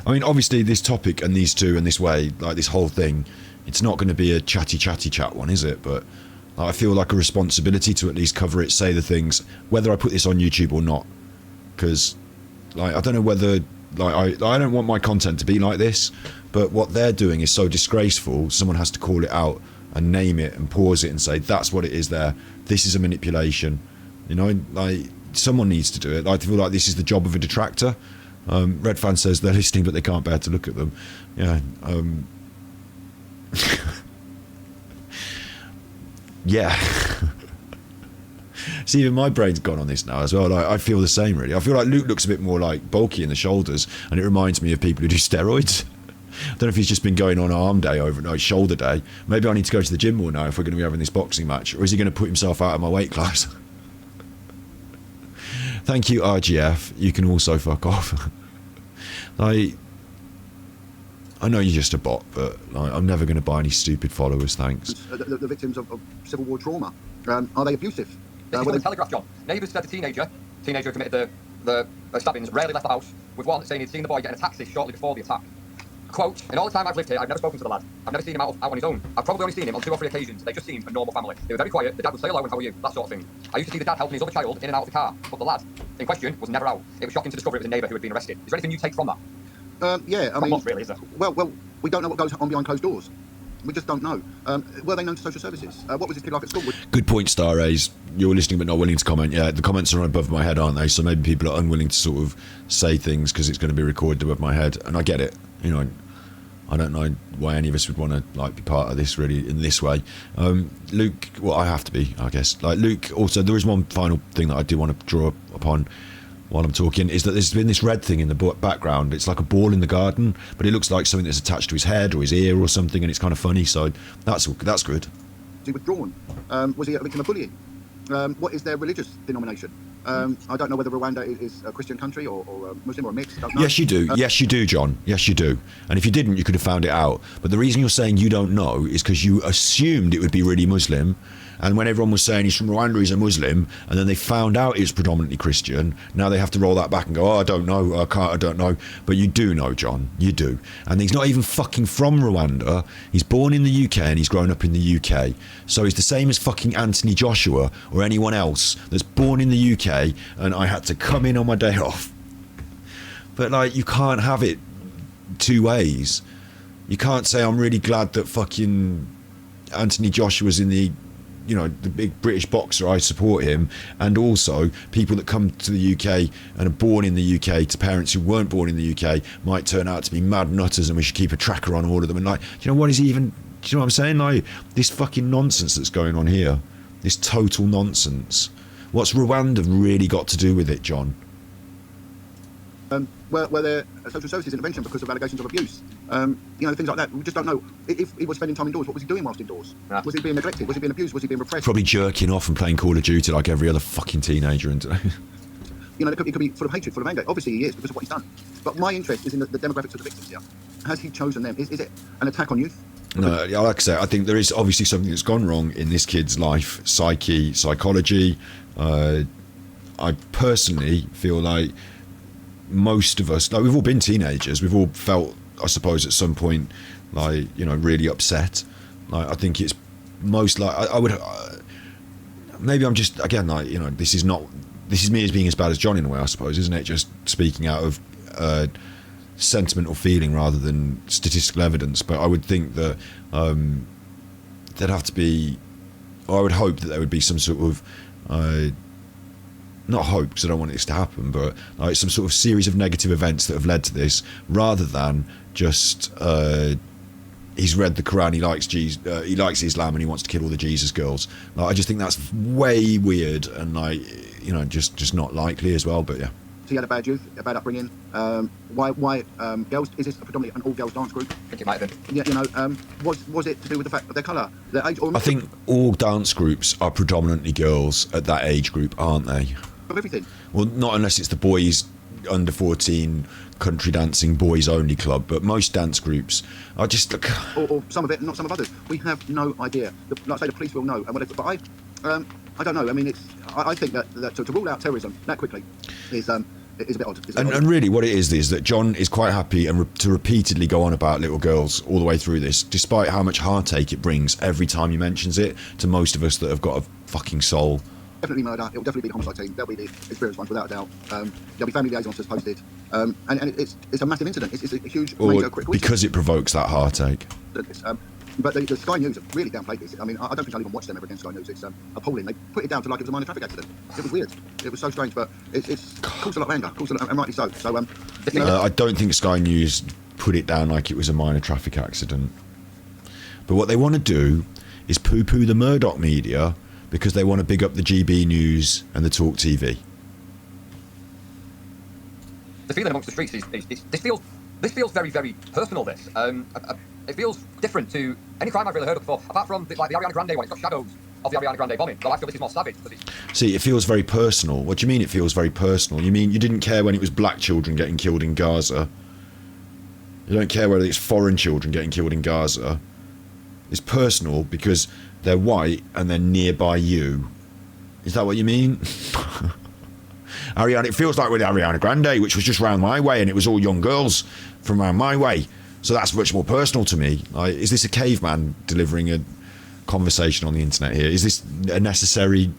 [SPEAKER 1] mean, obviously, this topic and these two and this way, this whole thing, it's not going to be a chatty chat one, is it? But I feel like a responsibility to at least cover it, say the things, whether I put this on YouTube or not. Because... I don't know whether, I don't want my content to be like this, but what they're doing is so disgraceful, someone has to call it out and name it and pause it and say, that's what it is there. This is a manipulation. Someone needs to do it. I feel like this is the job of a detractor. Red Fan says they're listening, but they can't bear to look at them. Yeah. Yeah. See, even my brain's gone on this now as well. I feel the same, really. I feel like Luke looks a bit more bulky in the shoulders, and it reminds me of people who do steroids. I don't know if he's just been going on arm day overnight, shoulder day. Maybe I need to go to the gym more now if we're going to be having this boxing match, or is he going to put himself out of my weight class? Thank you, RGF. You can also fuck off. I know you're just a bot, but I'm never going to buy any stupid followers, thanks.
[SPEAKER 3] The victims of Civil War trauma, are they abusive?
[SPEAKER 4] This is from the Telegraph, John. Neighbours said the teenager who committed the stabbings rarely left the house, with one saying he'd seen the boy get in a taxi shortly before the attack. Quote, in all the time I've lived here, I've never spoken to the lad. I've never seen him out on his own. I've probably only seen him on 2 or 3 occasions. They just seemed a normal family. They were very quiet. The dad would say hello and how are you, that sort of thing. I used to see the dad helping his other child in and out of the car, but the lad in question was never out. It was shocking to discover it was a neighbour who had been arrested. Is there anything you take from that?
[SPEAKER 3] Yeah, I mean...
[SPEAKER 4] Not really, is there?
[SPEAKER 3] Well, we don't know what goes on behind closed doors. We just don't know. Were they known to social services? What was his kid like at school?
[SPEAKER 1] Good point, Star A's. You're listening but not willing to comment. Yeah, the comments are above my head, aren't they? So maybe people are unwilling to sort of say things because it's going to be recorded above my head, and I get it. You know, I don't know why any of us would want to like be part of this really in this way. Luke, well, I have to be, I guess. Like Luke, also there is one final thing that I do want to draw upon while I'm talking, is that there's been this red thing in the background. It's like a ball in the garden, but it looks like something that's attached to his head or his ear or something, and it's kind of funny. So that's good.
[SPEAKER 3] Was he withdrawn? Was he a victim of bullying? What is their religious denomination? I don't know whether Rwanda is a Christian country or Muslim or a mix. Don't know.
[SPEAKER 1] Yes, you do. Yes, you do, John. Yes, you do. And if you didn't, you could have found it out. But the reason you're saying you don't know is because you assumed it would be really Muslim. And when everyone was saying he's from Rwanda, he's a Muslim, and then they found out it's predominantly Christian, now they have to roll that back and go, oh, I don't know, I don't know. But you do know, John. You do. And he's not even fucking from Rwanda. He's born in the UK and he's grown up in the UK. So he's the same as fucking Anthony Joshua or anyone else that's born in the UK, and I had to come in on my day off. But, like, you can't have it two ways. You can't say, I'm really glad that fucking Anthony Joshua's in the, you know, the big British boxer, I support him, and also people that come to the UK and are born in the UK to parents who weren't born in the UK might turn out to be mad nutters, and we should keep a tracker on all of them. And like, do you know what is even, do you know what I'm saying? Like, this fucking nonsense that's going on here, this total nonsense. What's Rwanda really got to do with it, John?
[SPEAKER 3] Were there social services intervention because of allegations of abuse? You know, things like that. We just don't know. If he was spending time indoors, what was he doing whilst indoors? Yeah. Was he being neglected? Was he being abused? Was he being repressed?
[SPEAKER 1] Probably jerking off and playing Call of Duty like every other fucking teenager. And
[SPEAKER 3] you know, it could be full of hatred, full of anger. Obviously he is, because of what he's done. But my interest is in the demographics of the victims here. Has he chosen them? Is it an attack on youth?
[SPEAKER 1] No, like I say, I think there is obviously something that's gone wrong in this kid's life, psychology. I personally feel like most of us, like, we've all been teenagers, we've all felt, I suppose, at some point, like, you know, really upset. Like, I think it's most like I would maybe I'm just, again, like, you know, this is me as being as bad as John in a way, I suppose, isn't it? Just speaking out of sentimental feeling rather than statistical evidence. But I would think that there'd have to be, or I would hope that there would be some sort of not hope, because I don't want this to happen, but like some sort of series of negative events that have led to this, rather than just he's read the Quran, he likes Jesus, he likes Islam, and he wants to kill all the Jesus girls. Like, I just think that's way weird, and, like, you know, just not likely as well. But yeah.
[SPEAKER 3] He had a bad youth, a bad upbringing. Why girls? Is this predominantly an all-girls dance group?
[SPEAKER 4] I think it might have been.
[SPEAKER 3] Yeah, you know, was it to do with the fact of their colour, their age? Or
[SPEAKER 1] I think all dance groups are predominantly girls at that age group, aren't they?
[SPEAKER 3] Of everything.
[SPEAKER 1] Well, not unless it's the boys under 14 country dancing boys only club, but most dance groups are just
[SPEAKER 3] or some of it, not some of others. We have no idea. Like I say, the police will know and whatever. But I don't know. I mean, I think that to rule out terrorism that quickly is a bit odd.
[SPEAKER 1] And really what it is that John is quite happy to repeatedly go on about little girls all the way through this, despite how much heartache it brings every time he mentions it to most of us that have got a fucking soul.
[SPEAKER 3] Definitely murder. It will definitely be the homicide team. They'll be the experienced ones, without a doubt. There'll be family liaisons posted. And it's a massive incident. It's a huge, major, critical
[SPEAKER 1] because
[SPEAKER 3] incident.
[SPEAKER 1] It provokes that heartache.
[SPEAKER 3] But the Sky News have really downplayed this. I mean, I don't think I'll even watch them ever again, Sky News. It's appalling. They put it down to like it was a minor traffic accident. It was weird. It was so strange, but it's caused a lot of anger, and rightly so. So, you know,
[SPEAKER 1] I don't think Sky News put it down like it was a minor traffic accident. But what they want to do is poo-poo the Murdoch media, because they want to big up the GB News and the Talk TV.
[SPEAKER 4] The feeling amongst the streets is this feels very, very personal. This it feels different to any crime I've really heard of before, apart from the Ariana Grande one. It's got shadows of the Ariana Grande bombing, but I feel this is more savage.
[SPEAKER 1] See, it feels very personal. What do you mean it feels very personal? You mean you didn't care when it was black children getting killed in Gaza? You don't care whether it's foreign children getting killed in Gaza. It's personal because they're white and they're nearby you. Is that what you mean? Ariana, it feels like with Ariana Grande, which was just round my way, and it was all young girls from around my way. So that's much more personal to me. Like, is this a caveman delivering a conversation on the internet here? Is this a necessary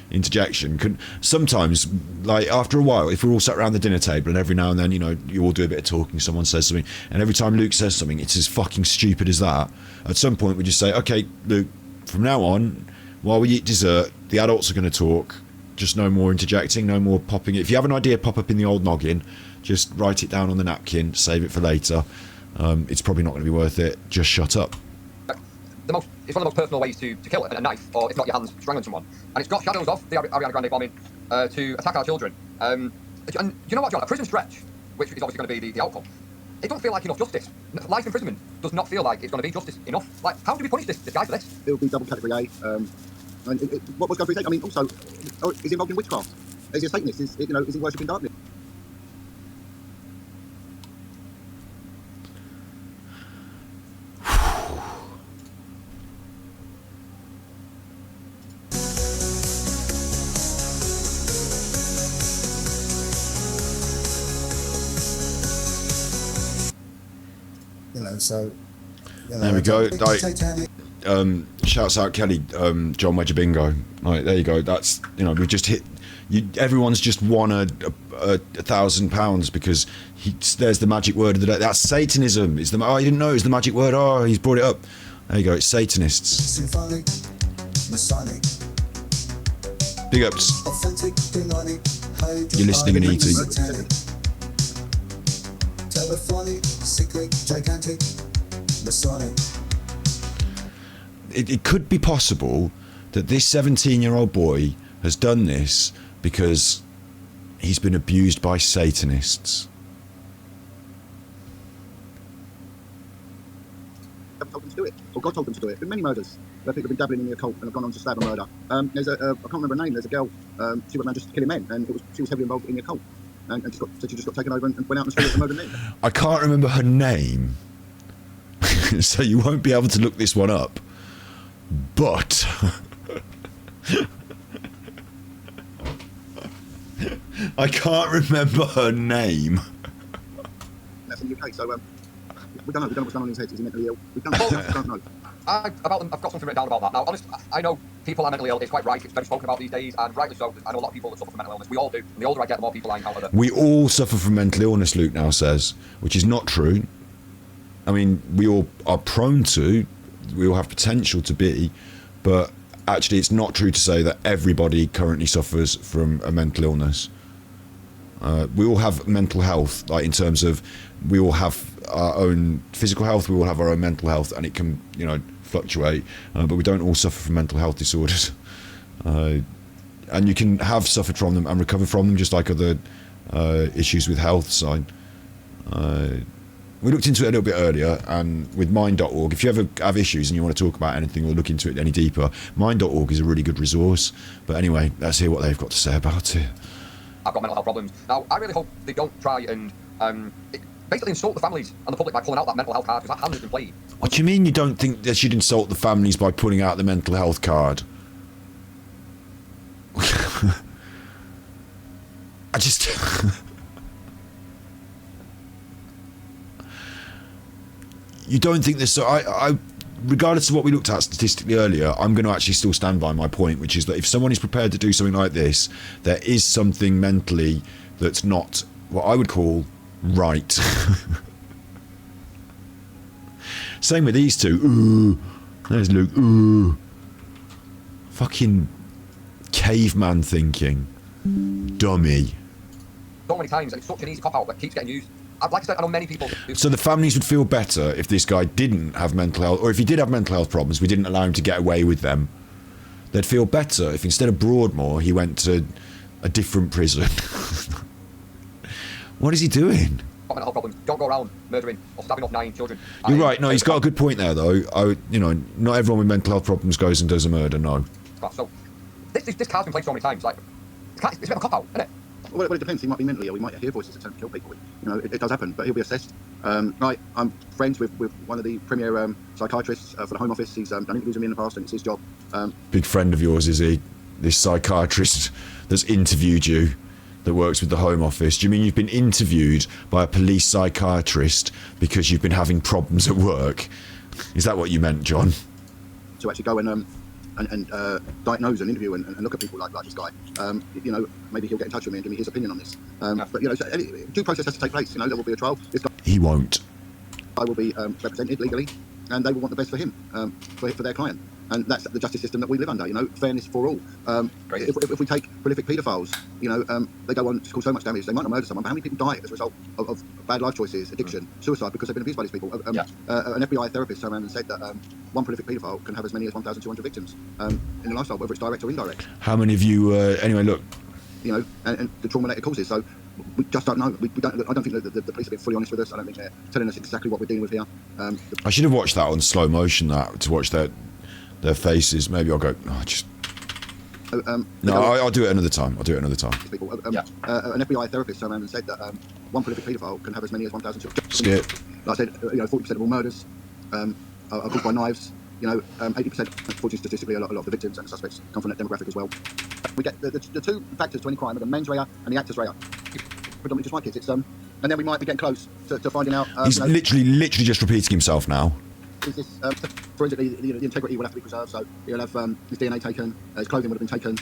[SPEAKER 1] interjection? Sometimes, like, after a while, if we're all sat around the dinner table and every now and then, you know, you all do a bit of talking, someone says something, and every time Luke says something, it's as fucking stupid as that. At some point, we just say, okay, Luke, from now on, while we eat dessert, the adults are going to talk. Just no more interjecting, no more popping. If you have an idea pop up in the old noggin, just write it down on the napkin, save it for later. It's probably not going to be worth it. Just shut up.
[SPEAKER 4] It's one of the most personal ways to kill a knife, or if not your hands, strangling someone. And it's got shadows of the Ariana Grande bombing to attack our children. And you know what, John? A prison stretch, which is obviously going to be the outcome, it doesn't feel like enough justice. Life imprisonment does not feel like it's going to be justice enough. Like, how do we punish this guy for this?
[SPEAKER 3] It will be double category A. And what was going through his head? I mean, also, is he involved in witchcraft? Is he a Satanist? Is he worshipping darkness?
[SPEAKER 2] So
[SPEAKER 1] there we go. Shouts out Kelly, John Wedger bingo. Right, there you go. That's, we've just hit. Everyone's just won a £1,000 because there's the magic word of the day. That's Satanism. Is the you didn't know it was the magic word. Oh, he's brought it up. There you go. It's Satanists.
[SPEAKER 2] Symphonic, Masonic,
[SPEAKER 1] Big ups.
[SPEAKER 2] authentic, demonic,
[SPEAKER 1] You're listening and eating.
[SPEAKER 2] Telephonic, cyclic, gigantic, Masonic.
[SPEAKER 1] It could be possible that this 17-year-old boy has done this because he's been abused by Satanists.
[SPEAKER 3] Told them to do it, or God told them to do it. There have been many murders where people have been dabbling in the occult and have gone on to stab and murder. There's I can't remember her name. There's a girl. She went around just killing men, and she was heavily involved in the occult. And she just got taken over and went out and street and murdered men.
[SPEAKER 1] I can't remember her name, so you won't be able to look this one up. But I can't remember her name.
[SPEAKER 3] That's in the UK, so we don't know. We don't know what's going on in his head. Is he mentally ill? We don't know.
[SPEAKER 4] I've got something written down about that. Now, honestly, I know people are mentally ill. It's quite right. It's very spoken about these days, and rightly so. I know a lot of people that suffer from mental illness. We all do. And the older I get, the more people I encounter that.
[SPEAKER 1] We all suffer from mental illness, Luke now says, which is not true. I mean, we all are prone to, we all have potential to be, but actually it's not true to say that everybody currently suffers from a mental illness. We all have mental health, like in terms of we all have our own physical health, we all have our own mental health, and it can, fluctuate, but we don't all suffer from mental health disorders. And you can have suffered from them and recover from them, just like other issues with health. So we looked into it a little bit earlier, and with mind.org, if you ever have issues and you want to talk about anything or look into it any deeper, mind.org is a really good resource. But anyway, let's hear what they've got to say about it.
[SPEAKER 4] I've got mental health problems. Now, I really hope they don't try and basically insult the families and the public by pulling out that mental health card, because that hand has been played.
[SPEAKER 1] What do you mean you don't think they should insult the families by pulling out the mental health card? I just... You don't think this... So I regardless of what we looked at statistically earlier, I'm going to actually still stand by my point, which is that if someone is prepared to do something like this, there is something mentally that's not what I would call right. Same with these two. Ooh, there's Luke. Ooh, fucking caveman thinking, dummy.
[SPEAKER 4] So many times, and it's such an easy cop out that keeps getting used. Like I said, I know many people.
[SPEAKER 1] So the families would feel better if this guy didn't have mental health, or if he did have mental health problems, we didn't allow him to get away with them. They'd feel better if instead of Broadmoor, he went to a different prison. What is he doing?
[SPEAKER 4] Mental health problems. Don't go around murdering or stabbing up 9 children.
[SPEAKER 1] You're right. No, he's got a good point there, though. Not everyone with mental health problems goes and does a murder. No.
[SPEAKER 4] So this card's been played so many times. Like, it's a bit of a cop out, isn't it?
[SPEAKER 3] Well, it depends. He might be mentally ill. He might hear voices that attempt to kill people. It does happen, but he'll be assessed. Right, I'm friends with one of the premier psychiatrists for the Home Office. He's done interviews with me in the past, and it's his job.
[SPEAKER 1] Big friend of yours, is he? This psychiatrist that's interviewed you, that works with the Home Office. Do you mean you've been interviewed by a police psychiatrist because you've been having problems at work? Is that what you meant, John?
[SPEAKER 3] To actually go and diagnose and interview and look at people like this guy. Maybe he'll get in touch with me and give me his opinion on this. But due process has to take place. There will be a trial. This guy,
[SPEAKER 1] he won't.
[SPEAKER 3] I will be represented legally, and they will want the best for him, for their client. and that's the justice system that we live under. You know, fairness for all. If we take prolific paedophiles, you know, they go on to cause so much damage. They might not murder someone, but how many people die as a result of bad life choices, addiction, suicide, because they've been abused by these people? An FBI therapist turned around and said that one prolific paedophile can have as many as 1,200 victims in the lifestyle, whether it's direct or indirect.
[SPEAKER 1] How many of you? Anyway, look.
[SPEAKER 3] You know, and the trauma that it causes. So we just don't know. We don't. I don't think that the police have been fully honest with us. I don't think they're telling us exactly what we're dealing with here.
[SPEAKER 1] I should have watched that on slow motion. That to watch their faces. Maybe I'll go. Oh, just. I'll do it another time. I'll do it another time.
[SPEAKER 3] People, an FBI therapist turned around and said that one prolific paedophile can have as many as 1,200.
[SPEAKER 1] Skip.
[SPEAKER 3] Like I said, you know, 40% of all murders are caused by knives. You know, 80%, unfortunately, statistically, a lot of the victims and the suspects come from that demographic as well. We get the two factors to any crime are the mens rea and the actus rea. Predominantly just my kids. It's and then we might be getting close to finding out.
[SPEAKER 1] He's literally just repeating himself now.
[SPEAKER 3] Is this forensically the integrity will have to be preserved? So he'll have his DNA taken, his clothing would have been taken,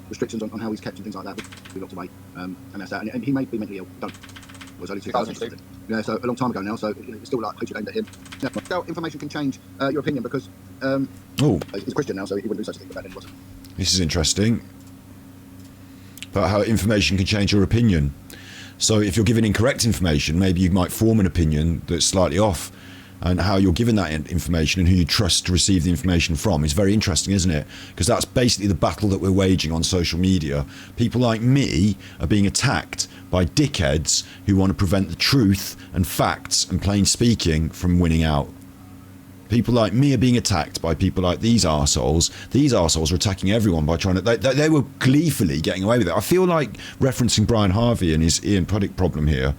[SPEAKER 3] restrictions on how he's kept and things like that. We locked away, and that's that. And he may be mentally ill. It was early 2000. Yeah, so a long time ago now. So it's still like hatred aimed at him. So information can change your opinion because he's a Christian now, so he wouldn't do such a thing. But then he wasn't.
[SPEAKER 1] This is interesting. About how information can change your opinion. So if you're given incorrect information, maybe you might form an opinion that's slightly off. And how you're given that information and who you trust to receive the information from is very interesting, isn't it? Because that's basically the battle that we're waging on social media. People like me are being attacked by dickheads who want to prevent the truth and facts and plain speaking from winning out. People like me are being attacked by people like these arseholes. These arseholes are attacking everyone by trying to... They were gleefully getting away with it. I feel like referencing Brian Harvey and his Ian Puddick problem here.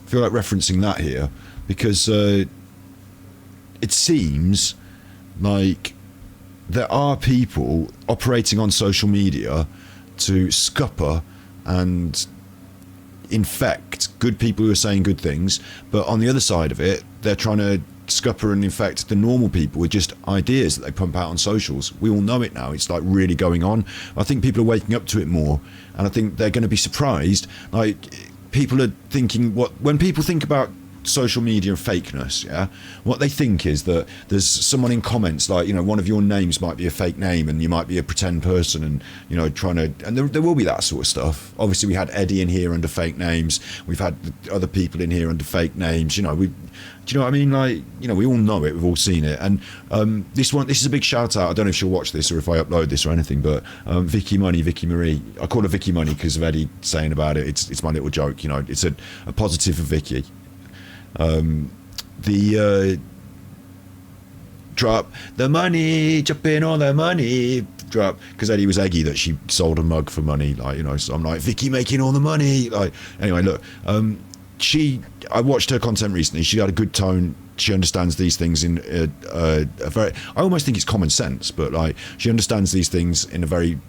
[SPEAKER 1] I feel like referencing that here because... it seems like there are people operating on social media to scupper and infect good people who are saying good things, but on the other side of it, they're trying to scupper and infect the normal people with just ideas that they pump out on socials. We all know it now. It's like really going on. I think people are waking up to it more, and I think they're going to be surprised. Like people are thinking, when people think about social media and fakeness, yeah, what they think is that there's someone in comments like, you know, one of your names might be a fake name and you might be a pretend person and, you know, trying to, and there will be that sort of stuff. Obviously we had Eddie in here under fake names, we've had other people in here under fake names, you know, do you know what I mean? Like, you know, we all know it, we've all seen it. And this is a big shout out. I don't know if she'll watch this or if I upload this or anything, but Vicky Marie, I call her Vicky Money because of Eddie saying about it. It's my little joke, you know, it's a positive for Vicky. Drop the money, jump in on the money, drop, because Eddie was eggy that she sold a mug for money, like, you know, so I'm like, Vicky making all the money, like, anyway, look, I watched her content recently. She had a good tone. She understands these things in a very, I almost think it's common sense, but like she understands these things in a very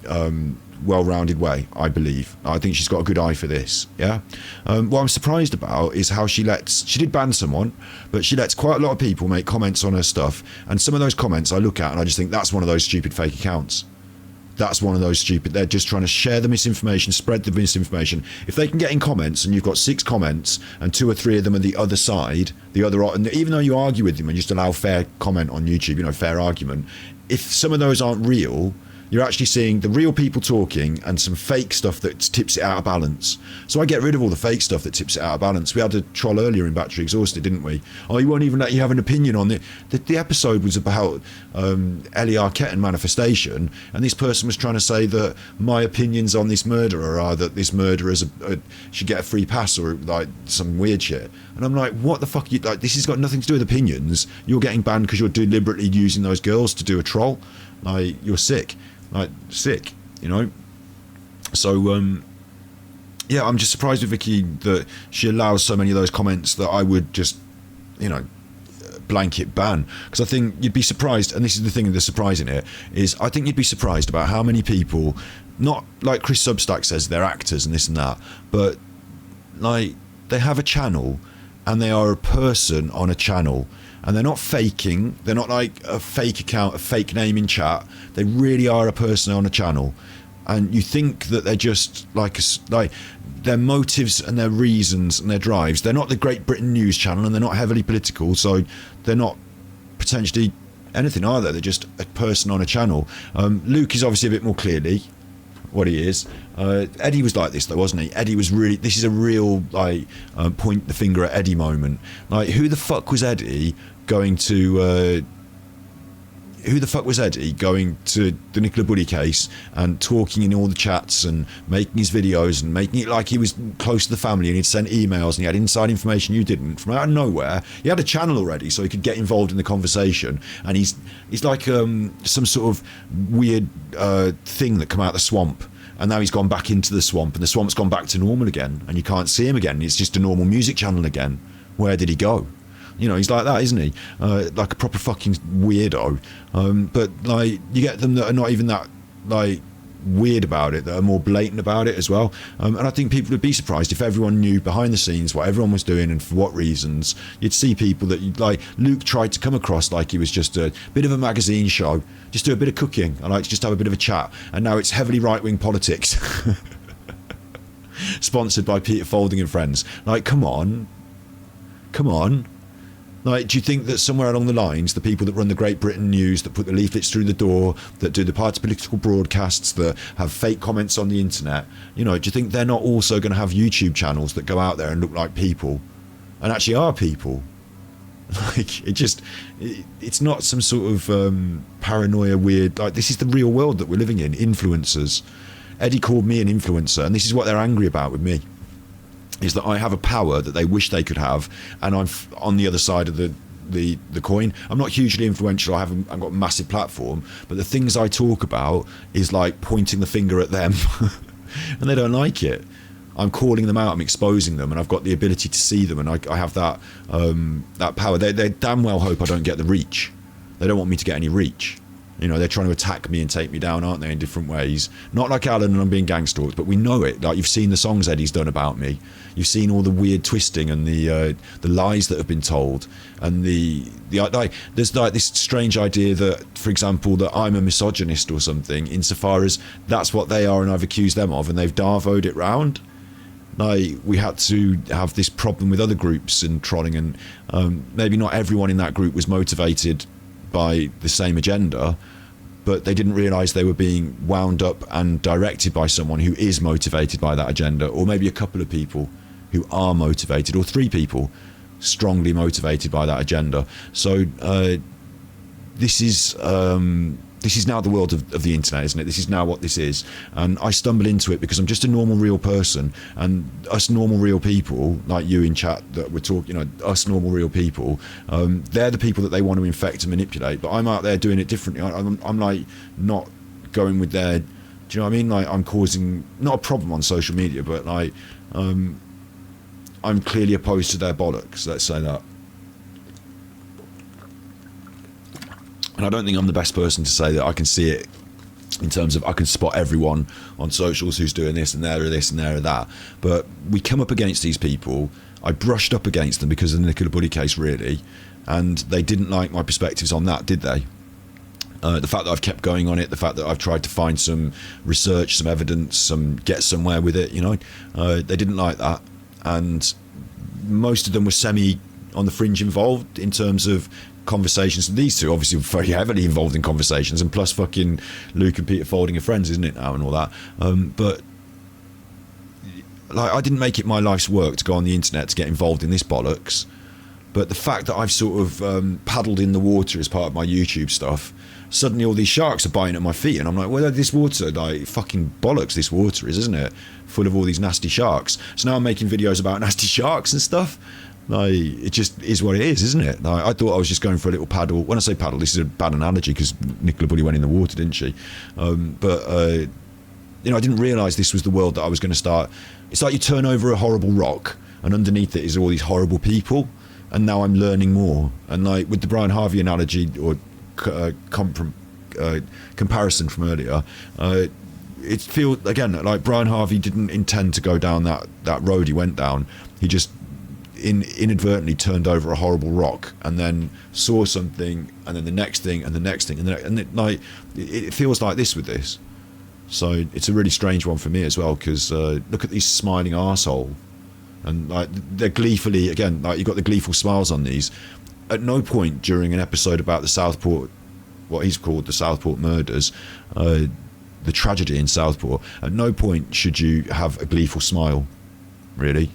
[SPEAKER 1] well-rounded way, I believe. I think she's got a good eye for this, yeah? What I'm surprised about is how she did ban someone, but she lets quite a lot of people make comments on her stuff, and some of those comments I look at and I just think that's one of those stupid fake accounts. That's one of those stupid, they're just trying to share the misinformation, spread the misinformation. If they can get in comments and you've got 6 comments and 2 or 3 of them are the other side, and even though you argue with them and just allow fair comment on YouTube, you know, fair argument, if some of those aren't real, you're actually seeing the real people talking and some fake stuff that tips it out of balance. So I get rid of all the fake stuff that tips it out of balance. We had a troll earlier in Battery Exhausted, didn't we? Oh, he won't even let you have an opinion on it. The episode was about Ellie Arquette and manifestation, and this person was trying to say that my opinions on this murderer are that this murderer should get a free pass or like some weird shit. And I'm like, what the fuck are you, like, this has got nothing to do with opinions. You're getting banned because you're deliberately using those girls to do a troll. Like, you're sick. Like, sick, you know. So yeah, I'm just surprised with Vicky that she allows so many of those comments that I would just, you know, blanket ban, because I think you'd be surprised, and this is the thing that's surprising it, is I think you'd be surprised about how many people, not like Chris Substack says they're actors and this and that, but like they have a channel and they are a person on a channel. And they're not faking, they're not like a fake account, a fake name in chat. They really are a person on a channel. And you think that they're just like their motives and their reasons and their drives. They're not the Great Britain News Channel and they're not heavily political, so they're not potentially anything, are they? They're just a person on a channel. Luke is obviously a bit more clearly what he is. Eddie was like this though, wasn't he? Eddie was really, this is a real like point the finger at Eddie moment. Like, who the fuck was Eddie going to the Nicola Buddy case and talking in all the chats and making his videos and making it like he was close to the family, and he'd send emails and he had inside information you didn't from out of nowhere? He had a channel already, so he could get involved in the conversation, and he's like some sort of weird thing that come out of the swamp, and now he's gone back into the swamp, and the swamp's gone back to normal again, and you can't see him again. It's just a normal music channel again. Where did he go? You know, he's like that, isn't he? Like a proper fucking weirdo. But like, you get them that are not even that like weird about it, that are more blatant about it as well. And I think people would be surprised if everyone knew behind the scenes what everyone was doing and for what reasons. You'd see people that you'd like. Luke tried to come across like he was just a bit of a magazine show, just do a bit of cooking, I like to just have a bit of a chat. And now it's heavily right-wing politics, sponsored by Peter Folding and friends. Like, come on. Like, do you think that somewhere along the lines, the people that run the Great Britain News, that put the leaflets through the door, that do the party political broadcasts, that have fake comments on the internet, you know, do you think they're not also going to have YouTube channels that go out there and look like people and actually are people? Like, it's not some sort of paranoia weird, like, this is the real world that we're living in. Influencers. Eddie called me an influencer, and this is what they're angry about with me, is that I have a power that they wish they could have, and I'm on the other side of the coin. I'm not hugely influential, I've got a massive platform, but the things I talk about is like pointing the finger at them and they don't like it. I'm calling them out, I'm exposing them, and I've got the ability to see them, and I have that power. They damn well hope I don't get the reach. They don't want me to get any reach. You know, they're trying to attack me and take me down, aren't they, in different ways? Not like Alan and I'm being gang stalked, but we know it. Like, you've seen the songs Eddie's done about me. You've seen all the weird twisting and the lies that have been told, and there's like this strange idea that, for example, that I'm a misogynist or something, insofar as that's what they are and I've accused them of, and they've darvoed it round. Like, we had to have this problem with other groups and trolling, and maybe not everyone in that group was motivated by the same agenda, but they didn't realise they were being wound up and directed by someone who is motivated by that agenda, or maybe a couple of people who are motivated, or 3 people strongly motivated by that agenda. So this is now the world of the internet, isn't it? This is now what this is, and I stumble into it because I'm just a normal real person, and us normal real people like you in chat that we're talking, you know, us normal real people, they're the people that they want to infect and manipulate, but I'm out there doing it differently. I'm like not going with their, do you know what I mean? Like, I'm causing not a problem on social media, but like I'm clearly opposed to their bollocks, let's say that. And I don't think I'm the best person to say that I can see it in terms of I can spot everyone on socials who's doing this and they're this and they're that. But we come up against these people. I brushed up against them because of the Nicola Buddy case, really, and they didn't like my perspectives on that, did they? The fact that I've kept going on it, the fact that I've tried to find some research, some evidence, get somewhere with it, you know, they didn't like that. And most of them were semi on the fringe involved in terms of conversations. These two obviously were very heavily involved in conversations, and plus fucking Luke and Peter Folding are friends, isn't it now, and all that. But like, I didn't make it my life's work to go on the internet to get involved in this bollocks. But the fact that I've sort of paddled in the water as part of my YouTube stuff, suddenly all these sharks are biting at my feet, and I'm like, well, this water, like, fucking bollocks this water is, isn't it? Full of all these nasty sharks. So now I'm making videos about nasty sharks and stuff. Like, it just is what it is, isn't it? Like, I thought I was just going for a little paddle. When I say paddle, this is a bad analogy because Nicola Buddy went in the water, didn't she? But you know, I didn't realise this was the world that I was going to start. It's like you turn over a horrible rock, and underneath it is all these horrible people. And now I'm learning more. And like with the Brian Harvey analogy or comparison from earlier, it feels again like Brian Harvey didn't intend to go down that road he went down. He just inadvertently turned over a horrible rock and then saw something, and then the next thing, and the next thing, and it feels like this with this. So it's a really strange one for me as well, because look at these smiling arsehole, and like they're gleefully, again, like you've got the gleeful smiles on these. At no point during an episode about the Southport what he's called the Southport murders, the tragedy in Southport, at no point should you have a gleeful smile, really.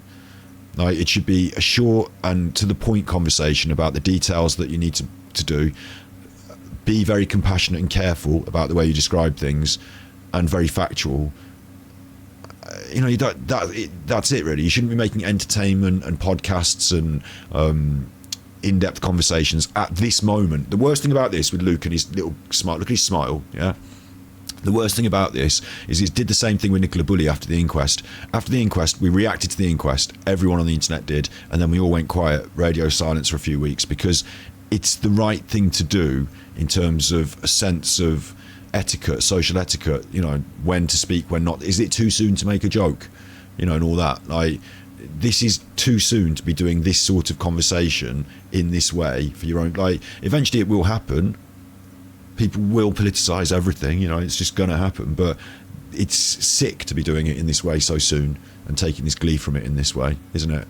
[SPEAKER 1] Like, it should be a short and to the point conversation about the details that you need to do. Be very compassionate and careful about the way you describe things, and very factual. You know, that's it really. You shouldn't be making entertainment and podcasts and in-depth conversations at this moment. The worst thing about this with Luke and his little smile, look at his smile, yeah? The worst thing about this is he did the same thing with Nicola Bulley after the inquest. After the inquest, we reacted to the inquest. Everyone on the internet did. And then we all went quiet, radio silence for a few weeks, because it's the right thing to do in terms of a sense of etiquette, social etiquette, you know, when to speak, when not. Is it too soon to make a joke? You know, and all that. Like, this is too soon to be doing this sort of conversation in this way for your own. Like, eventually it will happen. People will politicise everything, you know, it's just going to happen. But it's sick to be doing it in this way so soon and taking this glee from it in this way, isn't it?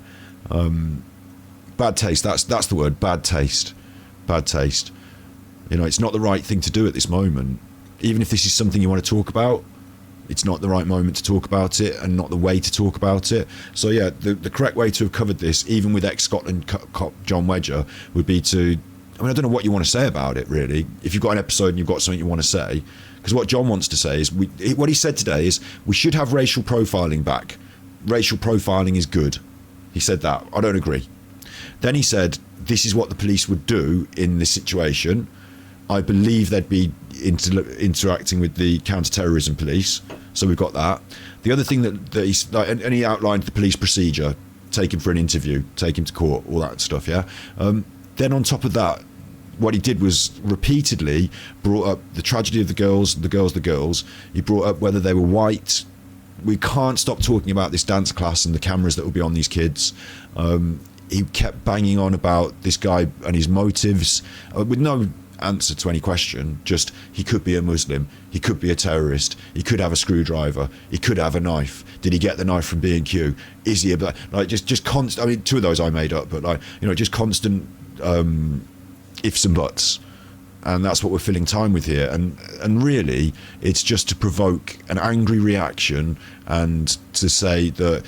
[SPEAKER 1] Bad taste, that's the word, bad taste. Bad taste. You know, it's not the right thing to do at this moment. Even if this is something you want to talk about, it's not the right moment to talk about it and not the way to talk about it. So yeah, the correct way to have covered this, even with ex-Scotland cop John Wedger, would be to, I mean, I don't know what you want to say about it, really. If you've got an episode and you've got something you want to say, because what John wants to say is, what he said today is, we should have racial profiling back. Racial profiling is good. He said that. I don't agree. Then he said, this is what the police would do in this situation. I believe they'd be interacting with the counter-terrorism police. So we've got that. The other thing that he's, like, and he outlined the police procedure, take him for an interview, take him to court, all that stuff, yeah? Then on top of that, what he did was repeatedly brought up the tragedy of the girls. He brought up whether they were white. We can't stop talking about this dance class and the cameras that will be on these kids. He kept banging on about this guy and his motives with no answer to any question. Just, he could be a Muslim, he could be a terrorist, he could have a screwdriver, he could have a knife. Did he get the knife from B&Q? Is he a black? Like, just constant. I mean, two of those I made up, but, like, you know, just constant ifs and buts, and that's what we're filling time with here. And really, it's just to provoke an angry reaction and to say that.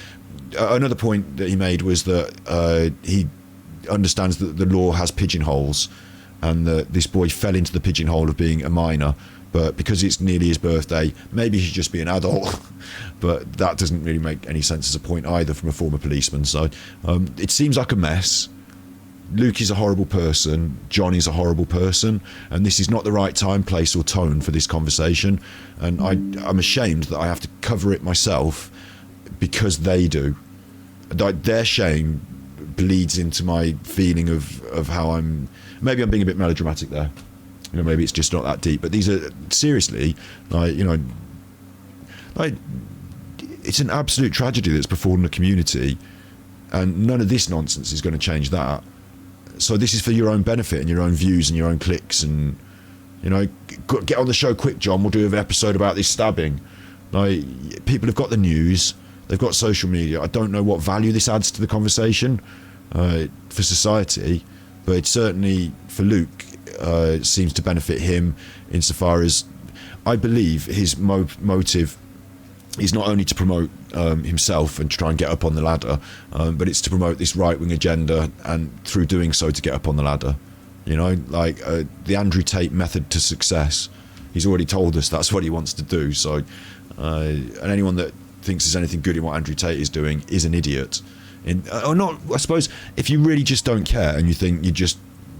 [SPEAKER 1] Another point that he made was that he understands that the law has pigeonholes, and that this boy fell into the pigeonhole of being a minor, but because it's nearly his birthday, maybe he should just be an adult. But that doesn't really make any sense as a point either from a former policeman. So it seems like a mess. Luke is a horrible person, John is a horrible person, and this is not the right time, place or tone for this conversation. And I'm ashamed that I have to cover it myself because they do. Their shame bleeds into my feeling of how maybe I'm being a bit melodramatic there. You know, maybe it's just not that deep, but these are seriously, like, you know, like, it's an absolute tragedy that's befallen the community, and none of this nonsense is going to change that. So this is for your own benefit and your own views and your own clicks, and, you know, get on the show quick, John. We'll do an episode about this stabbing. Like, people have got the news, they've got social media. I don't know what value this adds to the conversation for society, but it certainly, for Luke, seems to benefit him insofar as I believe his motive is not only to promote himself and to try and get up on the ladder, but it's to promote this right-wing agenda, and through doing so to get up on the ladder. You know, like the Andrew Tate method to success. He's already told us that's what he wants to do. So, and anyone that thinks there's anything good in what Andrew Tate is doing is an idiot. Or not, I suppose, if you really just don't care and you think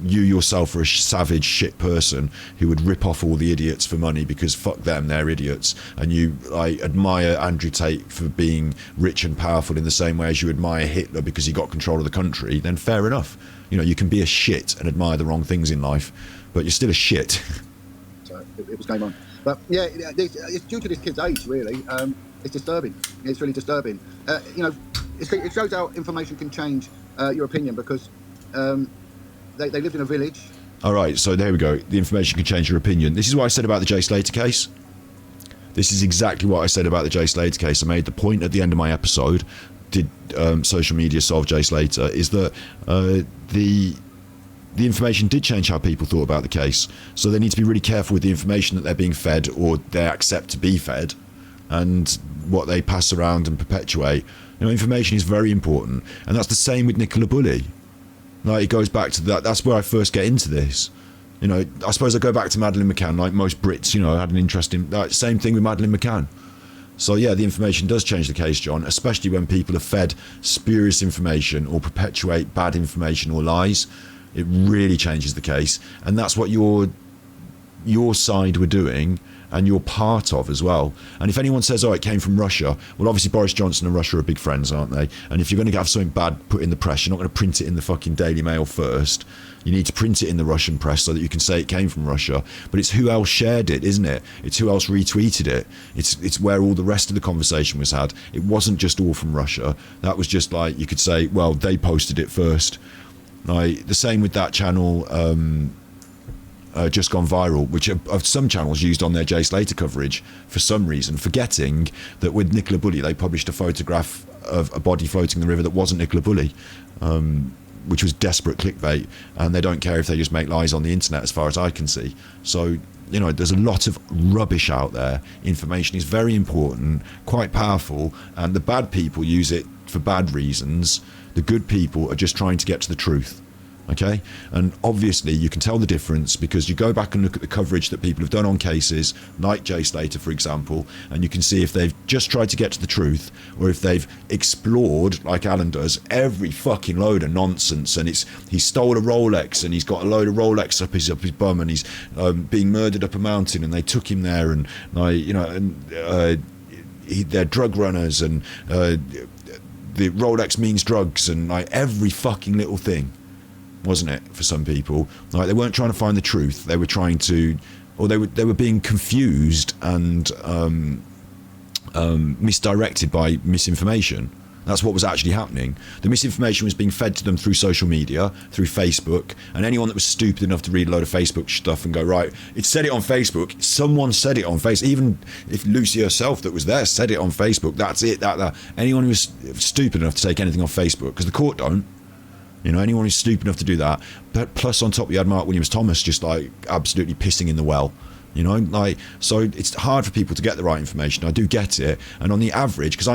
[SPEAKER 1] you yourself are a savage shit person who would rip off all the idiots for money because fuck them, they're idiots, and you admire Andrew Tate for being rich and powerful in the same way as you admire Hitler because he got control of the country, then fair enough. You know, you can be a shit and admire the wrong things in life, but you're still a shit.
[SPEAKER 3] So it was game on. But yeah, it's due to this kid's age, really. It's disturbing. It's really disturbing. You know, it shows how information can change your opinion, because they lived in a village.
[SPEAKER 1] All right, so there we go. The information can change your opinion. This is what I said about the Jay Slater case. This is exactly what I said about the Jay Slater case. I made the point at the end of my episode, did social media solve Jay Slater, is that the information did change how people thought about the case. So they need to be really careful with the information that they're being fed or they accept to be fed, and what they pass around and perpetuate. Information is very important, and that's the same with Nicola Bulley. Like, it goes back to that. That's where I first get into this. I suppose I go back to Madeleine McCann. Like most Brits, had an interest in same thing with Madeleine McCann. So yeah, the information does change the case, John, especially when people are fed spurious information or perpetuate bad information or lies. It really changes the case, and that's what your side were doing, and you're part of as well. And if anyone says, it came from Russia, well, obviously Boris Johnson and Russia are big friends, aren't they? And if you're going to have something bad put in the press, you're not going to print it in the fucking Daily Mail first. You need to print it in the Russian press so that you can say it came from Russia. But it's who else shared it, isn't it? It's who else retweeted it. It's where all the rest of the conversation was had. It wasn't just all from Russia. That was just like, you could say, well, they posted it first. Like, the same with that channel, Just Gone Viral, which some channels used on their Jay Slater coverage for some reason, forgetting that with Nicola Bulley they published a photograph of a body floating in the river that wasn't Nicola Bulley, which was desperate clickbait, and they don't care if they just make lies on the internet as far as I can see. So there's a lot of rubbish out there. Information is very important, quite powerful, and the bad people use it for bad reasons. The good people are just trying to get to the truth. Okay, and obviously you can tell the difference because you go back and look at the coverage that people have done on cases like Jay Slater, for example, and you can see if they've just tried to get to the truth or if they've explored, like Alan does, every fucking load of nonsense. And he stole a Rolex and he's got a load of Rolex up his bum, and he's being murdered up a mountain and they took him there, and they're drug runners, and the Rolex means drugs, and like every fucking little thing. Wasn't it, for some people? Like, they weren't trying to find the truth. They were trying to, or they were being confused and misdirected by misinformation. That's what was actually happening. The misinformation was being fed to them through social media, through Facebook, and anyone that was stupid enough to read a load of Facebook stuff and go, right, it said it on Facebook, someone said it on Facebook, even if Lucy herself that was there said it on Facebook, that's it, that. Anyone who was stupid enough to take anything off Facebook, because the court don't, anyone who's stupid enough to do that. But plus on top, you had Mark Williams Thomas just like absolutely pissing in the well, so it's hard for people to get the right information. I do get it. And on the average, because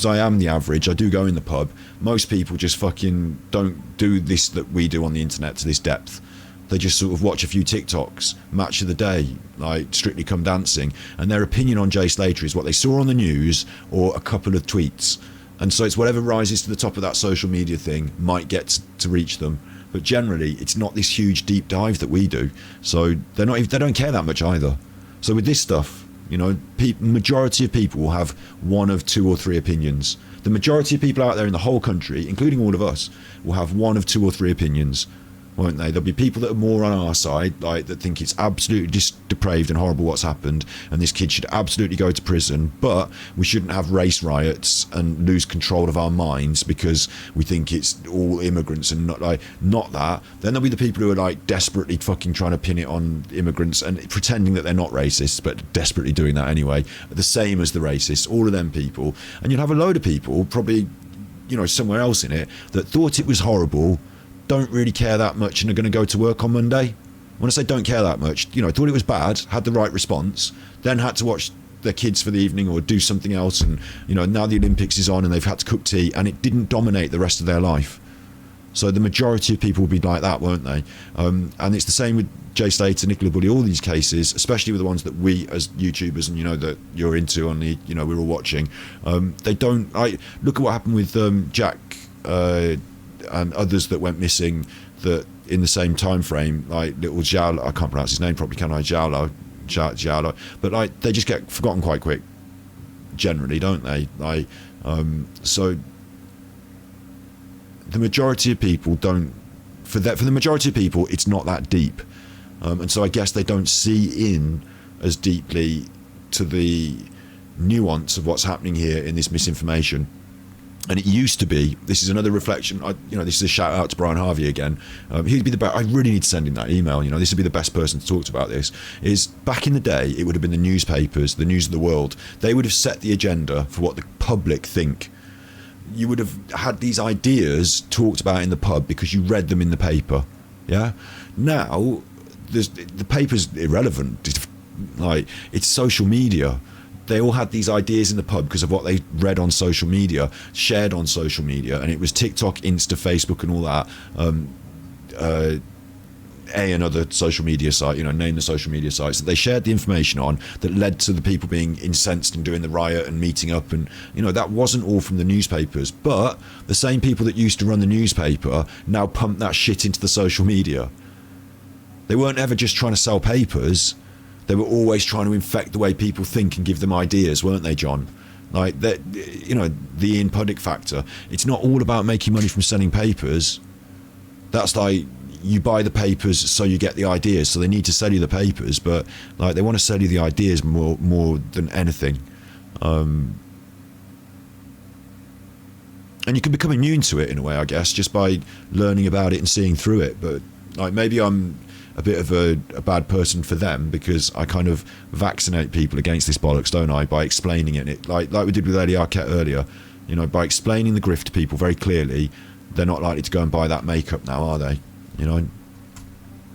[SPEAKER 1] I am the average, I do go in the pub, most people just fucking don't do this that we do on the internet to this depth. They just sort of watch a few TikToks, match of the day, like Strictly Come Dancing, and their opinion on Jay Slater is what they saw on the news or a couple of tweets. And so it's whatever rises to the top of that social media thing might get to reach them. But generally, it's not this huge deep dive that we do. So they don't care that much either. So with this stuff, majority of people will have one of two or three opinions. The majority of people out there in the whole country, including all of us, will have one of two or three opinions, won't they? There'll be people that are more on our side, like that think it's absolutely just depraved and horrible what's happened, and this kid should absolutely go to prison, but we shouldn't have race riots and lose control of our minds because we think it's all immigrants and not that. Then there'll be the people who are like desperately fucking trying to pin it on immigrants and pretending that they're not racist, but desperately doing that anyway, the same as the racists, all of them people. And you'll have a load of people, probably, somewhere else in it, that thought it was horrible, don't really care that much, and are going to go to work on Monday. When I say don't care that much, thought it was bad, had the right response, then had to watch their kids for the evening or do something else, and now the Olympics is on and they've had to cook tea, and it didn't dominate the rest of their life. So the majority of people will be like that, won't they? And it's the same with Jay Slater, Nicola Bulley, all these cases, especially with the ones that we as YouTubers and that you're into on the we're all watching. They don't. Look at what happened with Jack. And others that went missing that in the same time frame, like little Jal, I can't pronounce his name properly, can I? Jalo, but like they just get forgotten quite quick, generally, don't they? So the majority of people don't. For the majority of people, it's not that deep, and so I guess they don't see in as deeply to the nuance of what's happening here in this misinformation. And it used to be, this is another reflection, this is a shout out to Brian Harvey again. He'd be the best. I really need to send him that email. This would be the best person to talk about this. Is back in the day, it would have been the newspapers, the news of the world. They would have set the agenda for what the public think. You would have had these ideas talked about in the pub because you read them in the paper. Yeah. Now, the paper's irrelevant. Like, it's social media. They all had these ideas in the pub because of what they read on social media, shared on social media, and it was TikTok, Insta, Facebook, and all that. Another social media site, name the social media sites that they shared the information on that led to the people being incensed and doing the riot and meeting up, and that wasn't all from the newspapers. But the same people that used to run the newspaper now pump that shit into the social media. They weren't ever just trying to sell papers. They were always trying to infect the way people think and give them ideas, weren't they, John? Like that, the Ian Puddick factor. It's not all about making money from selling papers. That's like, you buy the papers so you get the ideas. So they need to sell you the papers, but like they want to sell you the ideas more than anything. And you can become immune to it in a way, I guess, just by learning about it and seeing through it. But like maybe I'm a bit of a bad person for them because I kind of vaccinate people against this bollocks, don't I, by explaining it. And it like we did with Eddie Arquette earlier, by explaining the grift to people very clearly, they're not likely to go and buy that makeup now, are they? I
[SPEAKER 3] don't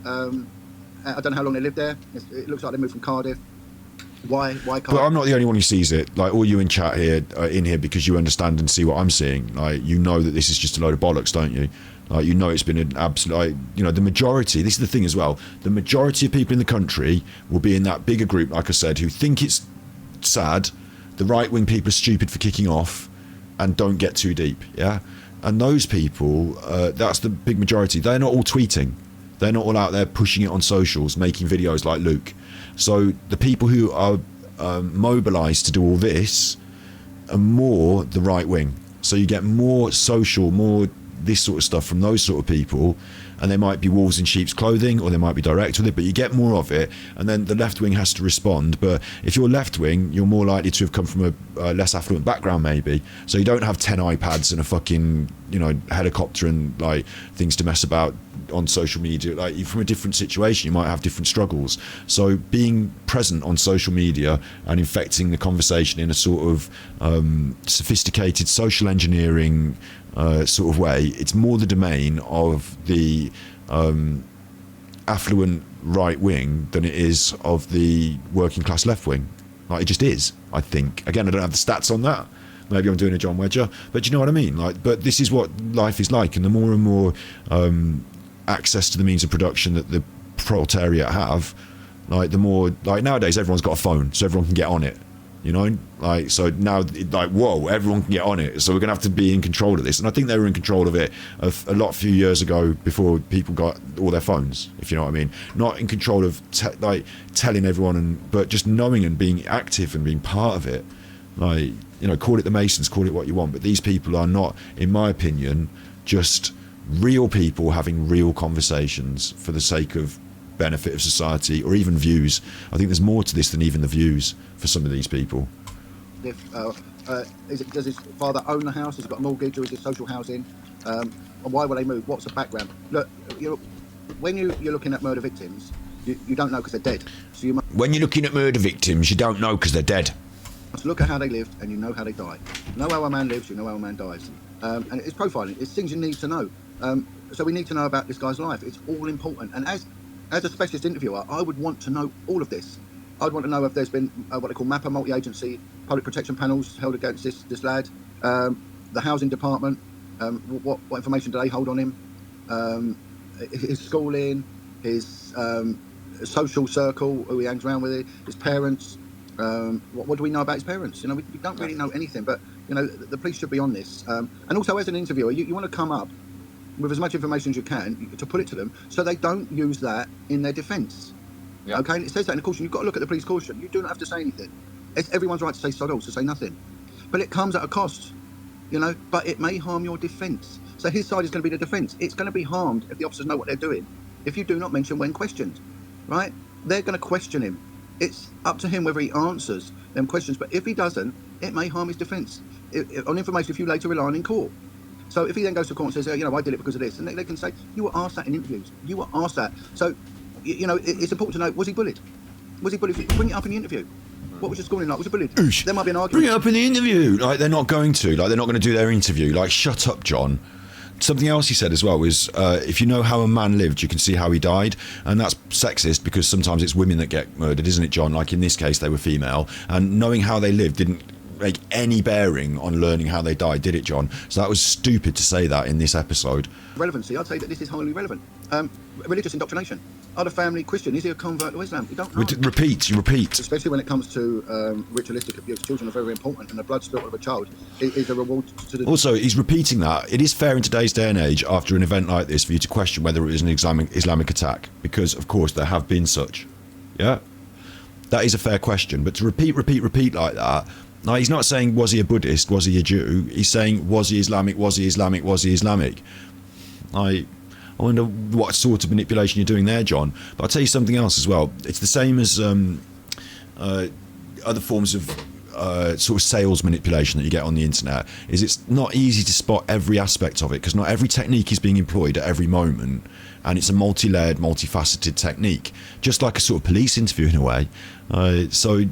[SPEAKER 3] know how long they lived there. It looks like they moved from Cardiff. Why Cardiff?
[SPEAKER 1] But I'm not the only one who sees it. Like, all you in chat here in here because you understand and see what I'm seeing. Like, that this is just a load of bollocks, don't you? Like, it's been an absolute, the majority, this is the thing as well, the majority of people in the country will be in that bigger group, like I said, who think it's sad, the right-wing people are stupid for kicking off, and don't get too deep, yeah? And those people, that's the big majority. They're not all tweeting. They're not all out there pushing it on socials, making videos like Luke. So the people who are mobilised to do all this are more the right wing. So you get more social, more this sort of stuff from those sort of people, and they might be wolves in sheep's clothing, or they might be direct with it, but you get more of it, and then the left wing has to respond. But if you're left wing, you're more likely to have come from a less affluent background, maybe, so you don't have 10 iPads and a fucking helicopter and like things to mess about on social media. Like, you're from a different situation, you might have different struggles. So being present on social media and infecting the conversation in a sort of sophisticated social engineering sort of way, it's more the domain of the affluent right wing than it is of the working class left wing. Like, it just is, I think. Again, I don't have the stats on that. Maybe I'm doing a John Wedger, but you know what I mean? Like, but this is what life is like, and the more and more access to the means of production that the proletariat have, like, the more, like, nowadays everyone's got a phone, so everyone can get on it. Like, so now, like, whoa, everyone can get on it, so we're gonna have to be in control of this. And I think they were in control of it a few years ago, before people got all their phones, if you know what I mean. Not in control of telling everyone, but just knowing and being active and being part of it. Like, call it the Masons, call it what you want, but these people are not, in my opinion, just real people having real conversations for the sake of benefit of society, or even views. I think there's more to this than even the views for some of these people.
[SPEAKER 3] Does his father own the house? Has he got a mortgage, or is it social housing? And why will they move? What's the background? Look, when you're looking at murder victims, you don't know because they're dead. So
[SPEAKER 1] when you're looking at murder victims, you don't know because they're dead.
[SPEAKER 3] Must look at how they lived, and you know how they died. You know how a man lives, you know how a man dies. And it's profiling. It's things you need to know. So we need to know about this guy's life. It's all important. And as a specialist interviewer, I would want to know all of this. I'd want to know if there's been what they call MAPA, multi-agency public protection panels held against this lad, the housing department, what information do they hold on him, his schooling, his social circle, who he hangs around with, his parents. What do we know about his parents? We don't really know anything, but the police should be on this. And also, as an interviewer, you want to come up with as much information as you can to put it to them, so they don't use that in their defence. Yeah. Okay, and it says that in the caution. You've got to look at the police caution. You do not have to say anything. It's everyone's right to say sod all, to say nothing, but it comes at a cost, But it may harm your defence. So his side is going to be the defence. It's going to be harmed if the officers know what they're doing. If you do not mention when questioned, right? They're going to question him. It's up to him whether he answers them questions. But if he doesn't, it may harm his defence on information if you later rely on in court. So if he then goes to court and says, I did it because of this, and they can say, you were asked that in interviews. You were asked that. So, it's important to know, was he bullied? Was he bullied? Bring it up in the interview. What was your schooling like? Was he bullied?
[SPEAKER 1] Oosh.
[SPEAKER 3] There might be an argument.
[SPEAKER 1] Bring it up in the interview. Like, they're not going to. Like, they're not going to do their interview. Like, shut up, John. Something else he said as well was, if you know how a man lived, you can see how he died. And that's sexist because sometimes it's women that get murdered, isn't it, John? Like in this case, they were female. And knowing how they lived didn't make any bearing on learning how they died, did it, John? So that was stupid to say that in this episode.
[SPEAKER 5] Relevancy, I'd say that this is highly relevant. Religious indoctrination. Are the family Christian? Is he a convert to Islam? You don't know.
[SPEAKER 1] You repeat.
[SPEAKER 5] Especially when it comes to ritualistic abuse. Children are very important, and the blood spilt of a child is a reward to the...
[SPEAKER 1] Also, he's repeating that. It is fair in today's day and age, after an event like this, for you to question whether it was an Islamic attack, because, of course, there have been such. Yeah? That is a fair question. But to repeat like that, now, he's not saying, was he a Buddhist, was he a Jew? He's saying, was he Islamic, was he Islamic, was he Islamic? I wonder what sort of manipulation you're doing there, John. But I'll tell you something else as well. It's the same as other forms of sort of sales manipulation that you get on the internet. Is it's not easy to spot every aspect of it, because not every technique is being employed at every moment, and it's a multi-layered, multifaceted technique, just like a sort of police interview in a way. So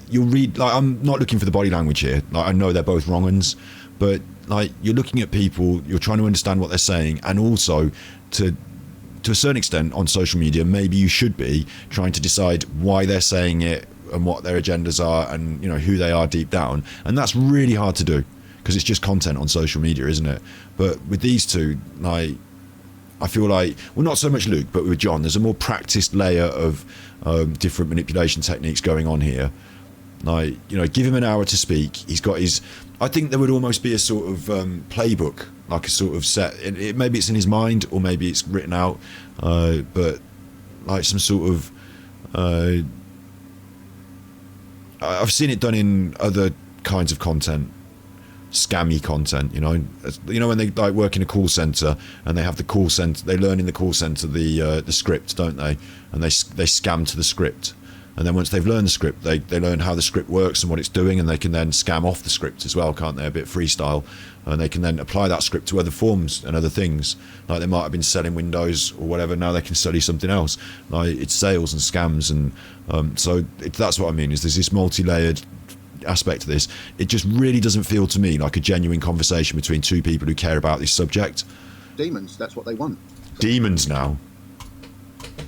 [SPEAKER 1] you'll read, like, I'm not looking for the body language here. Like, I know they're both wrong uns, but like, you're looking at people, you're trying to understand what they're saying, and also to a certain extent on social media, maybe you should be trying to decide why they're saying it and what their agendas are, and, you know, who they are deep down. And that's really hard to do because it's just content on social media, isn't it? But with these two, like, I feel like, well, not so much Luke, but with John, there's a more practiced layer of different manipulation techniques going on here. Like, you know, give him an hour to speak. He's got his... I think there would almost be a sort of playbook, like a sort of set. Maybe it's in his mind, or maybe it's written out, but like some sort of... I've seen it done in other kinds of content, scammy content. You know when they like work in a call center and they have the call center, they learn in the call center the script, don't they? And they scam to the script. And then once they've learned the script, they learn how the script works and what it's doing, and they can then scam off the script as well, can't they? A bit freestyle. And they can then apply that script to other forms and other things. Like they might have been selling Windows or whatever, now they can study something else. Like it's sales and scams. And so that's what I mean, is there's this multi-layered aspect to this. It just really doesn't feel to me like a genuine conversation between two people who care about this subject.
[SPEAKER 5] Demons, that's what they want.
[SPEAKER 1] Demons now.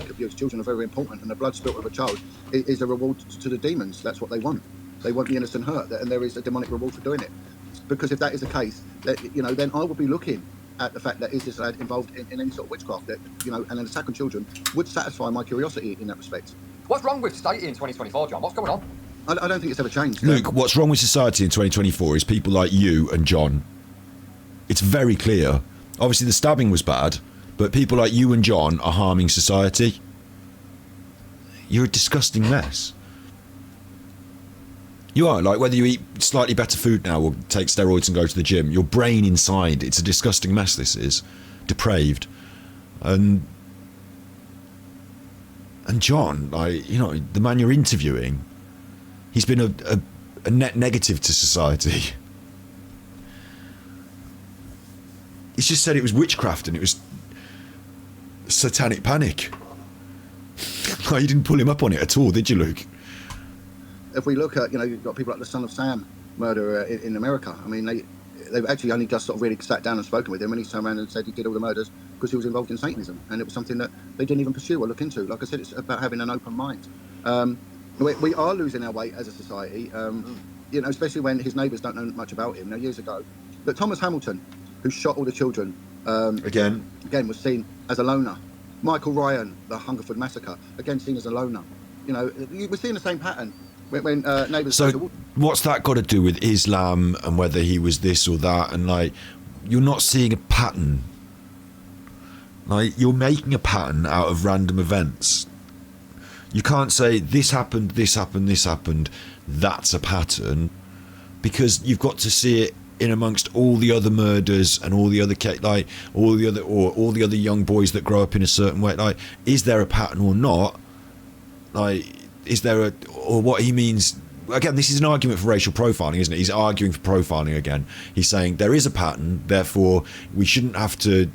[SPEAKER 5] Abuse. Children are very important, and the blood spilt of a child is a reward to the demons. That's what they want. They want the innocent hurt, and there is a demonic reward for doing it. Because if that is the case, that, you know, then I will be looking at the fact that is this lad involved in any sort of witchcraft, that, you know, and an attack on children would satisfy my curiosity in that respect.
[SPEAKER 4] What's wrong with society in 2024, John? What's going on?
[SPEAKER 5] I don't think it's ever changed.
[SPEAKER 1] Luke, what's wrong with society in 2024 is people like you and John. It's very clear. Obviously, the stabbing was bad, but people like you and John are harming society. You're a disgusting mess. You are. Like, whether you eat slightly better food now or take steroids and go to the gym, your brain inside, it's a disgusting mess, this is. Depraved. And John, like, you know, the man you're interviewing, he's been a net negative to society. He's just said it was witchcraft and it was satanic panic. Like, you didn't pull him up on it at all, did you, Luke?
[SPEAKER 5] If we look at, you know, you've got people like the Son of Sam murderer in America. I mean, they've actually only just sort of really sat down and spoken with him, and he's turned around and said he did all the murders because he was involved in Satanism, and it was something that they didn't even pursue or look into. Like I said, it's about having an open mind. We are losing our way as a society, you know, especially when his neighbours don't know much about him. Now, years ago, but Thomas Hamilton, who shot all the children, again was seen as a loner. Michael Ryan, the Hungerford massacre, again seen as a loner. You know, we're seeing the same pattern when neighbours.
[SPEAKER 1] So what's that got to do with Islam and whether he was this or that? And like, you're not seeing a pattern. Like, you're making a pattern out of random events. You can't say this happened, this happened, this happened. That's a pattern, because you've got to see it in amongst all the other murders and all the other all the other young boys that grow up in a certain way. Like, is there a pattern or not? Like, is there or what he means? Again, this is an argument for racial profiling, isn't it? He's arguing for profiling again. He's saying there is a pattern, therefore we shouldn't have to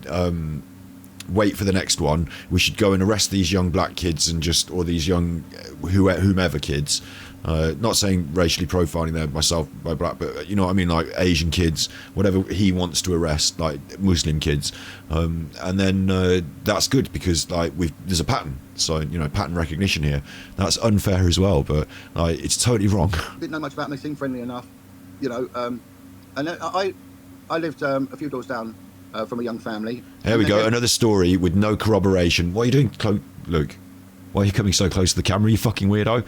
[SPEAKER 1] wait for the next one. We should go and arrest these young black kids and or these young whomever kids, Not saying racially profiling there myself by black, but you know what I mean, like Asian kids, whatever he wants to arrest, like Muslim kids, and then that's good because like there's a pattern. So you know, pattern recognition here. That's unfair as well, but like it's totally wrong.
[SPEAKER 5] Didn't know much about them. They seemed friendly enough, you know. And then I lived a few doors down from a young family.
[SPEAKER 1] Here we go, another story with no corroboration. What are you doing, Luke? Why are you coming so close to the camera, you fucking weirdo?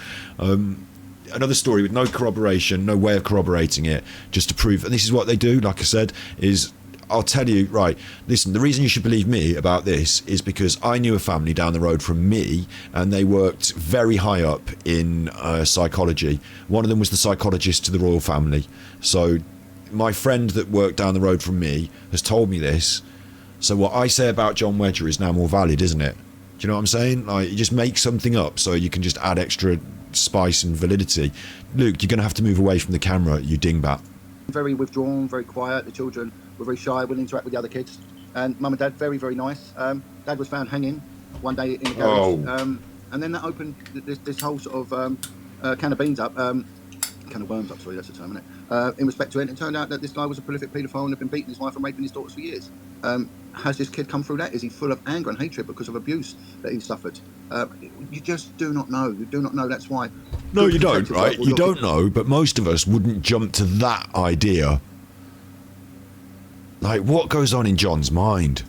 [SPEAKER 1] Another story with no corroboration, no way of corroborating it, just to prove, and this is what they do, like I said, is, I'll tell you, right, listen, the reason you should believe me about this is because I knew a family down the road from me, and they worked very high up in psychology. One of them was the psychologist to the royal family. So my friend that worked down the road from me has told me this. So what I say about John Wedger is now more valid, isn't it? Do you know what I'm saying? Like, you just make something up so you can just add extra spice and validity. Luke, you're going to have to move away from the camera, you dingbat.
[SPEAKER 5] Very withdrawn, very quiet. The children were very shy, wouldn't interact with the other kids. And mum and dad, very, very nice. Dad was found hanging one day in the garage. And then that opened this whole sort of can of beans up. Can of worms up, sorry, that's the term, isn't it? In respect to it, it turned out that this guy was a prolific paedophile and had been beating his wife and raping his daughters for years. Has this kid come through that? Is he full of anger and hatred because of abuse that he suffered? You just do not know. You do not know. That's why.
[SPEAKER 1] No, you don't, right? You don't know, but most of us wouldn't jump to that idea. Like, what goes on in John's mind?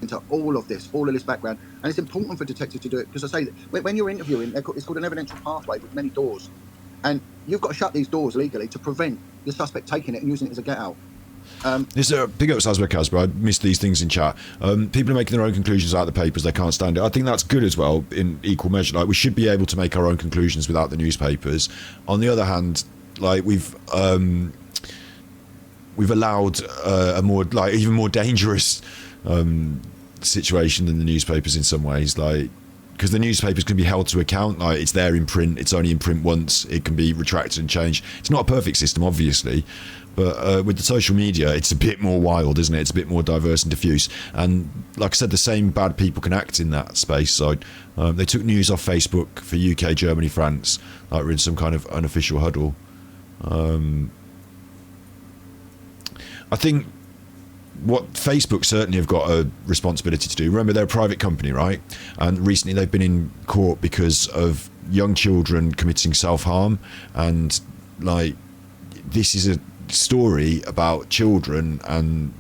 [SPEAKER 5] Into all of this background. And it's important for detectives to do it, because I say that when you're interviewing, it's called an evidential pathway with many doors. And you've got to shut these doors legally to prevent the suspect taking it and using it as a get-out.
[SPEAKER 1] This big up Sazbek Casper. I missed these things in chat. People are making their own conclusions out of the papers. They can't stand it. I think that's good as well, in equal measure. Like, we should be able to make our own conclusions without the newspapers. On the other hand, like, we've allowed a more, like, even more dangerous situation than the newspapers in some ways. Like, because the newspapers can be held to account. Like, it's there in print. It's only in print once. It can be retracted and changed. It's not a perfect system, obviously. But with the social media, it's a bit more wild, isn't it? It's a bit more diverse and diffuse. And like I said, the same bad people can act in that space. So they took news off Facebook for UK, Germany, France. Like, we're in some kind of unofficial huddle. I think what Facebook certainly have got a responsibility to do. Remember, they're a private company, right? And recently they've been in court because of young children committing self-harm. And, like, this is a story about children and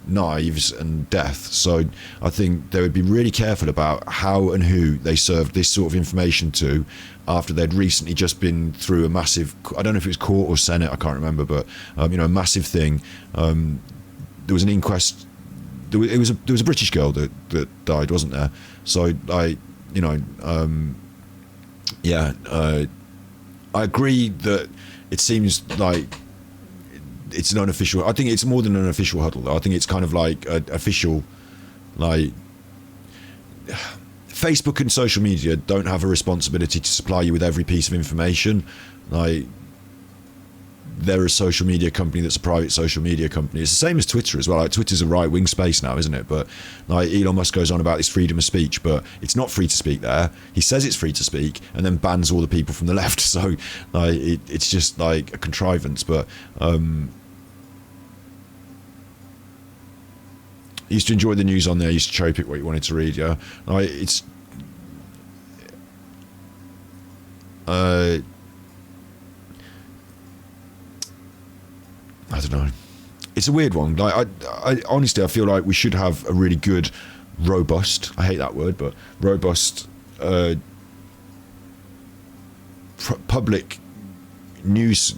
[SPEAKER 1] knives and death. So I think they would be really careful about how and who they served this sort of information to after they'd recently just been through a massive, I don't know if it was court or Senate, I can't remember, but you know, a massive thing. There was an inquest. There was a British girl that died, wasn't there? So I agree that it seems like it's an unofficial. I think it's more than an official huddle, though. I think it's kind of like an official, like, Facebook and social media don't have a responsibility to supply you with every piece of information. Like, they're a social media company that's a private social media company. It's the same as Twitter as well. Like, Twitter's a right-wing space now, isn't it? But like, Elon Musk goes on about this freedom of speech, but it's not free to speak there. He says it's free to speak and then bans all the people from the left. So like, it's just like a contrivance. But I used to enjoy the news on there. I used to cherry pick what you wanted to read. Yeah, like, it's I don't know. It's a weird one. Like, I honestly, I feel like we should have a really good, robust, I hate that word, but robust public news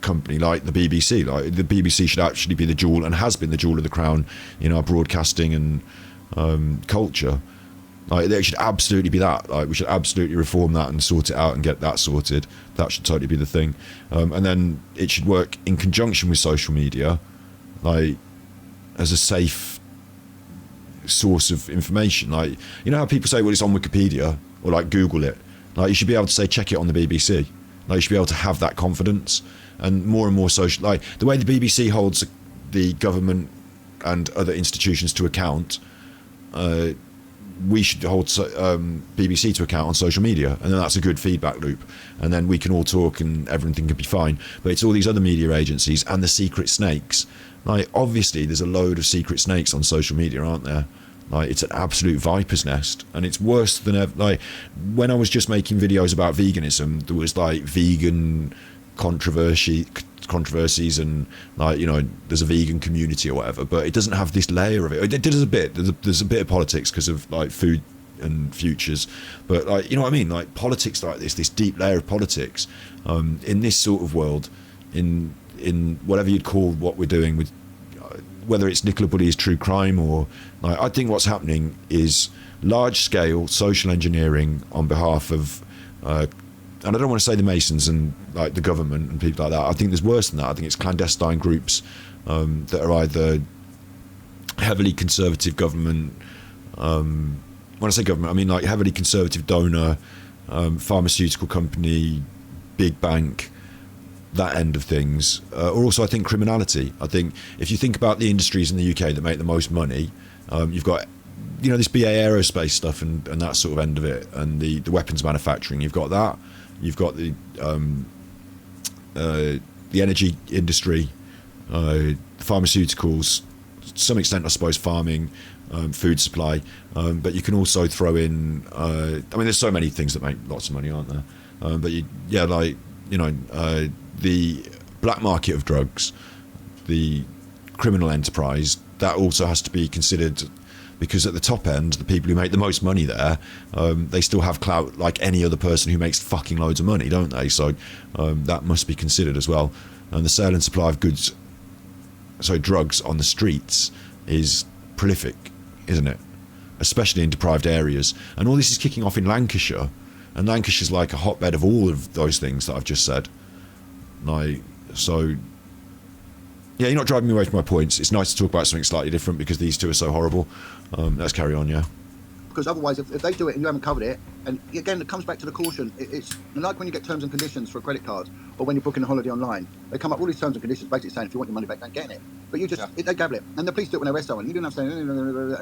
[SPEAKER 1] company like the BBC. Like, the BBC should actually be the jewel, and has been the jewel of the crown in our broadcasting and culture. Like, they should absolutely be that. Like, we should absolutely reform that and sort it out and get that sorted. That should totally be the thing. And then it should work in conjunction with social media, like, as a safe source of information. Like, you know how people say, well, it's on Wikipedia, or like Google it. Like, you should be able to say, check it on the BBC. Like, you should be able to have that confidence. And more social, like, the way the BBC holds the government and other institutions to account, we should hold BBC to account on social media, and then that's a good feedback loop, and then we can all talk and everything can be fine. But it's all these other media agencies and the secret snakes. Like, obviously there's a load of secret snakes on social media, aren't there? Like, it's an absolute viper's nest, and it's worse than ever. Like, when I was just making videos about veganism, there was like vegan controversies, and like, you know, there's a vegan community or whatever, but it doesn't have this layer of it. It does a bit. There's a bit of politics because of like food and futures, but like, you know what I mean? Like, politics like this deep layer of politics in this sort of world, in whatever you'd call what we're doing with. Whether it's Nicola Bulley's true crime or like, I think what's happening is large scale social engineering on behalf of and I don't want to say the Masons and like the government and people like that. I think there's worse than that. I think it's clandestine groups that are either heavily conservative government, when I say government I mean like heavily conservative donor, pharmaceutical company, big bank, that end of things, or also I think criminality. I think if you think about the industries in the UK that make the most money, you've got, you know, this BA Aerospace stuff and that sort of end of it, and the weapons manufacturing. You've got that. You've got the energy industry, pharmaceuticals, to some extent I suppose farming, food supply, but you can also throw in. I mean, there's so many things that make lots of money, aren't there? But like, you know. The black market of drugs, the criminal enterprise, that also has to be considered, because at the top end, the people who make the most money there, they still have clout like any other person who makes fucking loads of money, don't they? So that must be considered as well. And the sale and supply of drugs on the streets is prolific, isn't it? Especially in deprived areas. And all this is kicking off in Lancashire, and Lancashire's like a hotbed of all of those things that I've just said. Like, so yeah, you're not driving me away from my points. It's nice to talk about something slightly different because these two are so horrible. Let's carry on. Yeah,
[SPEAKER 5] because otherwise if they do it and you haven't covered it, and again it comes back to the caution. It's like when you get terms and conditions for a credit card or when you're booking a holiday online, they come up with all these terms and conditions basically saying if you want your money back, don't get it. But you just they gabble it, and the police do it when they arrest someone. You don't have to say,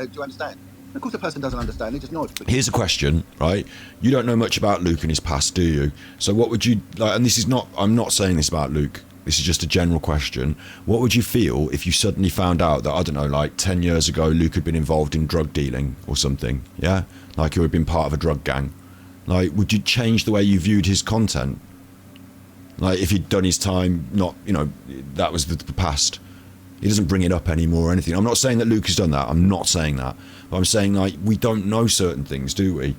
[SPEAKER 5] do you understand? And of course the person doesn't understand, they just nod.
[SPEAKER 1] Here's a question, right? You don't know much about Luke and his past, do you? So what would you like? And this is not, I'm not saying this about Luke, this is just a general question. What would you feel if you suddenly found out that, I don't know, like 10 years ago Luke had been involved in drug dealing or something? Yeah, like he had been part of a drug gang. Like, would you change the way you viewed his content? Like, if he'd done his time, not, you know, that was the past. He doesn't bring it up anymore or anything. I'm not saying that Luke has done that. I'm not saying that. But I'm saying, like, we don't know certain things, do we?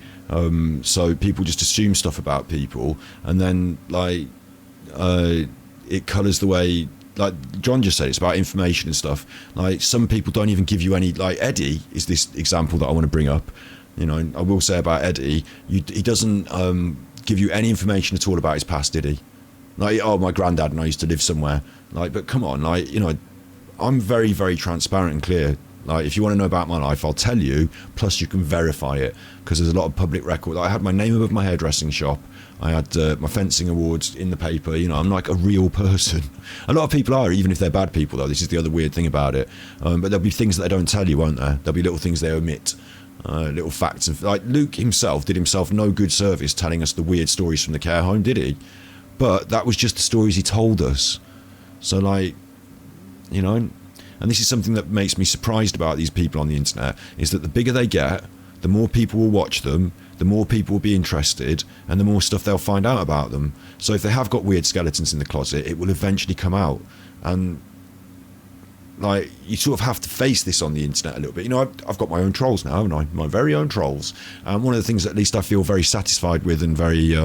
[SPEAKER 1] So people just assume stuff about people, and then, like, it colours the way, like John just said, it's about information and stuff. Like, some people don't even give you any, like Eddie is this example that I want to bring up. You know, I will say about Eddie, he doesn't give you any information at all about his past, did he? Like, oh, my granddad and I used to live somewhere. Like, but come on, like, you know, I'm very, very transparent and clear. Like, if you want to know about my life, I'll tell you, plus you can verify it, because there's a lot of public record. I had my name above my hairdressing shop. I had my fencing awards in the paper. You know, I'm like a real person. A lot of people are, even if they're bad people, though. This is the other weird thing about it. But there'll be things that they don't tell you, won't there? There'll be little things they omit, little facts. Like, Luke himself did himself no good service telling us the weird stories from the care home, did he? But that was just the stories he told us. So, like, you know, and this is something that makes me surprised about these people on the internet, is that the bigger they get, the more people will watch them, the more people will be interested, and the more stuff they'll find out about them. So if they have got weird skeletons in the closet, it will eventually come out. And like, you sort of have to face this on the internet a little bit. You know, I've got my own trolls now, haven't I? My very own trolls. And one of the things that at least I feel very satisfied with and very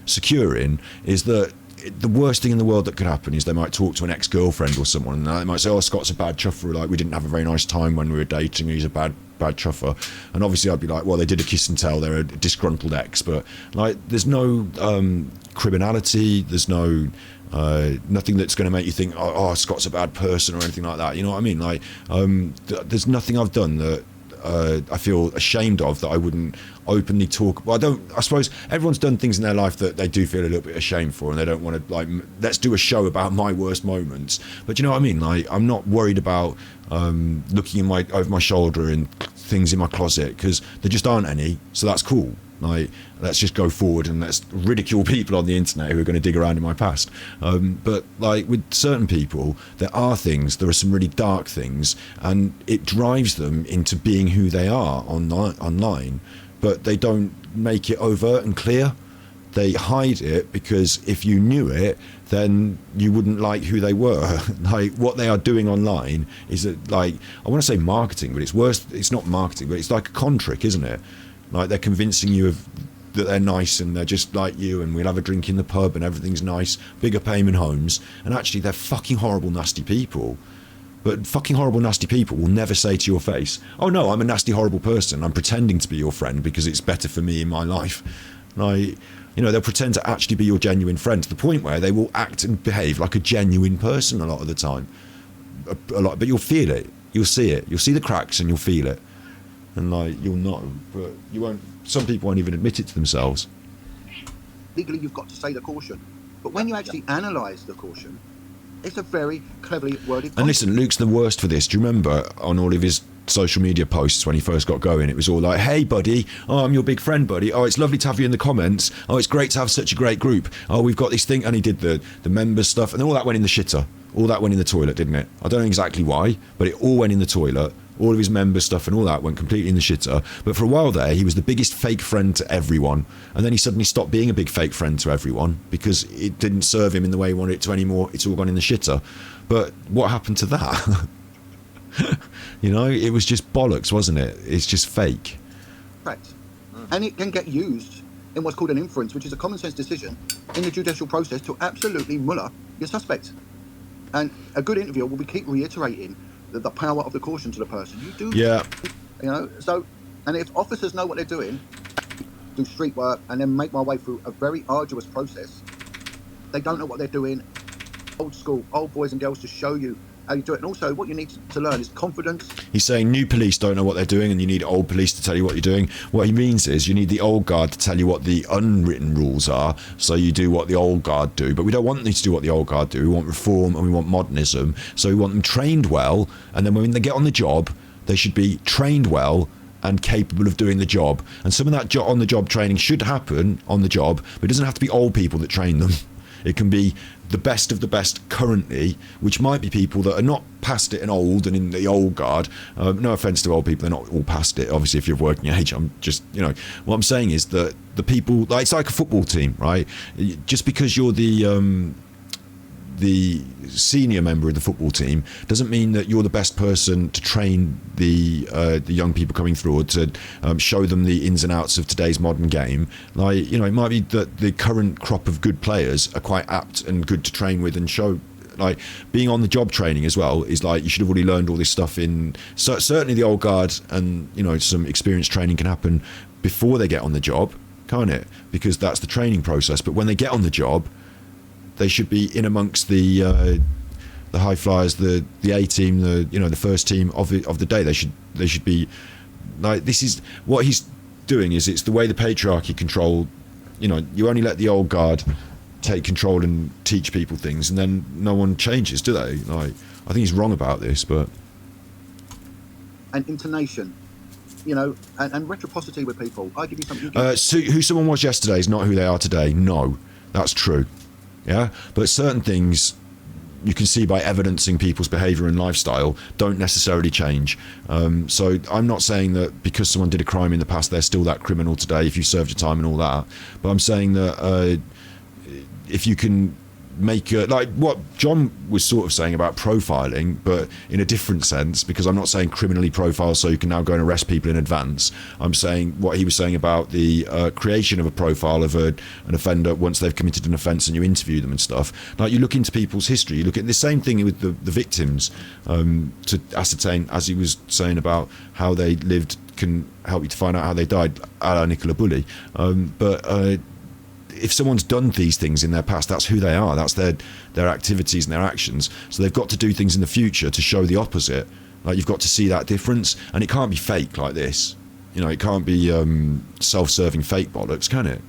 [SPEAKER 1] secure in is that the worst thing in the world that could happen is they might talk to an ex-girlfriend or someone, and they might say, oh, Scott's a bad chuffer, like, we didn't have a very nice time when we were dating, he's a bad chuffer. And obviously I'd be like, well, they did a kiss and tell, they're a disgruntled ex. But like, there's no criminality, there's no nothing that's going to make you think, oh, Scott's a bad person or anything like that. You know what I mean? Like, there's nothing I've done that I feel ashamed of, that I wouldn't openly talk. Well, I suppose everyone's done things in their life that they do feel a little bit ashamed for, and they don't want to, like, let's do a show about my worst moments. But you know what I mean? Like, I'm not worried about looking over my shoulder and things in my closet, because there just aren't any. So that's cool. Like, let's just go forward and let's ridicule people on the internet who are going to dig around in my past. But like with certain people, there are some really dark things, and it drives them into being who they are online, but they don't make it overt and clear. They hide it, because if you knew it, then you wouldn't like who they were. Like, what they are doing online is, like, I want to say marketing, but it's worse. It's not marketing, but it's like a con trick, isn't it? Like, they're convincing you that they're nice and they're just like you, and we'll have a drink in the pub and everything's nice, bigger payment homes, and actually they're fucking horrible, nasty people. But fucking horrible, nasty people will never say to your face, oh no, I'm a nasty, horrible person, I'm pretending to be your friend because it's better for me in my life. Like, you know, they'll pretend to actually be your genuine friend, to the point where they will act and behave like a genuine person a lot of the time. A lot, but you'll feel it, you'll see it, you'll see the cracks and you'll feel it. And like, you'll know, but you won't. Some people won't even admit it to themselves.
[SPEAKER 5] Legally, you've got to say the caution, but when you actually analyse the caution, it's a very cleverly worded.
[SPEAKER 1] And listen, Luke's the worst for this. Do you remember on all of his social media posts when he first got going, it was all like, hey buddy, oh, I'm your big friend buddy, oh, it's lovely to have you in the comments, oh, it's great to have such a great group, oh, we've got this thing. And he did the members stuff, and all that went in the shitter. All that went in the toilet, didn't it? I don't know exactly why, but it all went in the toilet. All of his member stuff and all that went completely in the shitter. But for a while there, he was the biggest fake friend to everyone. And then he suddenly stopped being a big fake friend to everyone because it didn't serve him in the way he wanted it to anymore. It's all gone in the shitter. But what happened to that? You know, it was just bollocks, wasn't it? It's just fake.
[SPEAKER 5] Correct. And it can get used in what's called an inference, which is a common sense decision in the judicial process to absolutely muller your suspect. And a good interviewer will keep reiterating the power of the caution to the person. You do,
[SPEAKER 1] yeah.
[SPEAKER 5] You know. So, and if officers know what they're doing, do street work, and then make my way through a very arduous process, they don't know what they're doing. Old school, old boys and girls to show you how you do it. And also, what you need to learn is confidence.
[SPEAKER 1] He's saying new police don't know what they're doing, and you need old police to tell you what you're doing. What he means is you need the old guard to tell you what the unwritten rules are, so you do what the old guard do. But we don't want them to do what the old guard do. We want reform and we want modernism. So we want them trained well, and then when they get on the job, they should be trained well and capable of doing the job. And some of that on-the-job training should happen on the job, but it doesn't have to be old people that train them. It can be the best of the best currently, which might be people that are not past it and old and in the old guard. No offence to old people, they're not all past it. Obviously, if you're working age, I'm just, you know, what I'm saying is that the people, like, it's like a football team, right? Just because you're the senior member of the football team doesn't mean that you're the best person to train the young people coming through, or to show them the ins and outs of today's modern game. Like, you know, it might be that the current crop of good players are quite apt and good to train with and show. Like, being on the job training as well is like, you should have already learned all this stuff in, so certainly the old guard, and, you know, some experience training can happen before they get on the job, can't it? Because that's the training process. But when they get on the job, they should be in amongst the high flyers, the A team, the first team of the day. They should be like, this is what he's doing. Is it's the way the patriarchy control. You know, you only let the old guard take control and teach people things, and then no one changes, do they? Like, I think he's wrong about this, but.
[SPEAKER 5] And intonation, you know, and reciprocity with people. I give you something.
[SPEAKER 1] So who someone was yesterday is not who they are today. No, that's true. Yeah, but certain things you can see by evidencing people's behaviour and lifestyle don't necessarily change. So I'm not saying that because someone did a crime in the past, they're still that criminal today if you served your time and all that. But I'm saying that if you can make like what John was sort of saying about profiling, but in a different sense, because I'm not saying criminally profile so you can now go and arrest people in advance. I'm saying what he was saying about the creation of a profile of an offender once they've committed an offence, and you interview them and stuff. Like, you look into people's history, you look at the same thing with the victims, to ascertain, as he was saying about how they lived can help you to find out how they died, a la Nicola Bulley. But if someone's done these things in their past, that's who they are, that's their activities and their actions. So they've got to do things in the future to show the opposite. Like, you've got to see that difference, and it can't be fake like this. You know, it can't be self-serving fake bollocks, can it?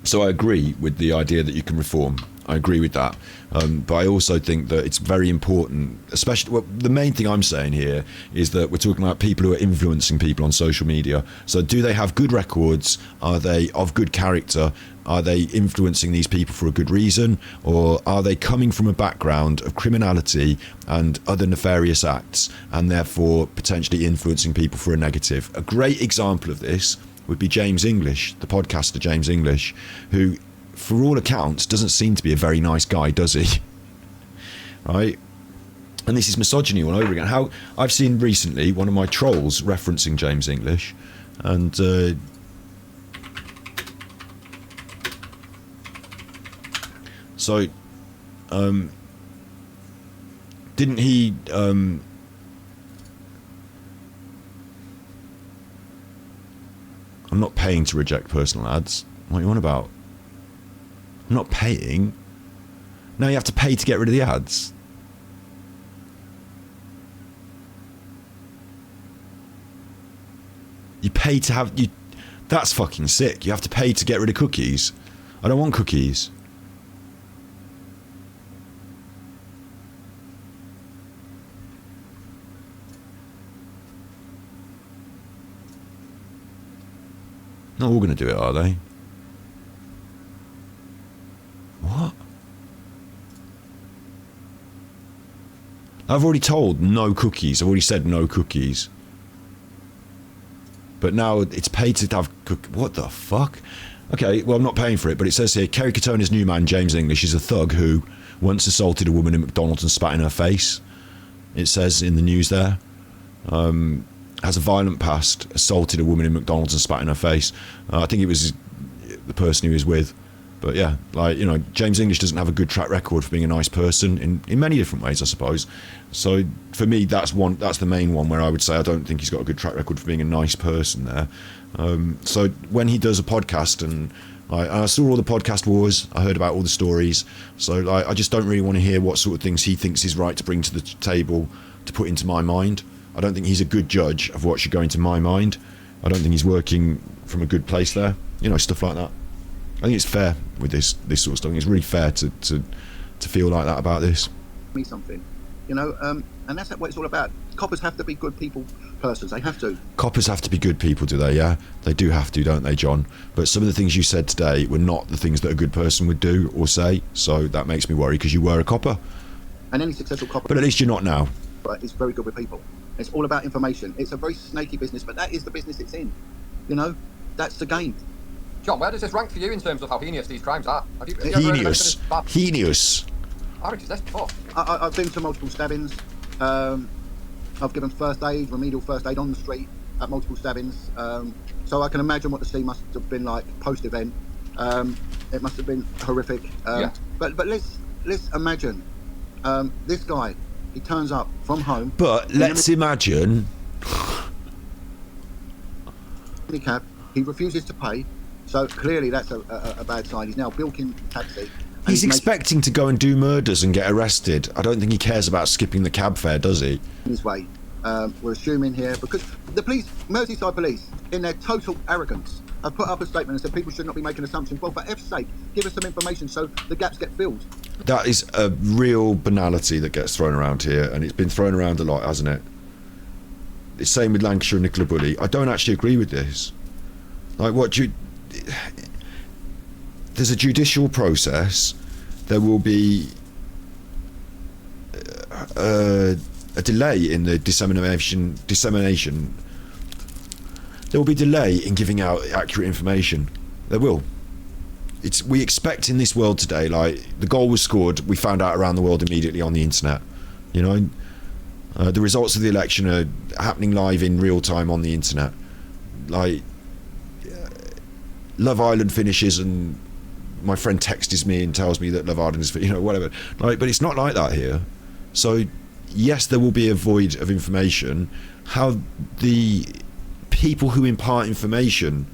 [SPEAKER 1] So I agree with the idea that you can reform. I agree with that. But I also think that it's very important, especially, well, the main thing I'm saying here is that we're talking about people who are influencing people on social media. So do they have good records? Are they of good character? Are they influencing these people for a good reason? Or are they coming from a background of criminality and other nefarious acts, and therefore potentially influencing people for a negative? A great example of this would be James English, the podcaster James English, who, for all accounts, doesn't seem to be a very nice guy, does he? Right? And this is misogyny all over again. How I've seen recently one of my trolls referencing James English, and so didn't he I'm not paying to reject personal ads. What are you on about? I'm not paying. Now you have to pay to get rid of the ads. You pay to have you. That's fucking sick. You have to pay to get rid of cookies. I don't want cookies. Not all going to do it, are they? What? I've already told no cookies. I've already said no cookies. But now it's paid to have what the fuck? Okay, well, I'm not paying for it, but it says here, Kerry Katona's new man, James English, is a thug who once assaulted a woman in McDonald's and spat in her face. It says in the news there. Has a violent past, assaulted a woman in McDonald's and spat in her face. I think it was the person he was with. But yeah, like, you know, James English doesn't have a good track record for being a nice person in many different ways, I suppose. So for me, that's the main one where I would say I don't think he's got a good track record for being a nice person there. So when he does a podcast, and I saw all the podcast wars, I heard about all the stories, so I just don't really want to hear what sort of things he thinks is right to bring to the table to put into my mind. I don't think he's a good judge of what should go into my mind. I don't think he's working from a good place there. You know, stuff like that. I think it's fair with this sort of stuff. I think it's really fair to feel like that about this.
[SPEAKER 5] Me something, you know, and that's what it's all about. Coppers have to be good people, persons. They have to.
[SPEAKER 1] Coppers have to be good people, do they? Yeah, they do have to, don't they, John? But some of the things you said today were not the things that a good person would do or say. So that makes me worry, because you were a copper.
[SPEAKER 5] And any successful copper.
[SPEAKER 1] But at least you're not now.
[SPEAKER 5] But it's very good with people. It's all about information. It's a very snaky business, but that is the business it's in. You know, that's the game.
[SPEAKER 4] John, where does this rank for you in terms of how heinous these crimes are? Have you
[SPEAKER 1] Heinous. Heinous.
[SPEAKER 4] I haven't this before.
[SPEAKER 5] I've been to multiple stabbings. I've given first aid, remedial first aid on the street at multiple stabbings. So I can imagine what the scene must have been like post-event. It must have been horrific.
[SPEAKER 4] Yeah.
[SPEAKER 5] But let's imagine this guy. He turns up from home.
[SPEAKER 1] But let's imagine.
[SPEAKER 5] Cab. He refuses to pay. So clearly that's a bad sign. He's now bilking the taxi.
[SPEAKER 1] He's expecting to go and do murders and get arrested. I don't think he cares about skipping the cab fare, does he?
[SPEAKER 5] His way. We're assuming here, because the police, Merseyside police, in their total arrogance, have put up a statement and said people should not be making assumptions. Well, for F's sake, give us some information so the gaps get filled.
[SPEAKER 1] That is a real banality that gets thrown around here, and it's been thrown around a lot, hasn't it? The same with Lancashire and Nicola Bulley. I don't actually agree with this. Like, there's a judicial process. There will be a delay in the dissemination. There will be delay in giving out accurate information. There will. We expect in this world today, like, the goal was scored, we found out around the world immediately on the internet. You know, the results of the election are happening live in real time on the internet. Like, Love Island finishes and my friend texts me and tells me that Love Island is, you know, whatever. Like, but it's not like that here. So yes, there will be a void of information. How the people who impart information,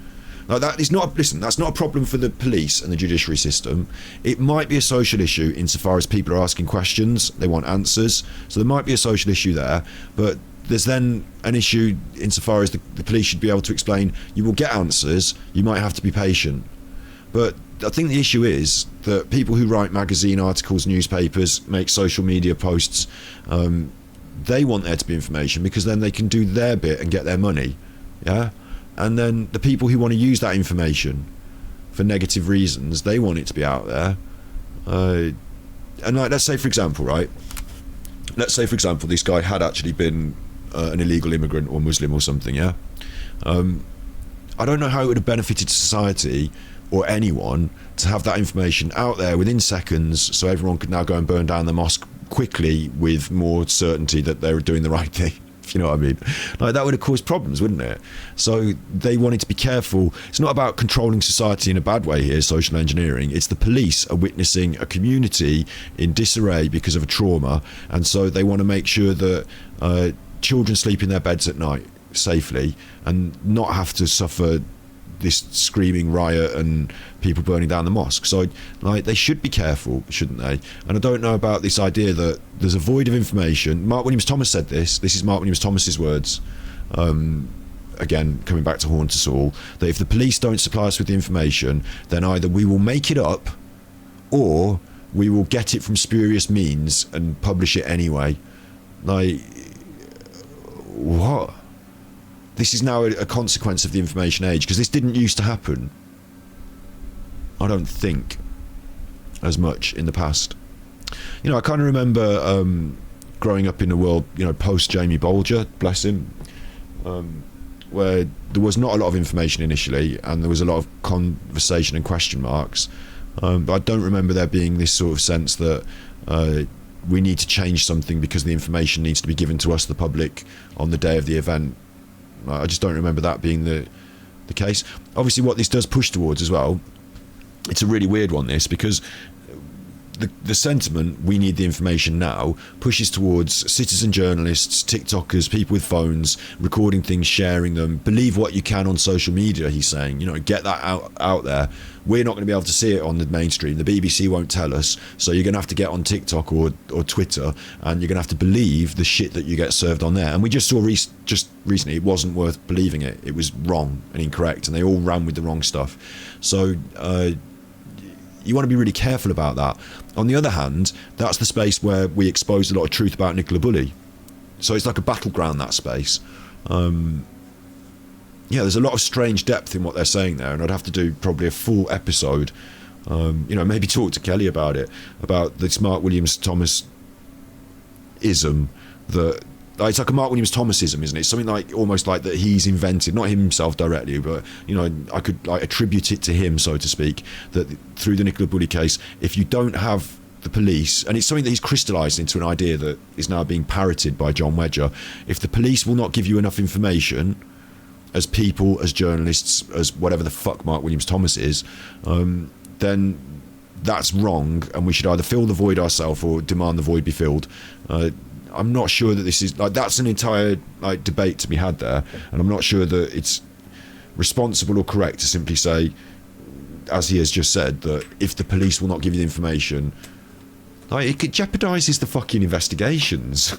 [SPEAKER 1] Like that is not, listen, that's not a problem for the police and the judiciary system. It might be a social issue insofar as people are asking questions, they want answers, so there might be a social issue there, but there's then an issue insofar as the police should be able to explain, you will get answers, you might have to be patient. But I think the issue is that people who write magazine articles, newspapers, make social media posts, they want there to be information because then they can do their bit and get their money, yeah? And then the people who want to use that information for negative reasons, they want it to be out there. And like, let's say for example, this guy had actually been an illegal immigrant or Muslim or something, yeah? I don't know how it would have benefited society or anyone to have that information out there within seconds so everyone could now go and burn down the mosque quickly with more certainty that they were doing the right thing, if you know what I mean. Like, that would have caused problems, wouldn't it? So they wanted to be careful. It's not about controlling society in a bad way here, social engineering. It's the police are witnessing a community in disarray because of a trauma, and so they want to make sure that children sleep in their beds at night safely and not have to suffer this screaming riot and people burning down the mosque. So like, they should be careful, shouldn't they? And I don't know about this idea that there's a void of information. Mark Williams Thomas said this is Mark Williams Thomas's words, again coming back to Haunt Us All, that if the police don't supply us with the information, then either we will make it up or we will get it from spurious means and publish it anyway. Like, what? This is now a consequence of the information age, because this didn't used to happen, I don't think, as much in the past. You know, I kind of remember growing up in the world, you know, post Jamie Bolger, bless him, where there was not a lot of information initially and there was a lot of conversation and question marks, but I don't remember there being this sort of sense that we need to change something because the information needs to be given to us, the public, on the day of the event. I just don't remember that being the case. Obviously what this does push towards as well, it's a really weird one, this, because the sentiment, we need the information now, pushes towards citizen journalists, TikTokers, people with phones, recording things, sharing them. Believe what you can on social media, he's saying. You know, get that out there. We're not going to be able to see it on the mainstream. The BBC won't tell us. So you're going to have to get on TikTok or Twitter, and you're going to have to believe the shit that you get served on there. And we just saw just recently it wasn't worth believing it. It was wrong and incorrect, and they all ran with the wrong stuff. So you want to be really careful about that. On the other hand, that's the space where we expose a lot of truth about Nicola Bulley. So it's like a battleground, that space. Yeah, there's a lot of strange depth in what they're saying there, and I'd have to do probably a full episode, you know, maybe talk to Kelly about it, about this Mark Williams Thomas ism that, it's like a Mark Williams Thomasism, isn't it? It's something like, almost like that he's invented, not himself directly, but, you know, I could like attribute it to him, so to speak, that through the Nicola Bulley case, if you don't have the police, and it's something that he's crystallised into an idea that is now being parroted by John Wedger, if the police will not give you enough information, as people, as journalists, as whatever the fuck Mark Williams Thomas is, then that's wrong, and we should either fill the void ourselves or demand the void be filled. I'm not sure that this is, like, that's an entire like debate to be had there, and I'm not sure that it's responsible or correct to simply say, as he has just said, that if the police will not give you the information, like, it jeopardises the fucking investigations.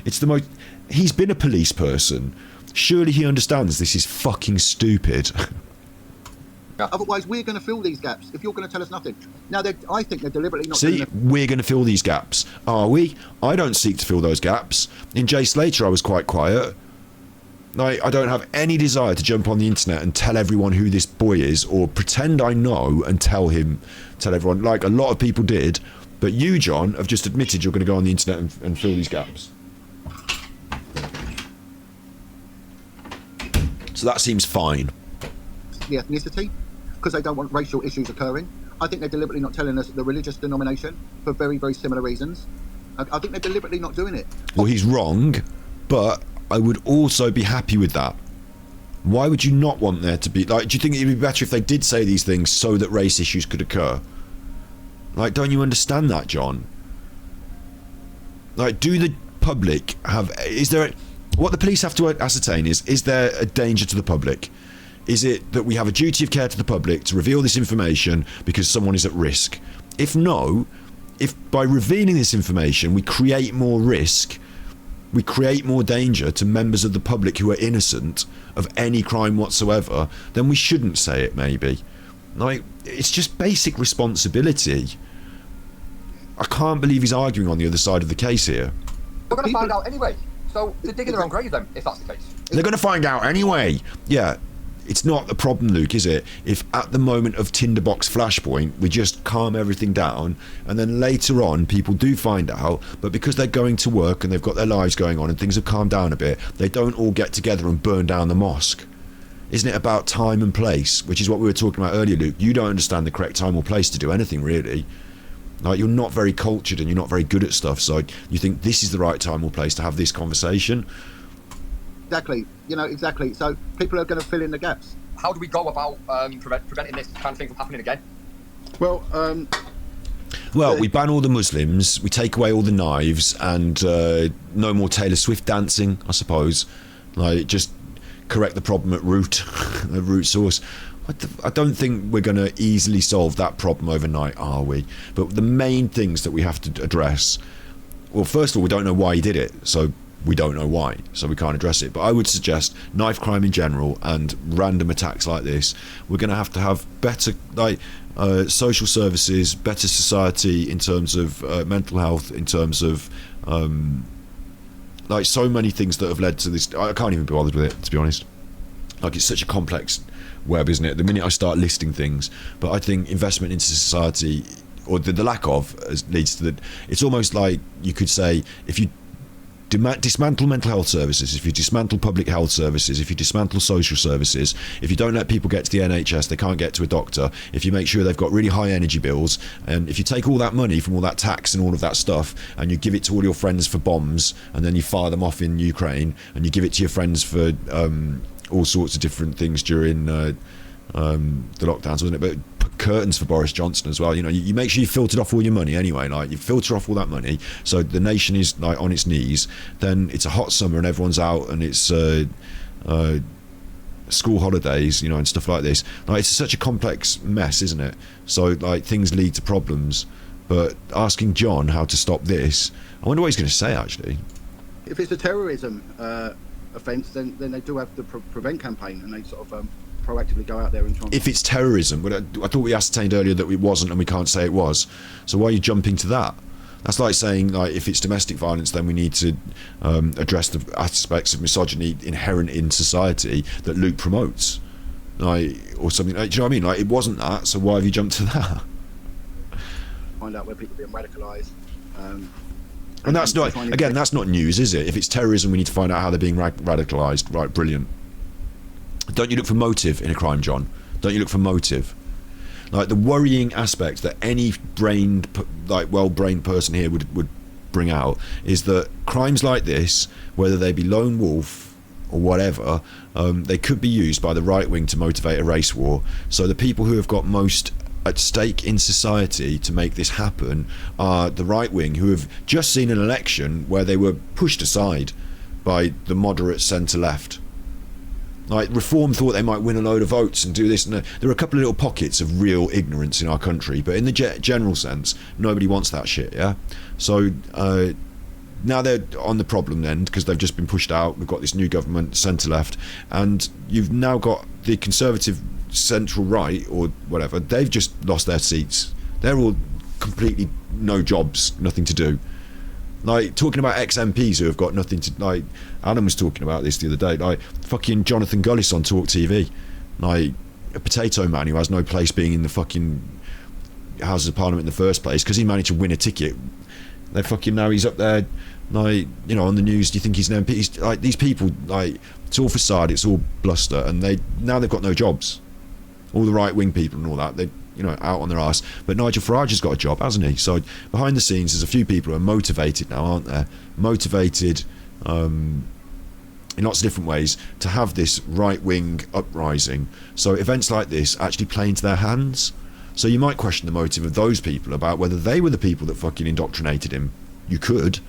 [SPEAKER 1] It's the most, he's been a police person, surely he understands this is fucking stupid.
[SPEAKER 5] Otherwise, we're going to fill these gaps if you're going to tell us nothing. Now, I think they're deliberately not.
[SPEAKER 1] See, we're going to fill these gaps. Are we? I don't seek to fill those gaps. In Jay Slater, I was quite quiet. Like, I don't have any desire to jump on the internet and tell everyone who this boy is, or pretend I know and tell everyone, like a lot of people did. But you, John, have just admitted you're going to go on the internet and fill these gaps. So that seems fine.
[SPEAKER 5] The ethnicity, because they don't want racial issues occurring. I think they're deliberately not telling us the religious denomination for very, very similar reasons. I think they're deliberately not doing it.
[SPEAKER 1] Well, he's wrong, but I would also be happy with that. Why would you not want there to be, like, do you think it'd be better if they did say these things so that race issues could occur? Like, don't you understand that, John? Like, do the public have, is there, what the police have to ascertain is there a danger to the public? Is it that we have a duty of care to the public to reveal this information because someone is at risk? If by revealing this information we create more risk, we create more danger to members of the public who are innocent of any crime whatsoever, then we shouldn't say it, maybe. Like, it's just basic responsibility. I can't believe he's arguing on the other side of the case here.
[SPEAKER 4] We're going to find out anyway. So they're digging their own grave then, if that's the case.
[SPEAKER 1] They're going to find out anyway. Yeah, it's not a problem, Luke, is it? If at the moment of Tinderbox Flashpoint, we just calm everything down, and then later on people do find out, but because they're going to work and they've got their lives going on and things have calmed down a bit, they don't all get together and burn down the mosque. Isn't it about time and place? Which is what we were talking about earlier, Luke. You don't understand the correct time or place to do anything, really. Like, you're not very cultured and you're not very good at stuff, so you think this is the right time or place to have this conversation.
[SPEAKER 5] Exactly. Exactly. So people are going to fill in the gaps.
[SPEAKER 4] How do we go about preventing this kind of thing from happening again?
[SPEAKER 5] Well,
[SPEAKER 1] we ban all the Muslims, we take away all the knives, and no more Taylor Swift dancing, I suppose. Like, just correct the problem at root, the root source. I don't think we're going to easily solve that problem overnight, are we? But the main things that we have to address, well, first of all, we don't know why he did it, so we don't know why, so we can't address it. But I would suggest knife crime in general and random attacks like this, we're going to have better, like, social services, better society in terms of mental health, in terms of like, so many things that have led to this. I can't even be bothered with it, to be honest. Like, it's such a complex web, isn't it? The minute I start listing things, but I think investment into society, or the lack of, leads to it's almost like you could say, if you dismantle mental health services, if you dismantle public health services, if you dismantle social services, if you don't let people get to the NHS, they can't get to a doctor, if you make sure they've got really high energy bills, and if you take all that money from all that tax and all of that stuff and you give it to all your friends for bombs, and then you fire them off in Ukraine, and you give it to your friends for all sorts of different things during the lockdowns, wasn't it? But curtains for Boris Johnson as well. You make sure you filtered off all your money anyway. Like, you filter off all that money, so the nation is, like, on its knees. Then it's a hot summer and everyone's out, and it's school holidays, and stuff like this. Like, it's such a complex mess, isn't it? So, like, things lead to problems. But asking John how to stop this, I wonder what he's going to say, actually.
[SPEAKER 5] If it's a terrorism offence, then they do have the prevent campaign, and they sort of proactively go out there and try and...
[SPEAKER 1] If it's terrorism, but I thought we ascertained earlier that it wasn't, and we can't say it was. So why are you jumping to that? That's like saying, like, if it's domestic violence, then we need to address the aspects of misogyny inherent in society that Luke promotes, like, or something. Like, do you know what I mean? Like, it wasn't that, so why have you jumped to that?
[SPEAKER 5] Find out where people are being radicalised.
[SPEAKER 1] And that's not, again, that's not news, is it? If it's terrorism, we need to find out how they're being radicalised. Right, brilliant. Don't you look for motive in a crime, John? Don't you look for motive? Like, the worrying aspect that any well-brained person here would bring out is that crimes like this, whether they be lone wolf or whatever, they could be used by the right wing to motivate a race war. So the people who have got most at stake in society to make this happen are the right wing, who have just seen an election where they were pushed aside by the moderate centre left. Like, Reform thought they might win a load of votes and do this, and there are a couple of little pockets of real ignorance in our country, but in the general sense, nobody wants that shit, yeah? So now they're on the problem end because they've just been pushed out. We've got this new government, centre-left, and you've now got the Conservative central right, or whatever. They've just lost their seats. They're all completely no jobs, nothing to do. Like, talking about ex-MPs who have got nothing to, like, Adam was talking about this the other day, like, fucking Jonathan Gullis on Talk TV, like, a potato man who has no place being in the fucking Houses of Parliament in the first place because he managed to win a ticket. They fucking, now he's up there, like, on the news. Do you think he's an MP? He's, like, these people, like, it's all facade, it's all bluster, and now they've got no jobs. All the right-wing people and all that, they, out on their arse. But Nigel Farage has got a job, hasn't he? So behind the scenes, there's a few people who are motivated now, aren't there? Motivated in lots of different ways to have this right-wing uprising. So events like this actually play into their hands. So you might question the motive of those people about whether they were the people that fucking indoctrinated him. You could.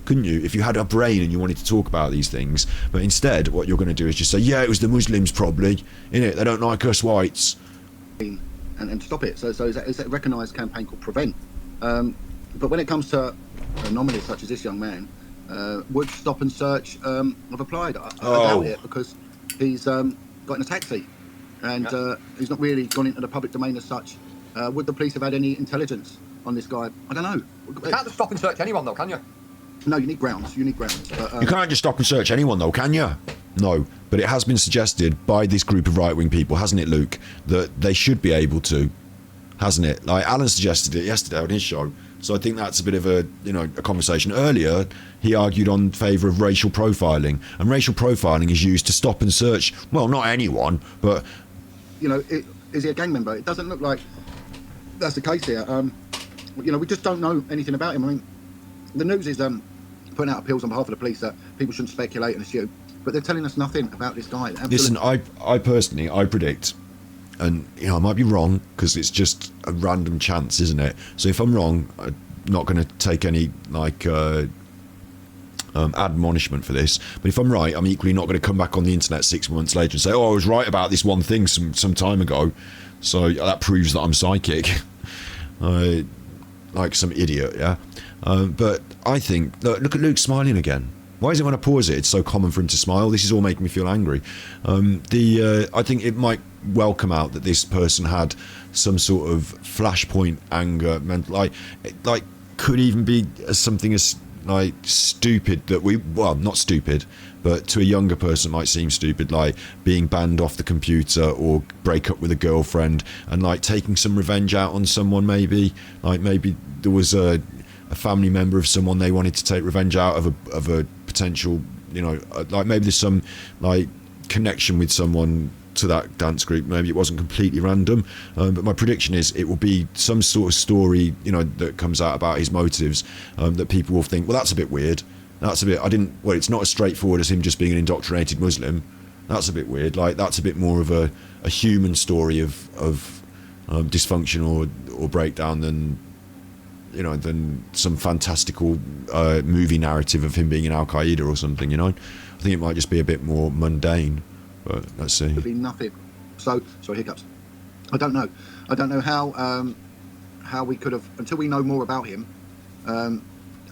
[SPEAKER 1] couldn't you? If you had a brain and you wanted to talk about these things. But instead, what you're going to do is just say, yeah, it was the Muslims probably, innit? They don't like us whites.
[SPEAKER 5] And stop it. So it's a recognised campaign called Prevent. But when it comes to anomalies such as this young man, would stop and search have applied? I doubt it, because he's got in a taxi and he's not really gone into the public domain as such. Would the police have had any intelligence on this guy? I don't know.
[SPEAKER 4] You can't just stop and search anyone, though, can you?
[SPEAKER 5] No, you need grounds. But,
[SPEAKER 1] you can't just stop and search anyone, though, can you? No, but it has been suggested by this group of right-wing people, hasn't it, Luke, that they should be able to, hasn't it? Like, Alan suggested it yesterday on his show, so I think that's a bit of a, a conversation. Earlier, he argued on favour of racial profiling, and racial profiling is used to stop and search, well, not anyone, but...
[SPEAKER 5] is he a gang member? It doesn't look like that's the case here. We just don't know anything about him. I mean, the news is putting out appeals on behalf of the police that people shouldn't speculate and assume, but they're telling us nothing about this guy. Absolutely.
[SPEAKER 1] Listen, I personally, I predict, and I might be wrong because it's just a random chance, isn't it? So if I'm wrong, I'm not going to take any admonishment for this. But if I'm right, I'm equally not going to come back on the internet 6 months later and say, "Oh, I was right about this one thing some time ago." So that proves that I'm psychic, like some idiot, yeah. But I think, look at Luke smiling again. Why is it when I pause it, it's so common for him to smile? This is all making me feel angry. I think it might well come out that this person had some sort of flashpoint anger, like could even be something as like stupid that not stupid, but to a younger person might seem stupid, like being banned off the computer or break up with a girlfriend and like taking some revenge out on someone. Maybe there was a family member of someone they wanted to take revenge out of a potential, like maybe there's some like connection with someone to that dance group. Maybe it wasn't completely random, but my prediction is it will be some sort of story, that comes out about his motives, that people will think, well, that's a bit weird. It's not as straightforward as him just being an indoctrinated Muslim. That's a bit weird. Like, that's a bit more of a human story of dysfunction or breakdown than some fantastical movie narrative of him being in Al Qaeda or something. I think it might just be a bit more mundane. But let's see.
[SPEAKER 5] Could be nothing. So hiccups. I don't know how we could have, until we know more about him.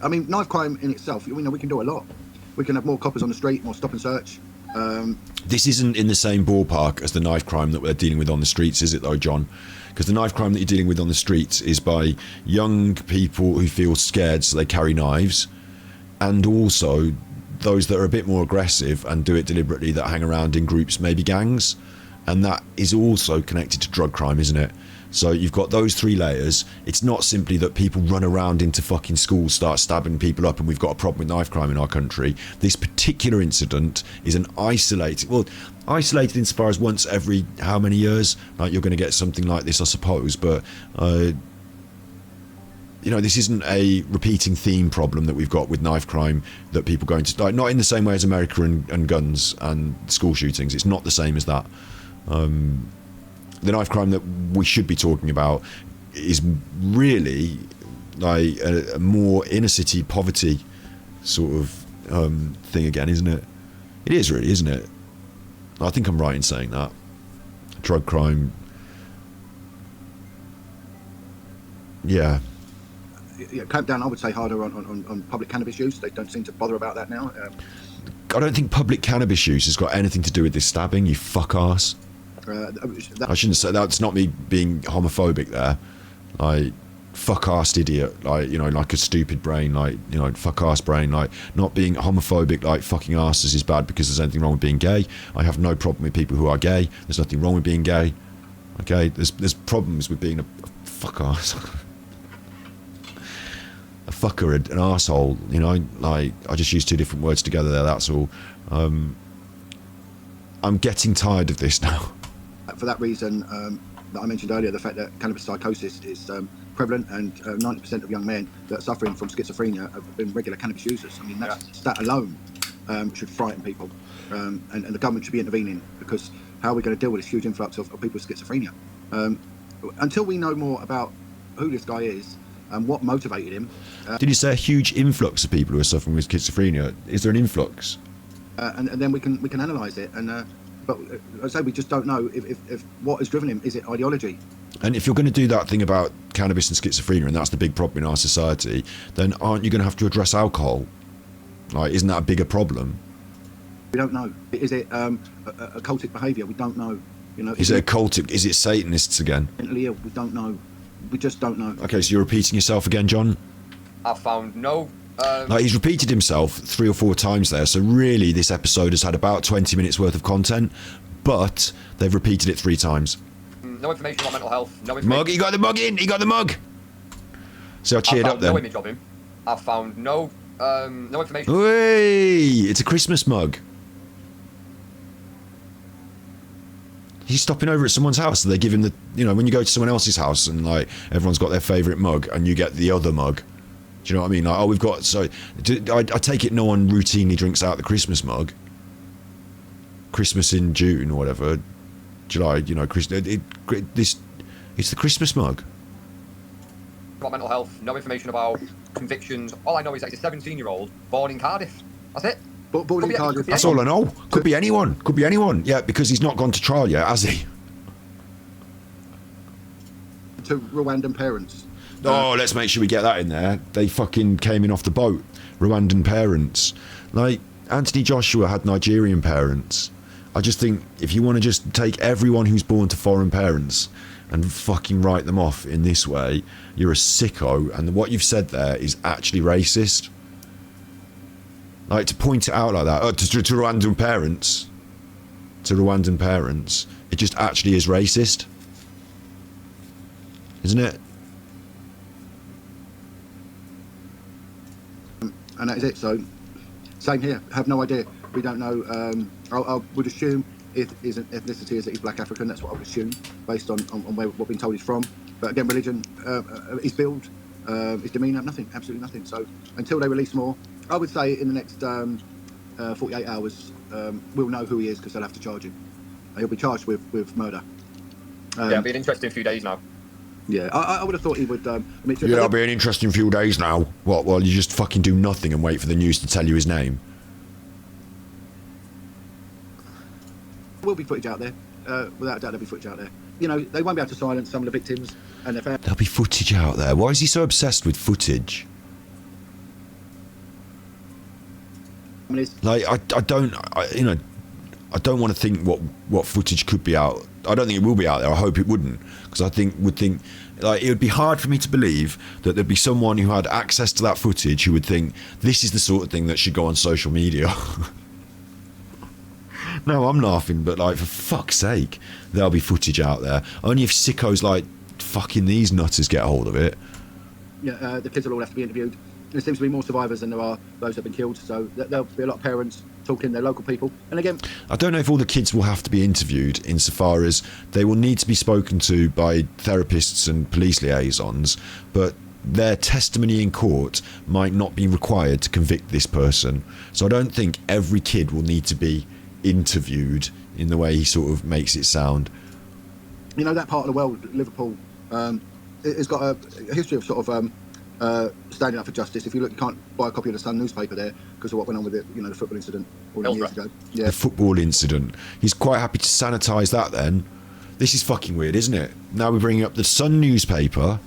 [SPEAKER 5] I mean, knife crime in itself, we can do a lot. We can have more coppers on the street, more stop and search.
[SPEAKER 1] This isn't in the same ballpark as the knife crime that we're dealing with on the streets, is it though, John? Because the knife crime that you're dealing with on the streets is by young people who feel scared, so they carry knives, and also those that are a bit more aggressive and do it deliberately, that hang around in groups, maybe gangs, and that is also connected to drug crime, isn't it? So you've got those three layers. It's not simply that people run around into fucking schools, start stabbing people up, and we've got a problem with knife crime in our country. This particular incident is an isolated insofar as once every how many years, like, you're going to get something like this, I suppose, but this isn't a repeating theme problem that we've got with knife crime, that people go into, like, not in the same way as America and guns and school shootings. It's not the same as that. The knife crime that we should be talking about is really like a more inner city poverty sort of thing again, isn't it? It is really, isn't it? I think I'm right in saying that. Drug crime. Yeah.
[SPEAKER 5] Clamp down, I would say, harder on public cannabis use. They don't seem to bother about that now.
[SPEAKER 1] I don't think public cannabis use has got anything to do with this stabbing, you fuck arse. I shouldn't say that's not me being homophobic there. Like, fuck arsed idiot, like a stupid brain, fuck arse brain, like, not being homophobic, like fucking asses is bad because there's anything wrong with being gay. I have no problem with people who are gay. There's nothing wrong with being gay. Okay, there's problems with being a fuck arse. A fucker, an arsehole, like, I just used two different words together there, that's all. I'm getting tired of this now.
[SPEAKER 5] For that reason that I mentioned earlier, the fact that cannabis psychosis is prevalent, and 90% of young men that are suffering from schizophrenia have been regular cannabis users. I mean, that alone should frighten people, and the government should be intervening, because how are we going to deal with this huge influx of people with schizophrenia? Until we know more about who this guy is, and what motivated him.
[SPEAKER 1] Did you say a huge influx of people who are suffering with schizophrenia? Is there an influx?
[SPEAKER 5] And then we can analyse it. And but I say we just don't know if what has driven him. Is it ideology?
[SPEAKER 1] And if you're going to do that thing about cannabis and schizophrenia, and that's the big problem in our society, then aren't you going to have to address alcohol? Like, isn't that a bigger problem?
[SPEAKER 5] We don't know. Is it a cultic behaviour? We don't know. You know,
[SPEAKER 1] Is it a cultic? Is it Satanists again?
[SPEAKER 5] mentally ill? We don't know. We just don't know.
[SPEAKER 1] Okay, so you're repeating yourself again, John?
[SPEAKER 4] I found no.
[SPEAKER 1] Like, he's repeated himself 3 or 4 times there, so really this episode has had about 20 minutes worth of content, but they've repeated it 3 times.
[SPEAKER 4] No information on mental health. No information.
[SPEAKER 1] Mug, he got the mug in! He got the mug! See how cheered
[SPEAKER 4] I
[SPEAKER 1] up
[SPEAKER 4] found
[SPEAKER 1] then?
[SPEAKER 4] no image of him. I found no information.
[SPEAKER 1] Hey, it's a Christmas mug. He's stopping over at someone's house, and they give him the, you know, when you go to someone else's house and like everyone's got their favourite mug and you get the other mug. Do you know what I mean? Like, oh, we've got, so I take it no one routinely drinks out the Christmas mug. Christmas in June or whatever, July, you know, it's the Christmas mug.
[SPEAKER 4] About mental health. No information about convictions. All I know is that he's a 17-year-old born in Cardiff. That's it.
[SPEAKER 5] Born in Cardiff.
[SPEAKER 1] That's all I know. Could be anyone. Could be anyone. Yeah, because he's not gone to trial yet, has he?
[SPEAKER 5] To Rwandan parents.
[SPEAKER 1] Oh, let's make sure we get that in there. They fucking came in off the boat. Rwandan parents. Like, Anthony Joshua had Nigerian parents. I just think if you want to just take everyone who's born to foreign parents and fucking write them off in this way, you're a sicko, and what you've said there is actually racist. Like, to point it out like that, to Rwandan parents, it just actually is racist. Isn't it?
[SPEAKER 5] And that is it. So, same here. Have no idea. We don't know. I would assume if his ethnicity is that he's Black African. That's what I would assume, based on where what we've been told he's from. But again, religion, his build, his demeanour, nothing, absolutely nothing. So until they release more, I would say in the next 48 hours, we'll know who he is, because they'll have to charge him. He'll be charged with murder.
[SPEAKER 4] Yeah, it'll be an interesting few days now.
[SPEAKER 5] Yeah, I would have thought he would.
[SPEAKER 1] Yeah, it'll be an interesting few days now. What? Well, you just fucking do nothing and wait for the news to tell you his name.
[SPEAKER 5] There will be footage out there. Without a doubt, there'll be footage out there. You know, they won't be able to silence some of the victims and their families.
[SPEAKER 1] There'll be footage out there. Why is he so obsessed with footage? Like, I don't want to think what footage could be out. I don't think it will be out there. I hope it wouldn't, because I would think like it would be hard for me to believe that there'd be someone who had access to that footage who would think this is the sort of thing that should go on social media. No, I'm laughing, but like, for fuck's sake, there'll be footage out there. Only if sickos like fucking these nutters get a hold of it.
[SPEAKER 5] Yeah, the kids will all have to be interviewed. There seems to be more survivors than there are those that have been killed, so there'll be a lot of parents talking to their local people. And again,
[SPEAKER 1] I don't know if all the kids will have to be interviewed, insofar as they will need to be spoken to by therapists and police liaisons, but their testimony in court might not be required to convict this person. So I don't think every kid will need to be interviewed in the way he sort of makes it sound.
[SPEAKER 5] You know, that part of the world, Liverpool, it's got a history of sort of standing up for justice. If you look, you can't buy a copy of the Sun newspaper there because of what went on with it, you know, the football incident all them years ago. Yeah.
[SPEAKER 1] The football incident. He's quite happy to sanitise that then. This is fucking weird, isn't it? Now we're bringing up the Sun newspaper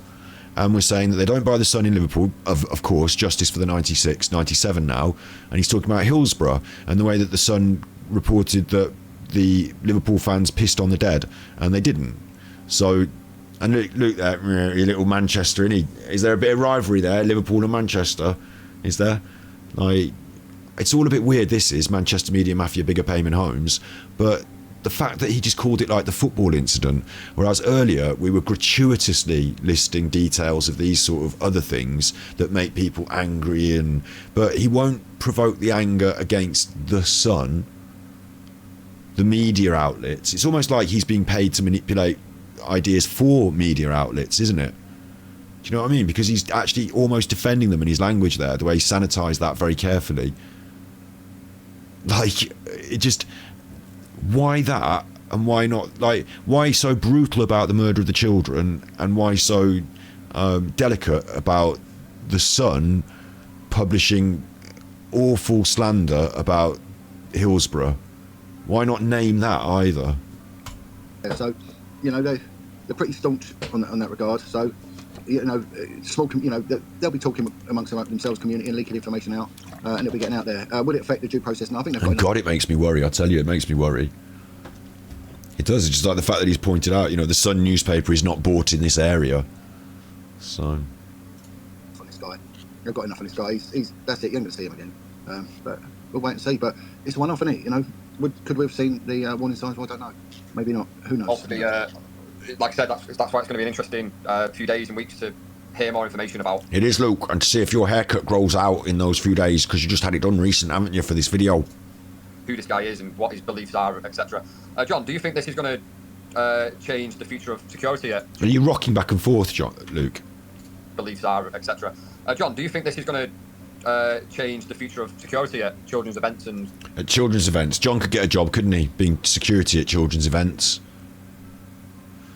[SPEAKER 1] and we're saying that they don't buy the Sun in Liverpool, of course, justice for the 96, 97 now, and he's talking about Hillsborough and the way that the Sun reported that the Liverpool fans pissed on the dead, and they didn't. So, and look there, your little Manchester, is there a bit of rivalry there, Liverpool and Manchester? Is there? Like, it's all a bit weird, this is, Manchester Media Mafia, Bigger Payment Homes, but the fact that he just called it like the football incident, whereas earlier we were gratuitously listing details of these sort of other things that make people angry, but he won't provoke the anger against the Sun, the media outlets. It's almost like he's being paid to manipulate ideas for media outlets, isn't it? Do you know what I mean? Because he's actually almost defending them in his language there, the way he sanitised that very carefully. Like, it just... Why that? And why not? Like, why so brutal about the murder of the children? And why so... delicate about the Sun publishing awful slander about Hillsborough? Why not name that either?
[SPEAKER 5] Yeah, so, you know, they're pretty staunch on that regard. So, you know, they'll be talking amongst themselves, community, and leaking information out, and it'll be getting out there. Will it affect the due process? No, I think they've got
[SPEAKER 1] And God, it makes me worry. I tell you, it makes me worry. It does. It's just like the fact that he's pointed out, you know, the Sun newspaper is not bought in this area. So,
[SPEAKER 5] on this guy. They've got enough on this guy. He's that's it. You're not going to see him again. But we'll wait and see. But it's a one-off, isn't it? You know, could we have seen the warning signs? Well, I don't know. Maybe not. Who knows?
[SPEAKER 4] Also, like I said, that's why it's going to be an interesting few days and weeks to hear more information about.
[SPEAKER 1] it is, Luke, and to see if your haircut grows out in those few days, because you just had it done recent, haven't you, for this video?
[SPEAKER 4] Who this guy is and what his beliefs are, etc. John, do you think this is going to change the future of security yet?
[SPEAKER 1] Are you rocking back and forth, Luke?
[SPEAKER 4] Beliefs are, etc. John, do you think this is going to change the future of security at children's events and...
[SPEAKER 1] At children's events, John could get a job, couldn't he, being security at children's events?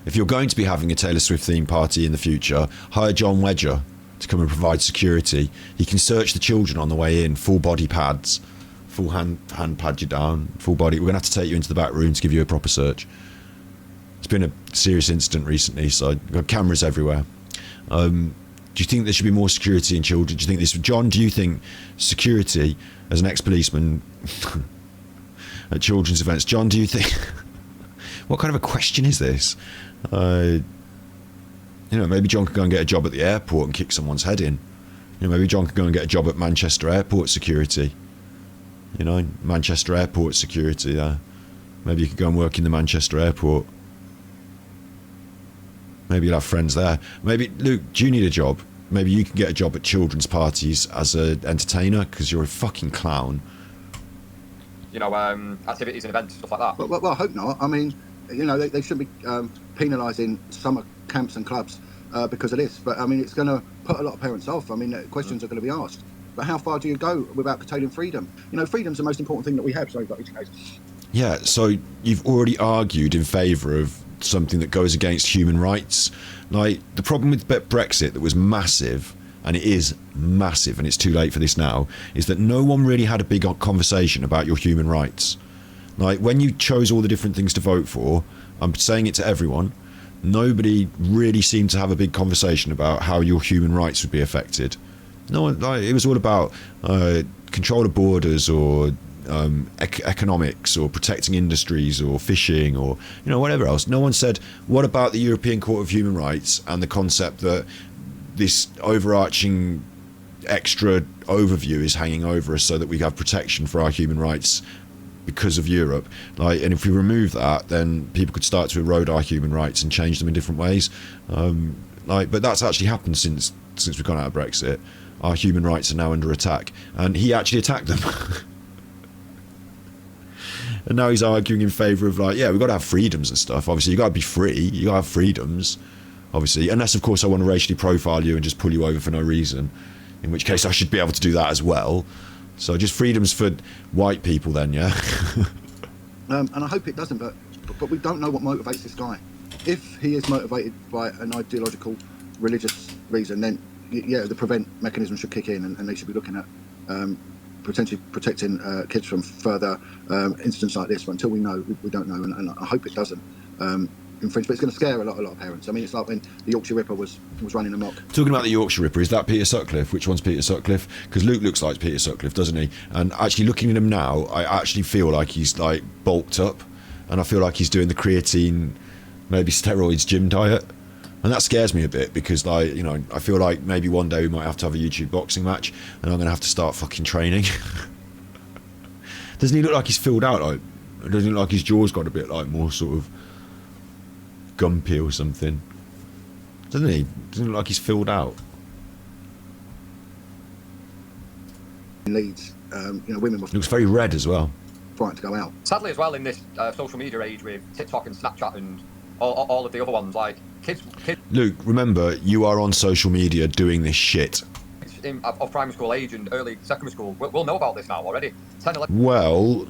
[SPEAKER 1] If you're going to be having a Taylor Swift themed party in the future, hire John Wedger to come and provide security. He can search the children on the way in, full body pads, full hand pad you down, full body. We're going to have to take you into the back room to give you a proper search. It's been a serious incident recently, so I've got cameras everywhere. Do you think there should be more security in children? Do you think this, John? Do you think security as an ex-policeman at children's events? John, do you think? What kind of a question is this? You know, maybe John could go and get a job at the airport and kick someone's head in. You know, maybe John could go and get a job at Manchester Airport security. You know, Manchester Airport security there. Maybe you could go and work in the Manchester Airport. Maybe you'll have friends there. Maybe, Luke, do you need a job? Maybe you can get a job at children's parties as an entertainer, because you're a fucking clown.
[SPEAKER 4] You know, activities and events, stuff like that.
[SPEAKER 5] Well, I hope not. I mean, you know, they shouldn't be penalising summer camps and clubs because of this. But, I mean, it's going to put a lot of parents off. I mean, questions are going to be asked. But how far do you go without curtailing freedom? You know, freedom's the most important thing that we have. Sorry, but
[SPEAKER 1] Yeah, so you've already argued in favour of something that goes against human rights. Like, the problem with Brexit that was massive, and it is massive, and it's too late for this now, is that no one really had a big conversation about your human rights. Like, when you chose all the different things to vote for, I'm saying it to everyone, nobody really seemed to have a big conversation about how your human rights would be affected. No one, like, it was all about control of borders, or economics, or protecting industries, or fishing, or, you know, whatever else. No one said, what about the European Court of Human Rights and the concept that this overarching extra overview is hanging over us so that we have protection for our human rights because of Europe. Like, and if we remove that, then people could start to erode our human rights and change them in different ways. But that's actually happened since we've gone out of Brexit. Our human rights are now under attack, and he actually attacked them. And now he's arguing in favour of, like, yeah, we've got to have freedoms and stuff. Obviously, you've got to be free. You've got to have freedoms, obviously. Unless, of course, I want to racially profile you and just pull you over for no reason. In which case, I should be able to do that as well. So just freedoms for white people then, yeah?
[SPEAKER 5] And I hope it doesn't, but we don't know what motivates this guy. If he is motivated by an ideological, religious reason, then, yeah, the prevent mechanism should kick in, and they should be looking at potentially protecting kids from further incidents like this. But until we know, we don't know, and I hope it doesn't infringe. But it's going to scare a lot of parents. I mean, it's like when the Yorkshire Ripper was running amok.
[SPEAKER 1] Talking about the Yorkshire Ripper, is that Peter Sutcliffe? Which one's Peter Sutcliffe? Because Luke looks like Peter Sutcliffe, doesn't he? And actually, looking at him now, I actually feel like he's, like, bulked up, and I feel like he's doing the creatine, maybe steroids gym diet. And that scares me a bit, because, like, you know, I feel like maybe one day we might have to have a YouTube boxing match, and I'm going to have to start fucking training. Doesn't he look like he's filled out? Like, doesn't he look like his jaw's got a bit, like, more sort of gumpy or something? Doesn't he? Doesn't he look like he's filled out?
[SPEAKER 5] Leeds, you know, women were
[SPEAKER 1] Looks very red as well.
[SPEAKER 5] frightened to go out.
[SPEAKER 4] Sadly, as well, in this social media age with TikTok and Snapchat and all of the other ones, like, kids
[SPEAKER 1] Luke, remember, you are on social media doing this shit.
[SPEAKER 4] of primary school age and early secondary school will know about this now already. 10, 11.
[SPEAKER 1] Well,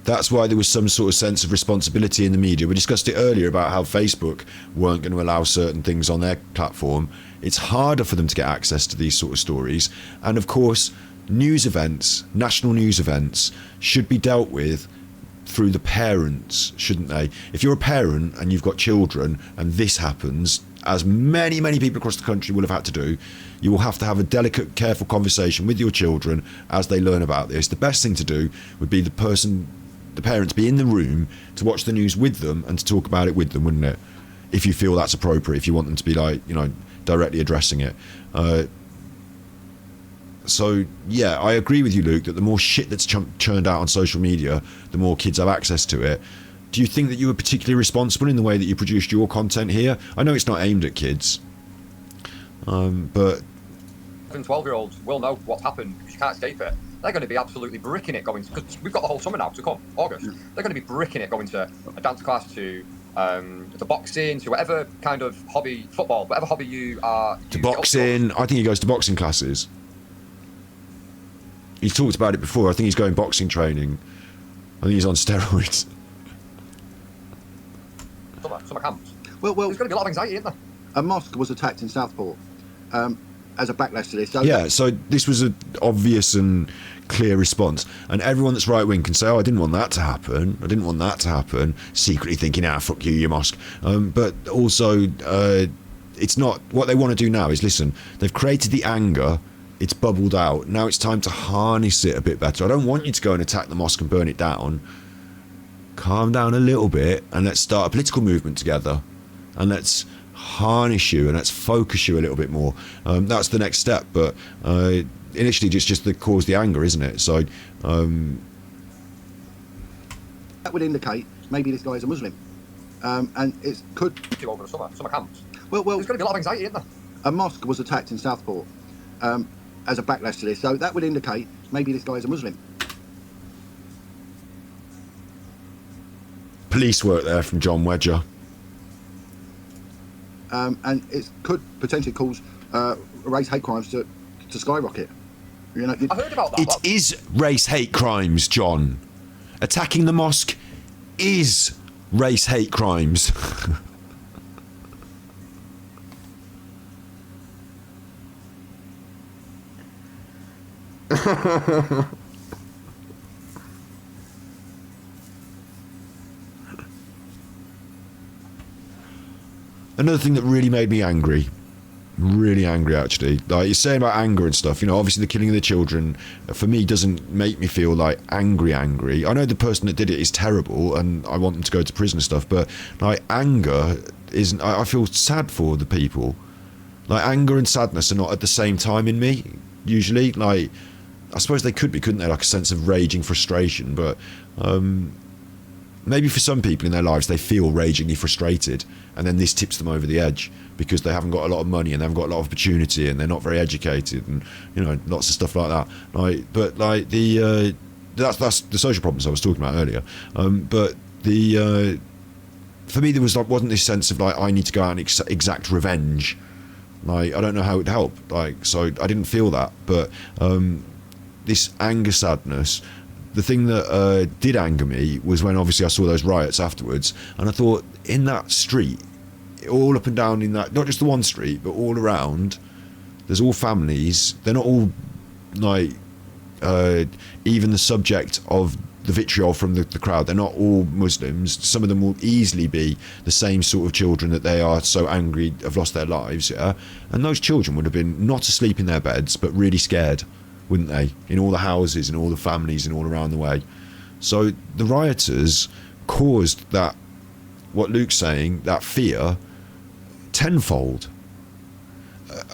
[SPEAKER 1] That's why there was some sort of sense of responsibility in the media. We discussed it earlier about how Facebook weren't going to allow certain things on their platform. It's harder for them to get access to these sort of stories. And of course, news events, national news events, should be dealt with through the parents, shouldn't they? If you're a parent and you've got children and this happens, as many people across the country will have had to do, you will have to have a delicate, careful conversation with your children as they learn about this. The best thing to do would be the parents be in the room to watch the news with them and to talk about it with them, wouldn't it? If you feel that's appropriate, if you want them to be like, you know, directly addressing it. So yeah, I agree with you, Luke, that the more shit that's churned out on social media, the more kids have access to it. Do you think that you were particularly responsible in the way that you produced your content here? I know it's not aimed at kids, but
[SPEAKER 4] 12-year-olds will know what's happened because you can't escape it. They're going to be absolutely bricking it going, because we've got the whole summer now to come, August. They're going to be bricking it going to a dance class, to boxing, to whatever kind of hobby, football, whatever hobby you are.
[SPEAKER 1] To boxing, I think he goes to boxing classes. He's talked about it before. I think he's going boxing training. I think he's on steroids.
[SPEAKER 4] Summer camps.
[SPEAKER 5] Well,
[SPEAKER 4] there's going to be a lot of anxiety, isn't there?
[SPEAKER 5] A mosque was attacked in Southport as a backlash to this. So
[SPEAKER 1] yeah, so this was an obvious and clear response. And everyone that's right-wing can say, oh, I didn't want that to happen. I didn't want that to happen. Secretly thinking, fuck you mosque. But also, it's not... What they want to do now is, listen, they've created the anger. It's bubbled out. Now it's time to harness it a bit better. I don't want you to go and attack the mosque and burn it down. Calm down a little bit and let's start a political movement together. And let's harness you and let's focus you a little bit more. That's the next step. But initially, just to cause the anger, isn't it? So
[SPEAKER 5] that would indicate maybe this guy is a Muslim, and it could
[SPEAKER 4] over the summer camps.
[SPEAKER 5] Well,
[SPEAKER 4] there's going to be a lot of anxiety, isn't there?
[SPEAKER 5] A mosque was attacked in Southport as a backlash to this, so that would indicate maybe this guy is a Muslim.
[SPEAKER 1] Police work there from John Wedger.
[SPEAKER 5] And it could potentially cause race hate crimes to skyrocket. You know,
[SPEAKER 4] I heard about that.
[SPEAKER 1] It is race hate crimes, John. Attacking the mosque is race hate crimes. Another thing that really made me angry, really angry actually, like you're saying about anger and stuff, you know, obviously the killing of the children for me doesn't make me feel like angry. I know the person that did it is terrible and I want them to go to prison and stuff, but like anger isn't, I feel sad for the people. Like anger and sadness are not at the same time in me usually. Like I suppose they could be, couldn't they, like a sense of raging frustration, but maybe for some people in their lives they feel ragingly frustrated and then this tips them over the edge because they haven't got a lot of money and they haven't got a lot of opportunity and they're not very educated and, you know, lots of stuff like that. Like, but like that's the social problems I was talking about earlier. But for me there wasn't this sense of like I need to go out and exact revenge. Like I don't know how it'd help. Like so I didn't feel that. But this anger, sadness. The thing that did anger me was when obviously I saw those riots afterwards and I thought in that street, all up and down in that, not just the one street, but all around, there's all families. They're not all like even the subject of the vitriol from the crowd. They're not all Muslims. Some of them will easily be the same sort of children that they are so angry have lost their lives. Yeah? And those children would have been not asleep in their beds, but really scared, wouldn't they, in all the houses and all the families and all around the way. So the rioters caused that, what Luke's saying, that fear tenfold.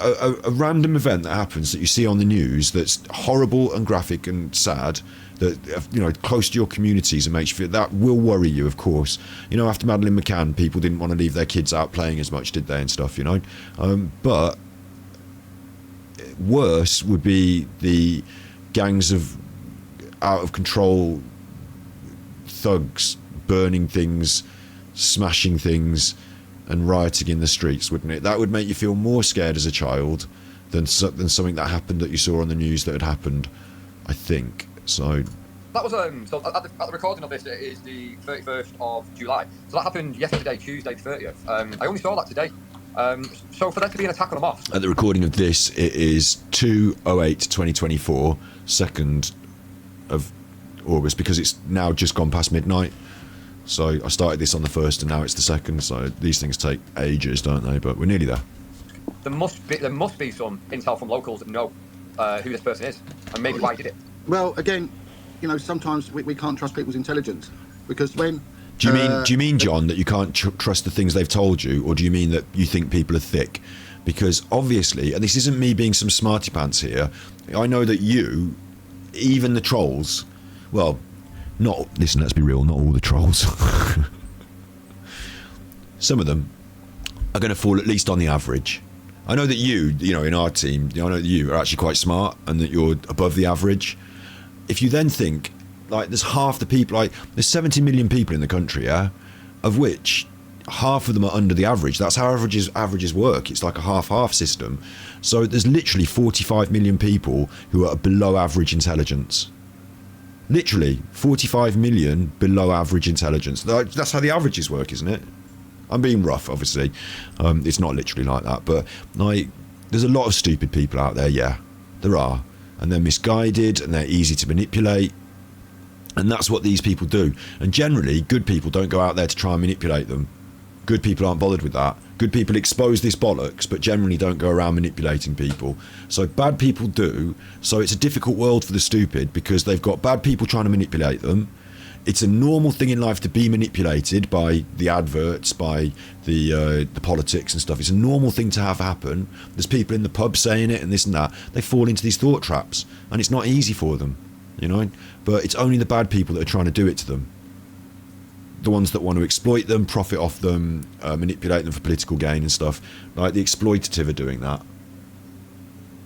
[SPEAKER 1] A random event that happens that you see on the news that's horrible and graphic and sad, that, you know, close to your communities and makes you feel, that will worry you, of course. You know, after Madeleine McCann, people didn't want to leave their kids out playing as much, did they, and stuff, you know. But worse would be the gangs of out of control thugs burning things, smashing things and rioting in the streets, wouldn't it? That would make you feel more scared as a child than something that happened that you saw on the news that had happened, I think. So
[SPEAKER 4] That was so at the recording of this, it is the 31st of July. So that happened yesterday, Tuesday, 30th. I only saw that today. So for there to be an attack on a mosque.
[SPEAKER 1] At the recording of this, it is 2/08/2024, 2nd of August, because it's now just gone past midnight. So I started this on the 1st, and now it's the 2nd. So these things take ages, don't they? But we're nearly there.
[SPEAKER 4] There must be some intel from locals that know who this person is and maybe why he did it.
[SPEAKER 5] Well, again, you know, sometimes we can't trust people's intelligence, because when...
[SPEAKER 1] Do you mean, John, that you can't trust the things they've told you, or do you mean that you think people are thick? Because obviously, and this isn't me being some smarty pants here, I know that you, even the trolls, well, listen, let's be real, not all the trolls. Some of them are going to fall at least on the average. I know that you know, in our team, I know that you are actually quite smart and that you're above the average. If you then think, like, there's half the people, like, there's 70 million people in the country, yeah, of which half of them are under the average. That's how averages work. It's like a half-half system. So there's literally 45 million people who are below average intelligence. Literally 45 million below average intelligence. That's how the averages work, isn't it? I'm being rough, obviously. It's not literally like that, but like, there's a lot of stupid people out there. Yeah, there are, and they're misguided and they're easy to manipulate. And that's what these people do. And generally, good people don't go out there to try and manipulate them. Good people aren't bothered with that. Good people expose this bollocks, but generally don't go around manipulating people. So bad people do. So it's a difficult world for the stupid, because they've got bad people trying to manipulate them. It's a normal thing in life to be manipulated by the adverts, by the politics and stuff. It's a normal thing to have happen. There's people in the pub saying it and this and that. They fall into these thought traps, and it's not easy for them, you know. But it's only the bad people that are trying to do it to them. The ones that want to exploit them, profit off them, manipulate them for political gain and stuff. Like, the exploitative are doing that.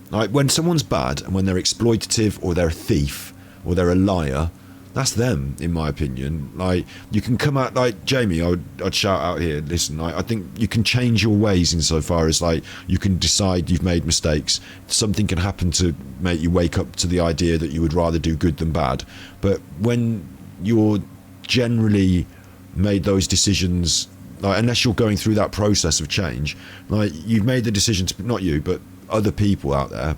[SPEAKER 1] Like, when someone's bad and when they're exploitative, or they're a thief, or they're a liar, that's them, in my opinion. Like, you can come out, like, Jamie, I'd shout out here, listen, I think you can change your ways insofar as, like, you can decide you've made mistakes. Something can happen to make you wake up to the idea that you would rather do good than bad. But when you're generally made those decisions, like, unless you're going through that process of change, like, you've made the decision to, not you, but other people out there,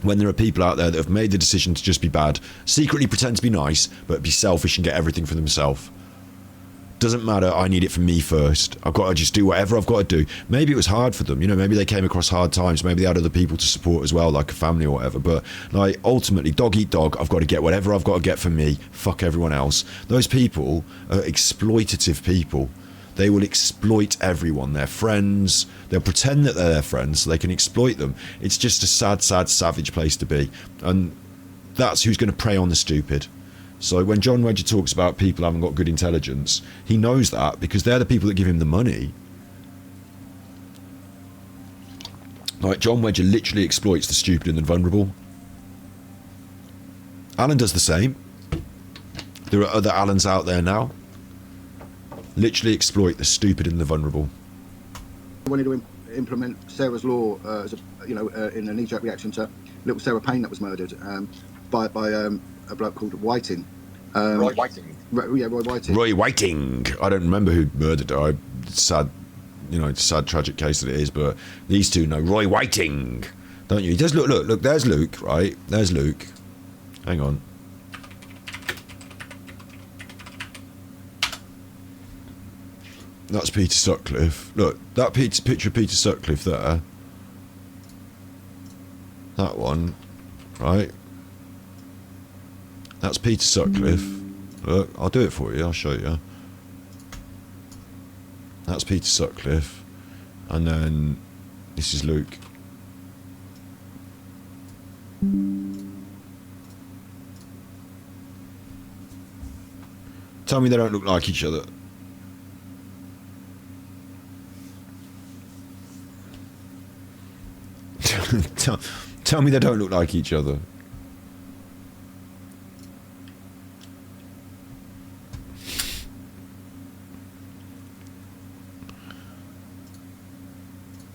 [SPEAKER 1] when there are people out there that have made the decision to just be bad, secretly pretend to be nice, but be selfish and get everything for themselves. Doesn't matter, I need it for me first. I've got to just do whatever I've got to do. Maybe it was hard for them, you know, maybe they came across hard times, maybe they had other people to support as well, like a family or whatever, but, like, ultimately, dog eat dog, I've got to get whatever I've got to get for me, fuck everyone else. Those people are exploitative people. They will exploit everyone, their friends. They'll pretend that they're their friends so they can exploit them. It's just a sad, sad, savage place to be. And that's who's going to prey on the stupid. So when John Wedger talks about people haven't got good intelligence, he knows that because they're the people that give him the money. Like, John Wedger literally exploits the stupid and the vulnerable. Alan does the same. There are other Alans out there now. Literally exploit the stupid and the vulnerable.
[SPEAKER 5] I wanted to implement Sarah's law as a, you know, in a knee-jerk reaction to little Sarah Payne that was murdered by a bloke called Whiting.
[SPEAKER 4] Roy Whiting.
[SPEAKER 5] Yeah, Roy Whiting.
[SPEAKER 1] Roy Whiting. I don't remember who murdered her. Sad, you know, it's a sad, tragic case that it is. But these two know Roy Whiting, don't you? He does look. There's Luke, right? There's Luke. Hang on. That's Peter Sutcliffe. Look, that picture of Peter Sutcliffe there. That one, right? That's Peter Sutcliffe. Look, I'll do it for you. I'll show you. That's Peter Sutcliffe. And then this is Luke. Tell me they don't look like each other. Tell me they don't look like each other.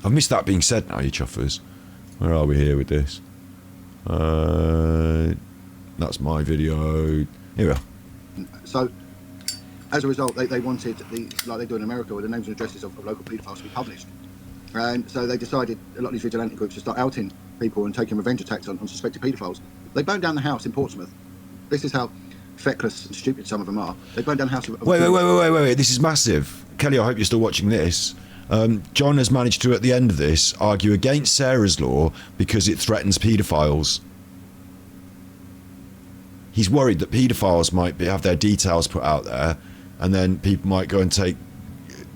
[SPEAKER 1] I've missed that being said now, you chuffers. Where are we here with this? That's my video. Here we are.
[SPEAKER 5] So, as a result, they wanted like they do in America, where the names and addresses of local paedophiles to be published. And so they decided, a lot of these vigilante groups, to start outing people and taking revenge attacks on suspected paedophiles. They burned down the house in Portsmouth. This is how feckless and stupid some of them are. They burned down the house.
[SPEAKER 1] Wait. This is massive. Kelly, I hope you're still watching this. John has managed to, at the end of this, argue against Sarah's law because it threatens paedophiles. He's worried that paedophiles might have their details put out there, and then people might go and take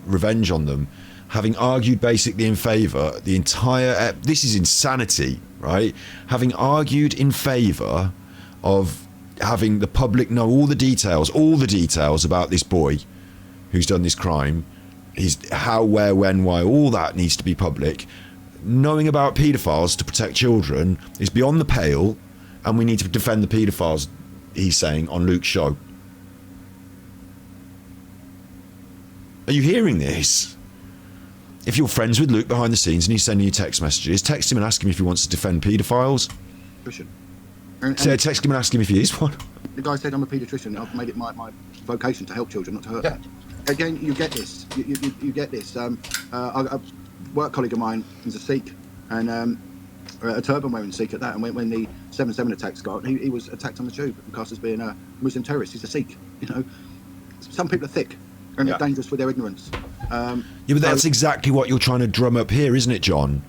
[SPEAKER 1] revenge on them. Having argued basically in favour, the entire... this is insanity, right? Having argued in favour of having the public know all the details about this boy who's done this crime, his how, where, when, why, all that needs to be public. Knowing about paedophiles to protect children is beyond the pale, and we need to defend the paedophiles, he's saying, on Luke's show. Are you hearing this? If you're friends with Luke behind the scenes and he's sending you text messages, text him and ask him if he wants to defend paedophiles. Text him and ask him if he is one.
[SPEAKER 5] The guy said, I'm a paediatrician. I've made it my vocation to help children, not to hurt them. Again, you get this. You get this. A work colleague of mine is a Sikh, and a turban-wearing Sikh at that. And when the 7/7 attacks got, he was attacked on the tube and cast as being a Muslim terrorist. He's a Sikh. You know, some people are thick and they're dangerous with their ignorance.
[SPEAKER 1] But that's exactly what you're trying to drum up here, isn't it, John?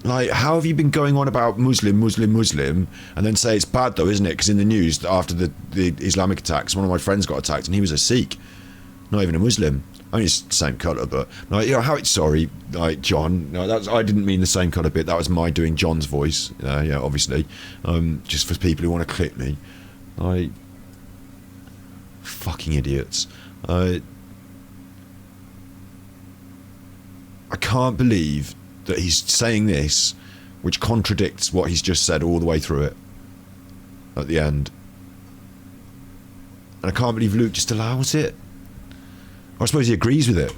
[SPEAKER 1] Like, how have you been going on about Muslim, and then say it's bad though, isn't it? Because in the news, after the Islamic attacks, one of my friends got attacked, and he was a Sikh, not even a Muslim. I mean, it's the same colour, but like, you know, how it's sorry, like John. No, I didn't mean the same colour bit. That was my doing John's voice. Yeah, obviously, just for people who want to clip me, like fucking idiots. I can't believe that he's saying this, which contradicts what he's just said all the way through it at the end. And I can't believe Luke just allows it. I suppose he agrees with it.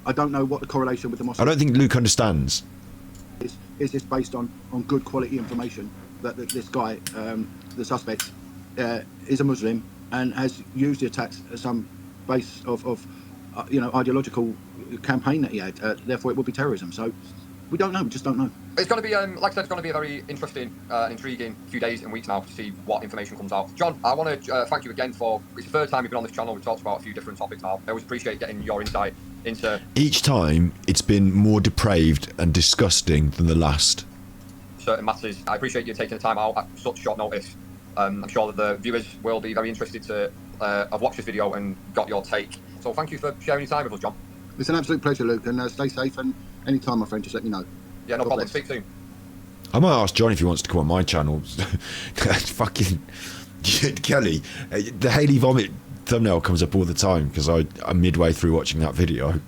[SPEAKER 5] I don't know what the correlation with the Muslim...
[SPEAKER 1] I don't think Luke understands.
[SPEAKER 5] Is this based on good quality information that this guy, the suspect, is a Muslim and has used the attacks as some base of ideological campaign that he had, therefore it would be terrorism. So we don't know, we just don't know.
[SPEAKER 4] It's going to be, like I said, it's going to be a very interesting and intriguing few days and weeks now to see what information comes out. John, I want to thank you again for, it's the third time you've been on this channel. We've talked about a few different topics now. I always appreciate getting your insight into...
[SPEAKER 1] Each time, it's been more depraved and disgusting than the last.
[SPEAKER 4] Certain matters. I appreciate you taking the time out at such short notice. I'm sure that the viewers will be very interested to have watched this video and got your take. So thank you for sharing your time with us, John.
[SPEAKER 5] It's an absolute pleasure, Luke, and stay safe, and anytime, my friend, just let me know.
[SPEAKER 4] Yeah, no problem. Speak soon.
[SPEAKER 1] I might ask John if he wants to come on my channel. Fucking Kelly, the Haley vomit thumbnail comes up all the time because I'm midway through watching that video,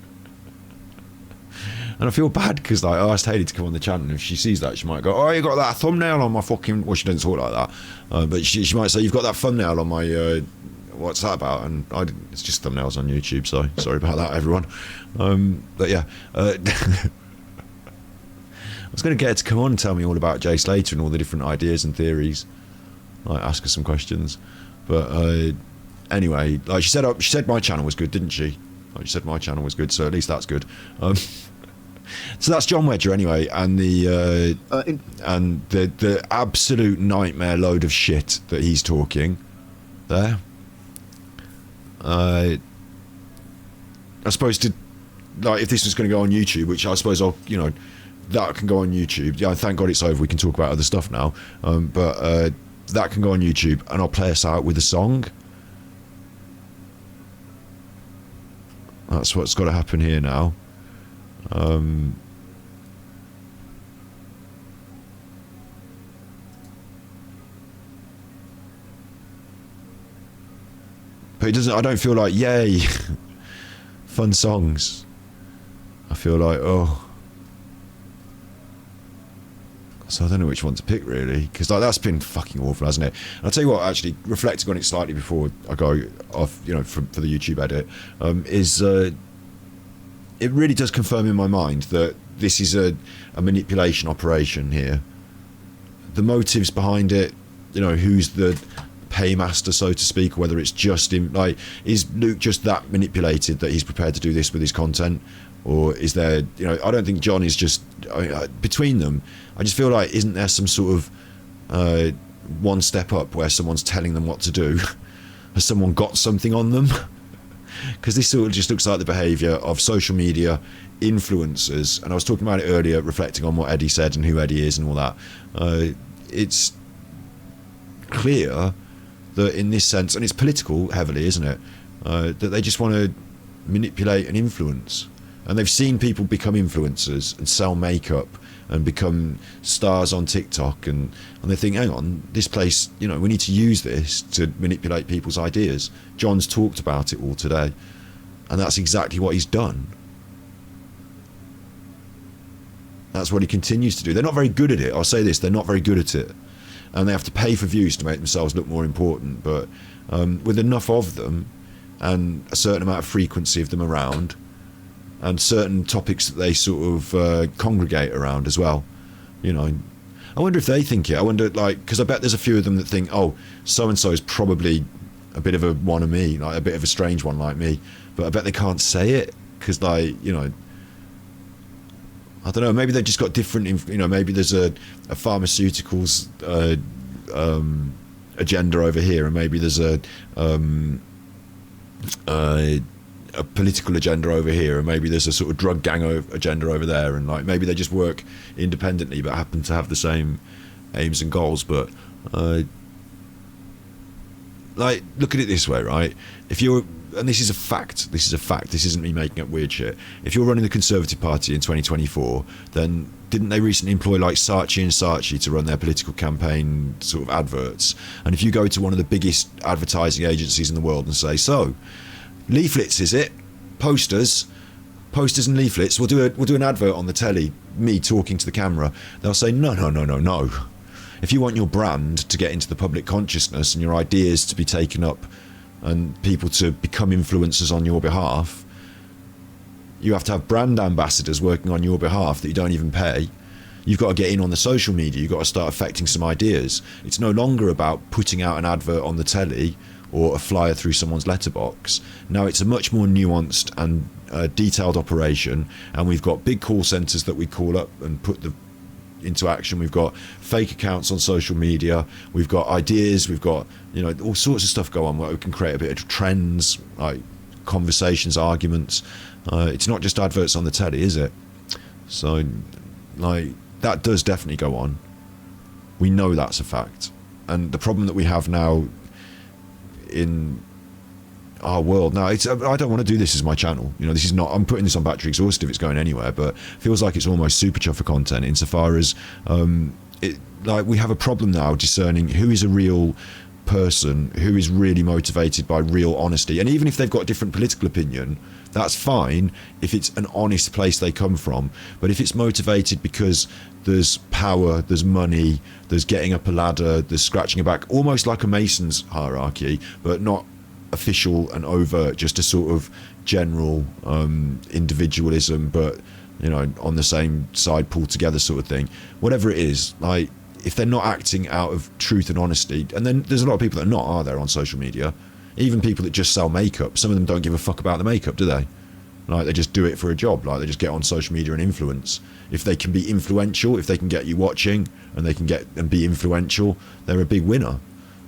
[SPEAKER 1] and I feel bad because like, I asked Haley to come on the channel, and if she sees that, she might go, "Oh, you got that thumbnail on my fucking..." Well, she doesn't talk like that, but she might say, "You've got that thumbnail on my..." What's that about? And it's just thumbnails on YouTube, so sorry about that, everyone. But yeah, I was going to get her to come on and tell me all about Jay Slater and all the different ideas and theories. Like, ask her some questions. But anyway, like she said my channel was good, didn't she? Like she said my channel was good, so at least that's good. So that's John Wedger anyway, and the absolute nightmare load of shit that he's talking there. I suppose if this was going to go on YouTube, which I suppose that can go on YouTube. Yeah, thank God it's over. We can talk about other stuff now. But that can go on YouTube, and I'll play us out with a song. That's what's got to happen here now. But it doesn't. I don't feel like yay, fun songs. I feel like so I don't know which one to pick really, because like that's been fucking awful, hasn't it? And I'll tell you what, actually reflecting on it slightly before I go off, for the YouTube edit, it really does confirm in my mind that this is a manipulation operation here. the motives behind it, you know, who's the paymaster, so to speak, whether it's just him, like, is Luke just that manipulated that he's prepared to do this with his content? Or is there, you know, I don't think John is just, between them, I just feel like, isn't there some sort of one step up where someone's telling them what to do? Has someone got something on them? Because this sort of just looks like the behaviour of social media influencers, and I was talking about it earlier, reflecting on what Eddie said and who Eddie is and all that. It's clear that in this sense, and it's political heavily, isn't it, that they just want to manipulate and influence. And they've seen people become influencers and sell makeup and become stars on TikTok, and they think, hang on, this place, you know, we need to use this to manipulate people's ideas. John's talked about it all today, and that's exactly what he's done. That's what he continues to do. They're not very good at it. I'll say this, they're not very good at it. And they have to pay for views to make themselves look more important. But with enough of them and a certain amount of frequency of them around, and certain topics that they sort of congregate around as well, you know, I wonder if they think it. I wonder, like, because I bet there's a few of them that think, oh, so-and-so is probably a bit of a one of me, like a bit of a strange one like me. But I bet they can't say it because, like, you know, I don't know, maybe they've just got different, you know, maybe there's a pharmaceuticals agenda over here, and maybe there's a political agenda over here, and maybe there's a sort of drug gang agenda over there, and like maybe they just work independently but happen to have the same aims and goals. But like, look at it this way, right? If you're, and this is a fact, this isn't me making up weird shit, if you're running the Conservative Party in 2024, then didn't they recently employ like Saatchi and Saatchi to run their political campaign sort of adverts? And if you go to one of the biggest advertising agencies in the world and say, so leaflets, is it? Posters and leaflets, we'll do an advert on the telly, me talking to the camera. They'll say, no. If you want your brand to get into the public consciousness and your ideas to be taken up and people to become influencers on your behalf, you have to have brand ambassadors working on your behalf that you don't even pay. You've got to get in on the social media. You've got to start affecting some ideas. It's no longer about putting out an advert on the telly or a flyer through someone's letterbox. Now it's a much more nuanced and detailed operation, and we've got big call centres that we call up and put into action. We've got fake accounts on social media. We've got ideas. We've got, you know, all sorts of stuff go on where we can create a bit of trends, like conversations, arguments. It's not just adverts on the telly, is it? So, like, that does definitely go on. We know that's a fact. And the problem that we have now in our world now, it's, I don't want to do this as my channel, you know, this is not, I'm putting this on Battery Exhaustive, it's going anywhere, but feels like it's almost super chuffer content insofar as like, we have a problem now discerning who is a real person, who is really motivated by real honesty. And even if they've got a different political opinion, that's fine if it's an honest place they come from. But if it's motivated because there's power, there's money, there's getting up a ladder, there's scratching a back, almost like a Mason's hierarchy, but not official and overt, just a sort of general individualism, but, you know, on the same side pulled together sort of thing. Whatever it is, like, if they're not acting out of truth and honesty, and then there's a lot of people that are not, are there, on social media? Even people that just sell makeup, some of them don't give a fuck about the makeup, do they? Like, they just do it for a job. Like, they just get on social media and influence. If they can be influential, if they can get you watching, and they can get and be influential, they're a big winner.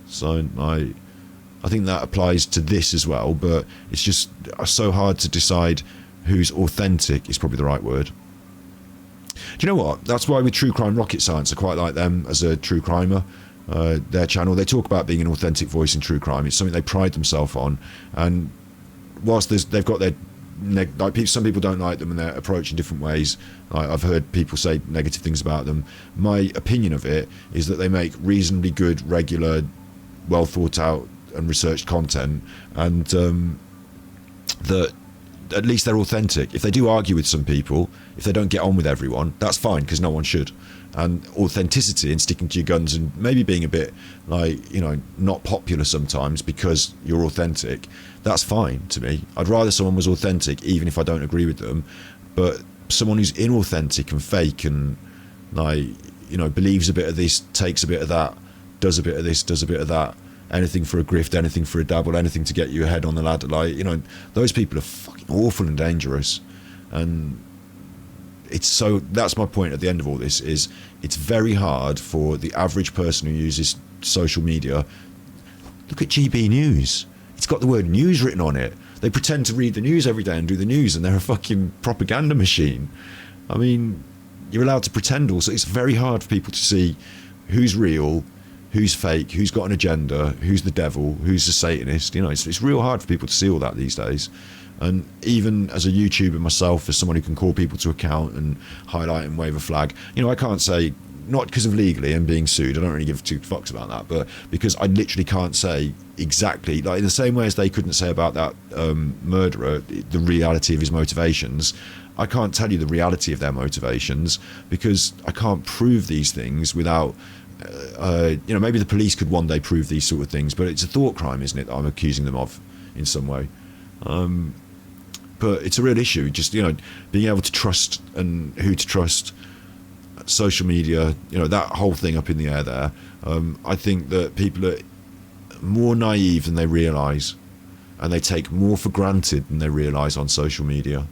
[SPEAKER 1] So I think that applies to this as well, but it's just so hard to decide who's authentic is probably the right word. Do you know what? That's why with True Crime Rocket Science, I quite like them as a true crimer. Their channel, they talk about being an authentic voice in true crime. It's something they pride themselves on. And whilst they've got their, like, some people don't like them and their approach in different ways. I've heard people say negative things about them. My opinion of it is that they make reasonably good, regular, well thought out and researched content, and that at least they're authentic. If they do argue with some people, if they don't get on with everyone, that's fine, because no one should. And authenticity and sticking to your guns and maybe being a bit, like, you know, not popular sometimes because you're authentic, that's fine to me. I'd rather someone was authentic even if I don't agree with them, but someone who's inauthentic and fake and, like, you know, believes a bit of this, takes a bit of that, does a bit of this, does a bit of that, anything for a grift, anything for a dabble, anything to get you ahead on the ladder. Like, you know, those people are fucking awful and dangerous. And it's so, that's my point at the end of all this, is it's very hard for the average person who uses social media. Look at GB News. It's got the word news written on it. They pretend to read the news every day and do the news, and they're a fucking propaganda machine. I mean, you're allowed to pretend also. It's very hard for people to see who's real, who's fake, who's got an agenda, who's the devil, who's a Satanist. You know, it's real hard for people to see all that these days. And even as a YouTuber myself, as someone who can call people to account and highlight and wave a flag, you know, I can't say, not because of legally and being sued, I don't really give two fucks about that, but because I literally can't say exactly, like in the same way as they couldn't say about that murderer the reality of his motivations, I can't tell you the reality of their motivations, because I can't prove these things without you know, maybe the police could one day prove these sort of things, but it's a thought crime, isn't it, that I'm accusing them of in some way. But it's a real issue, just, you know, being able to trust and who to trust, social media, you know, that whole thing up in the air there. I think that people are more naive than they realise, and they take more for granted than they realise on social media.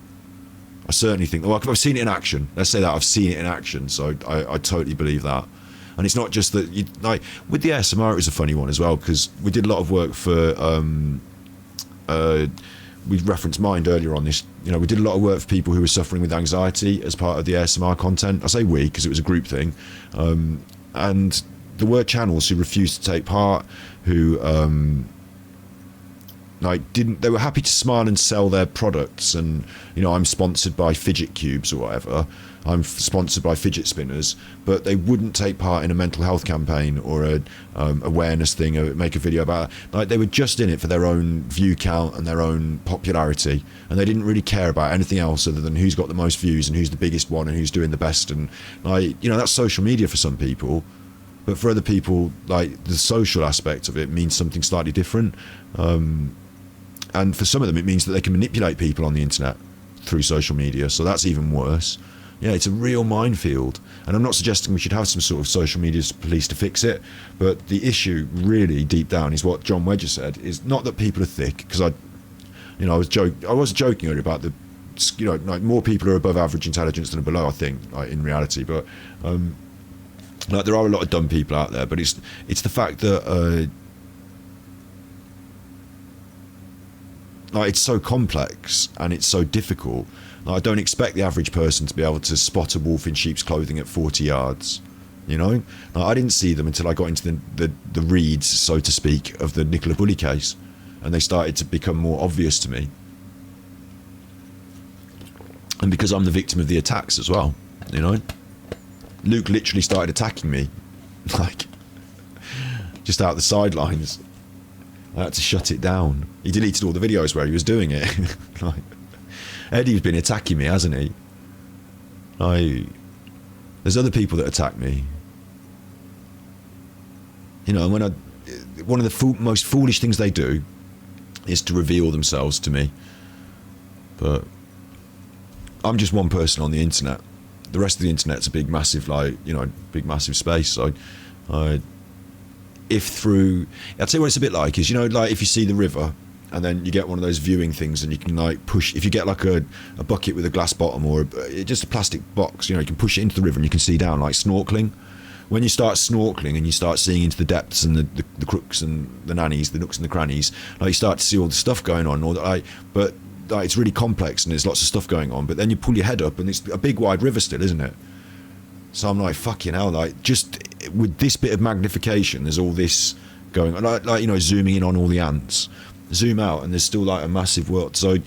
[SPEAKER 1] I certainly think, well, I've seen it in action. Let's say that I've seen it in action, so I totally believe that. And it's not just that, you, like, with the ASMR, it was a funny one as well, because we did a lot of work for, we referenced Mind earlier on this, you know, we did a lot of work for people who were suffering with anxiety as part of the ASMR content. I say we, because it was a group thing. And there were channels who refused to take part, who, they were happy to smile and sell their products, and, you know, I'm sponsored by fidget cubes or whatever, I'm sponsored by fidget spinners, but they wouldn't take part in a mental health campaign or a awareness thing, or make a video about it. Like, they were just in it for their own view count and their own popularity, and they didn't really care about anything else other than who's got the most views and who's the biggest one and who's doing the best. And, like, you know, that's social media for some people, but for other people, like, the social aspect of it means something slightly different. And for some of them, it means that they can manipulate people on the internet through social media. So that's even worse. Yeah, it's a real minefield. And I'm not suggesting we should have some sort of social media police to fix it. But the issue really deep down is what John Wedger said, is not that people are thick, because I was joking earlier about the, you know, like, more people are above average intelligence than are below, I think, like, in reality. But like, there are a lot of dumb people out there, but it's the fact that like, it's so complex and it's so difficult. Like, I don't expect the average person to be able to spot a wolf in sheep's clothing at 40 yards, you know? Like, I didn't see them until I got into the reeds, so to speak, of the Nicola Bulley case, and they started to become more obvious to me. And because I'm the victim of the attacks as well, you know? Luke literally started attacking me, like, just out the sidelines. I had to shut it down. He deleted all the videos where he was doing it. Like, Eddie's been attacking me, hasn't he? There's other people that attack me. You know, when one of the most foolish things they do is to reveal themselves to me. But I'm just one person on the internet. The rest of the internet's a big, massive, like, you know, big, massive space. So I'll tell you what it's a bit like is, you know, like, if you see the river and then you get one of those viewing things and you can, like, push, if you get like a bucket with a glass bottom or just a plastic box, you know, you can push it into the river and you can see down, like snorkeling. When you start snorkeling and you start seeing into the depths and the crooks and the nannies, the nooks and the crannies, like, you start to see all the stuff going on, but like, it's really complex and there's lots of stuff going on, but then you pull your head up and it's a big wide river still, isn't it? So I'm like, fucking hell, like, just with this bit of magnification, there's all this going on, like, you know, zooming in on all the ants, zoom out and there's still, like, a massive world. So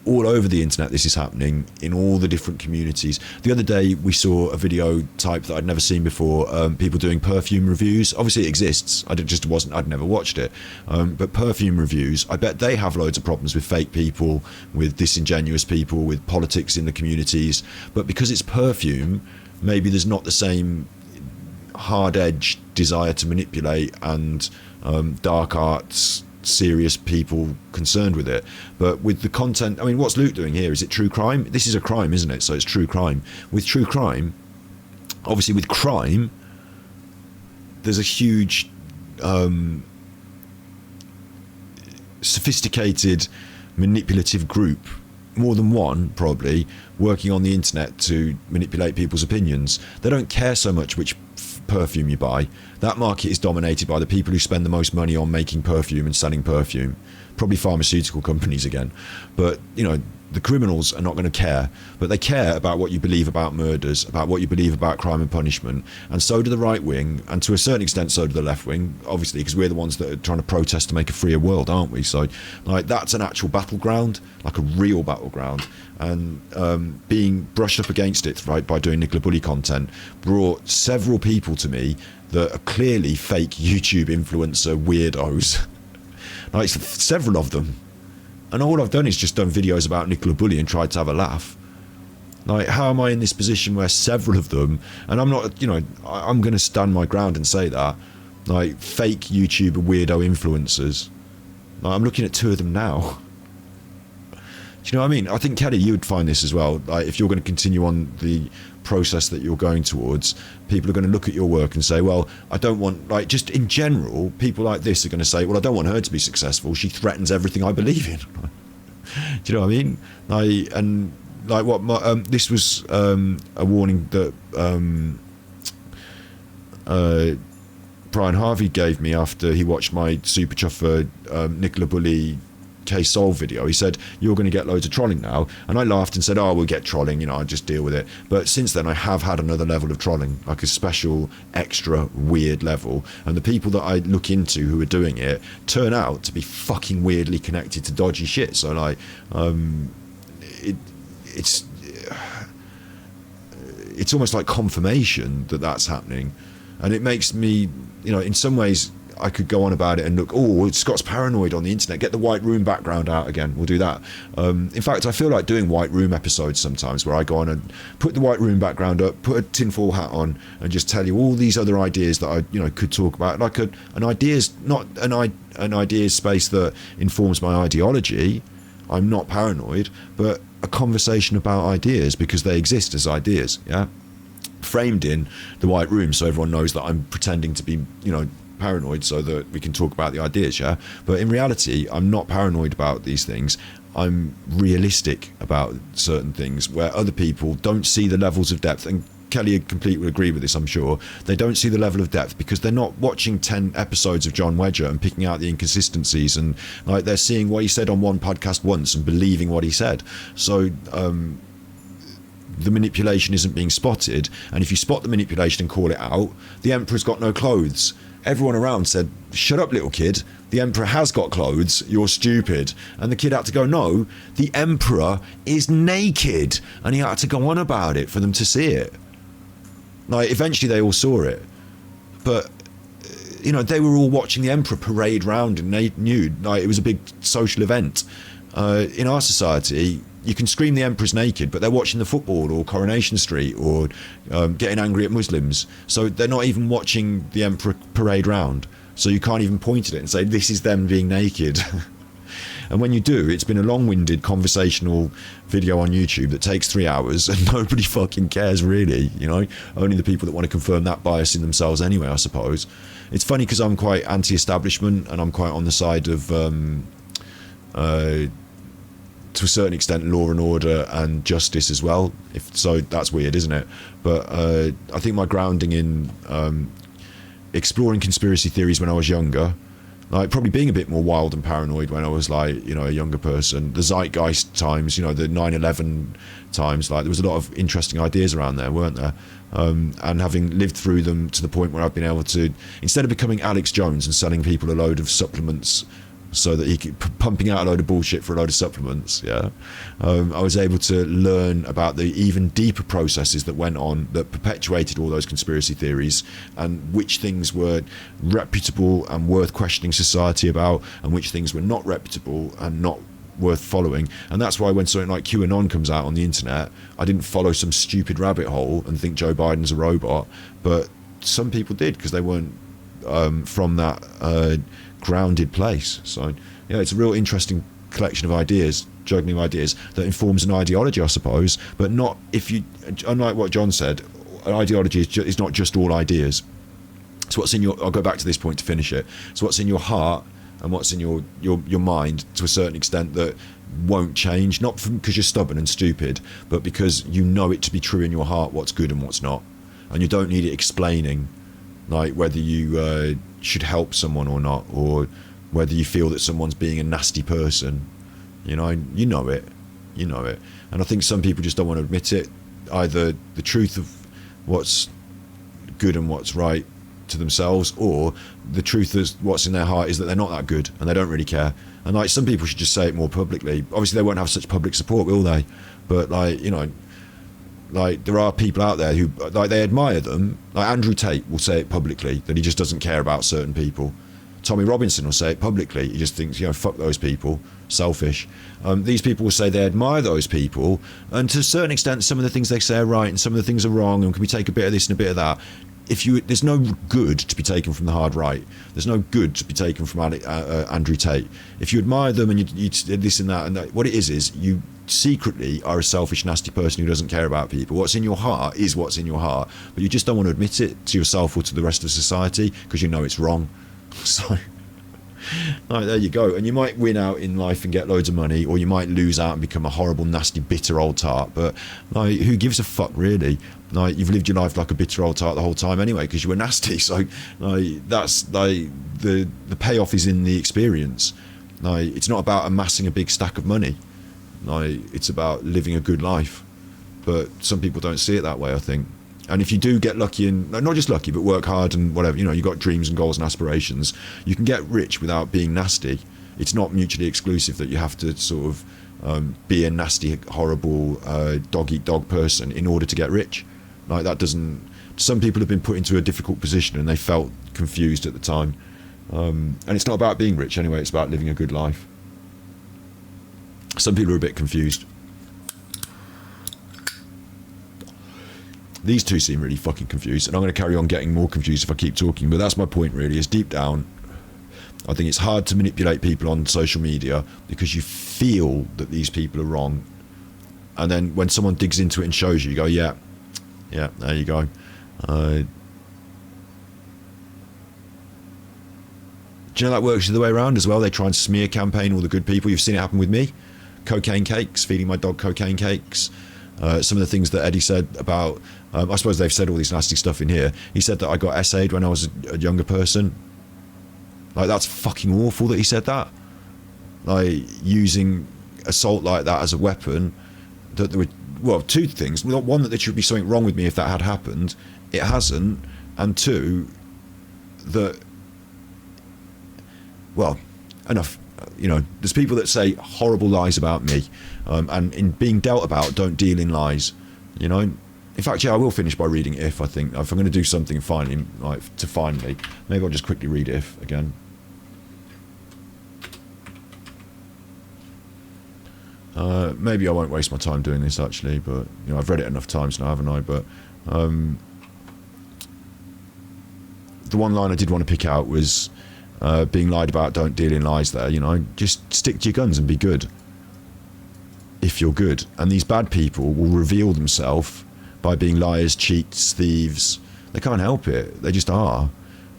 [SPEAKER 1] all over the internet this is happening, in all the different communities. The other day we saw a video type that I'd never seen before, people doing perfume reviews. Obviously it exists, I'd never watched it, but perfume reviews, I bet they have loads of problems with fake people, with disingenuous people, with politics in the communities. But because it's perfume, maybe there's not the same hard-edged desire to manipulate and dark arts, serious people concerned with it. But with the content, I mean, what's Luke doing here? Is it true crime? This is a crime, isn't it? So it's true crime. With true crime, obviously with crime, there's a huge sophisticated manipulative group, more than one probably, working on the internet to manipulate people's opinions. They don't care so much which perfume you buy. That market is dominated by the people who spend the most money on making perfume and selling perfume, probably pharmaceutical companies again. But you know, the criminals are not going to care, but they care about what you believe about murders, about what you believe about crime and punishment, and so do the right wing, and to a certain extent so do the left wing, obviously, because we're the ones that are trying to protest to make a freer world, aren't we? So like, that's an actual battleground, like a real battleground, and being brushed up against it, right, by doing Nicola Bully content brought several people to me that are clearly fake YouTube influencer weirdos, like several of them. And all I've done is just done videos about Nicola Bully and tried to have a laugh. Like, how am I in this position where several of them, and I'm not, you know, I'm going to stand my ground and say that, like, fake YouTuber weirdo influencers. Like, I'm looking at two of them now. Do you know what I mean? I think, Kelly, you would find this as well. Like, if you're going to continue on the process that you're going towards, people are going to look at your work and say, well, I don't want, like, just in general, people like this are going to say, well, I don't want her to be successful. She threatens everything I believe in. Do you know what I mean? Like, and like what this was a warning that Brian Harvey gave me after he watched my Super Chuffer Nicola Bully Case Solve video. He said, you're going to get loads of trolling now, and I laughed and said, oh, we'll get trolling, you know, I'll just deal with it. But since then I have had another level of trolling, like a special extra weird level, and the people that I look into who are doing it turn out to be fucking weirdly connected to dodgy shit. So like it's almost like confirmation that that's happening, and it makes me, you know, in some ways I could go on about it and look, oh, Scott's paranoid on the internet, get the White Room background out again, we'll do that. In fact, I feel like doing White Room episodes sometimes where I go on and put the White Room background up, put a tinfoil hat on, and just tell you all these other ideas that I, you know, could talk about, like an ideas, not an ideas space that informs my ideology. I'm not paranoid, but a conversation about ideas because they exist as ideas, yeah, framed in the White Room, so everyone knows that I'm pretending to be, you know, paranoid so that we can talk about the ideas, yeah. But in reality, I'm not paranoid about these things. I'm realistic about certain things where other people don't see the levels of depth, and Kelly completely would agree with this, I'm sure. They don't see the level of depth because they're not watching 10 episodes of John Wedger and picking out the inconsistencies, and like, they're seeing what he said on one podcast once and believing what he said. So the manipulation isn't being spotted, and if you spot the manipulation and call it out, the Emperor's got no clothes. Everyone around said, shut up, little kid, the Emperor has got clothes, you're stupid. And the kid had to go, no, the Emperor is naked, and he had to go on about it for them to see it. Like, eventually they all saw it, but you know, they were all watching the Emperor parade round in nude. Like, it was a big social event. In our society, you can scream the Emperor's naked, but they're watching the football or Coronation Street or getting angry at Muslims. So they're not even watching the Emperor parade round. So you can't even point at it and say, this is them being naked. And when you do, it's been a long-winded conversational video on YouTube that takes 3 hours, and nobody fucking cares, really, you know? Only the people that want to confirm that bias in themselves anyway, I suppose. It's funny because I'm quite anti-establishment, and I'm quite on the side of to a certain extent, law and order and justice as well. So that's weird, isn't it? But I think my grounding in exploring conspiracy theories when I was younger, like probably being a bit more wild and paranoid when I was, like, you know, a younger person, the zeitgeist times, you know, the 9/11 times, like there was a lot of interesting ideas around there, weren't there? And having lived through them to the point where I've been able to, instead of becoming Alex Jones and selling people a load of supplements so that he could pumping out a load of bullshit for a load of supplements, yeah, I was able to learn about the even deeper processes that went on that perpetuated all those conspiracy theories, and which things were reputable and worth questioning society about, and which things were not reputable and not worth following. And that's why when something like QAnon comes out on the internet, I didn't follow some stupid rabbit hole and think Joe Biden's a robot, but some people did because they weren't from that grounded place. So yeah, it's a real interesting collection of ideas, juggling ideas that informs an ideology, I suppose, but not if you, unlike what John said, ideology is not just all ideas. It's what's in your. I'll go back to this point to finish it. It's what's in your heart and what's in your mind to a certain extent that won't change. Not because you're stubborn and stupid, but because you know it to be true in your heart what's good and what's not, and you don't need it explaining, like whether you should help someone or not, or whether you feel that someone's being a nasty person. You know it. You know it. And I think some people just don't want to admit it. Either the truth of what's good and what's right to themselves, or the truth is what's in their heart is that they're not that good and they don't really care. And like, some people should just say it more publicly. Obviously they won't have such public support, will they? But like, you know, like there are people out there who, like, they admire them. Like Andrew Tate will say it publicly that he just doesn't care about certain people. Tommy Robinson will say it publicly. He just thinks, you know, fuck those people, selfish. These people will say they admire those people, and to a certain extent some of the things they say are right and some of the things are wrong, and can we take a bit of this and a bit of that. There's no good to be taken from the hard right. There's no good to be taken from Andrew Tate. If you admire them and you this and that, what it is you secretly are a selfish, nasty person who doesn't care about people. What's in your heart is what's in your heart, but you just don't want to admit it to yourself or to the rest of society because you know it's wrong. So, like, there you go. And you might win out in life and get loads of money, or you might lose out and become a horrible, nasty, bitter old tart. But like, who gives a fuck, really? Like, you've lived your life like a bitter old tart the whole time anyway, because you were nasty. So, like, that's like the payoff is in the experience. Like, it's not about amassing a big stack of money. Like, it's about living a good life. But some people don't see it that way, I think. And if you do get lucky, and not just lucky, but work hard and whatever, you know, you've got dreams and goals and aspirations, you can get rich without being nasty. It's not mutually exclusive that you have to sort of be a nasty, horrible, dog-eat-dog person in order to get rich. Like, that doesn't... Some people have been put into a difficult position and they felt confused at the time. And it's not about being rich anyway, it's about living a good life. Some people are a bit confused. These two seem really fucking confused, and I'm going to carry on getting more confused if I keep talking, but that's my point really, is deep down, I think it's hard to manipulate people on social media because you feel that these people are wrong, and then when someone digs into it and shows you, you go, yeah, there you go. Do you know that works the other way around as well? They try and smear campaign all the good people. You've seen it happen with me. Cocaine cakes, feeding my dog cocaine cakes. Some of the things that Eddie said about, I suppose they've said all this nasty stuff in here. He said that I got essayed when I was a younger person. Like, that's fucking awful that he said that. Like, using assault like that as a weapon, that there were, well, two things. One, that there should be something wrong with me if that had happened. It hasn't. And two, that, well, enough. You know, there's people that say horrible lies about me, and in being dealt about, don't deal in lies. You know, in fact, yeah, I will finish by reading If. I think if I'm going to do something finally, maybe I'll just quickly read If again. Maybe I won't waste my time doing this actually, but you know, I've read it enough times now, haven't I? But the one line I did want to pick out was, being lied about, don't deal in lies there, you know, just stick to your guns and be good if you're good. And these bad people will reveal themselves by being liars, cheats, thieves. They can't help it, they just are.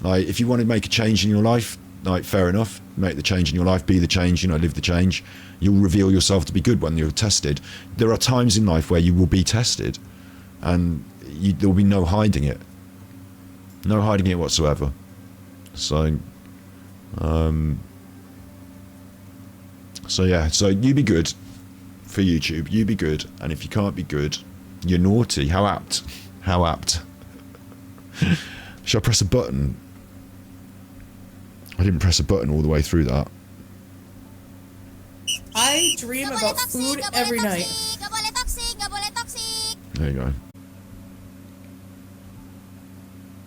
[SPEAKER 1] Like, if you want to make a change in your life, like, fair enough, make the change in your life, be the change, you know, live the change. You'll reveal yourself to be good when you're tested. There are times in life where you will be tested, and there will be no hiding it whatsoever. So yeah, so you be good for YouTube, you be good, and if you can't be good, you're naughty. How apt. Should I press a button? I didn't press a button all the way through that.
[SPEAKER 6] I dream about food every night.
[SPEAKER 2] Toxic.
[SPEAKER 1] There you go.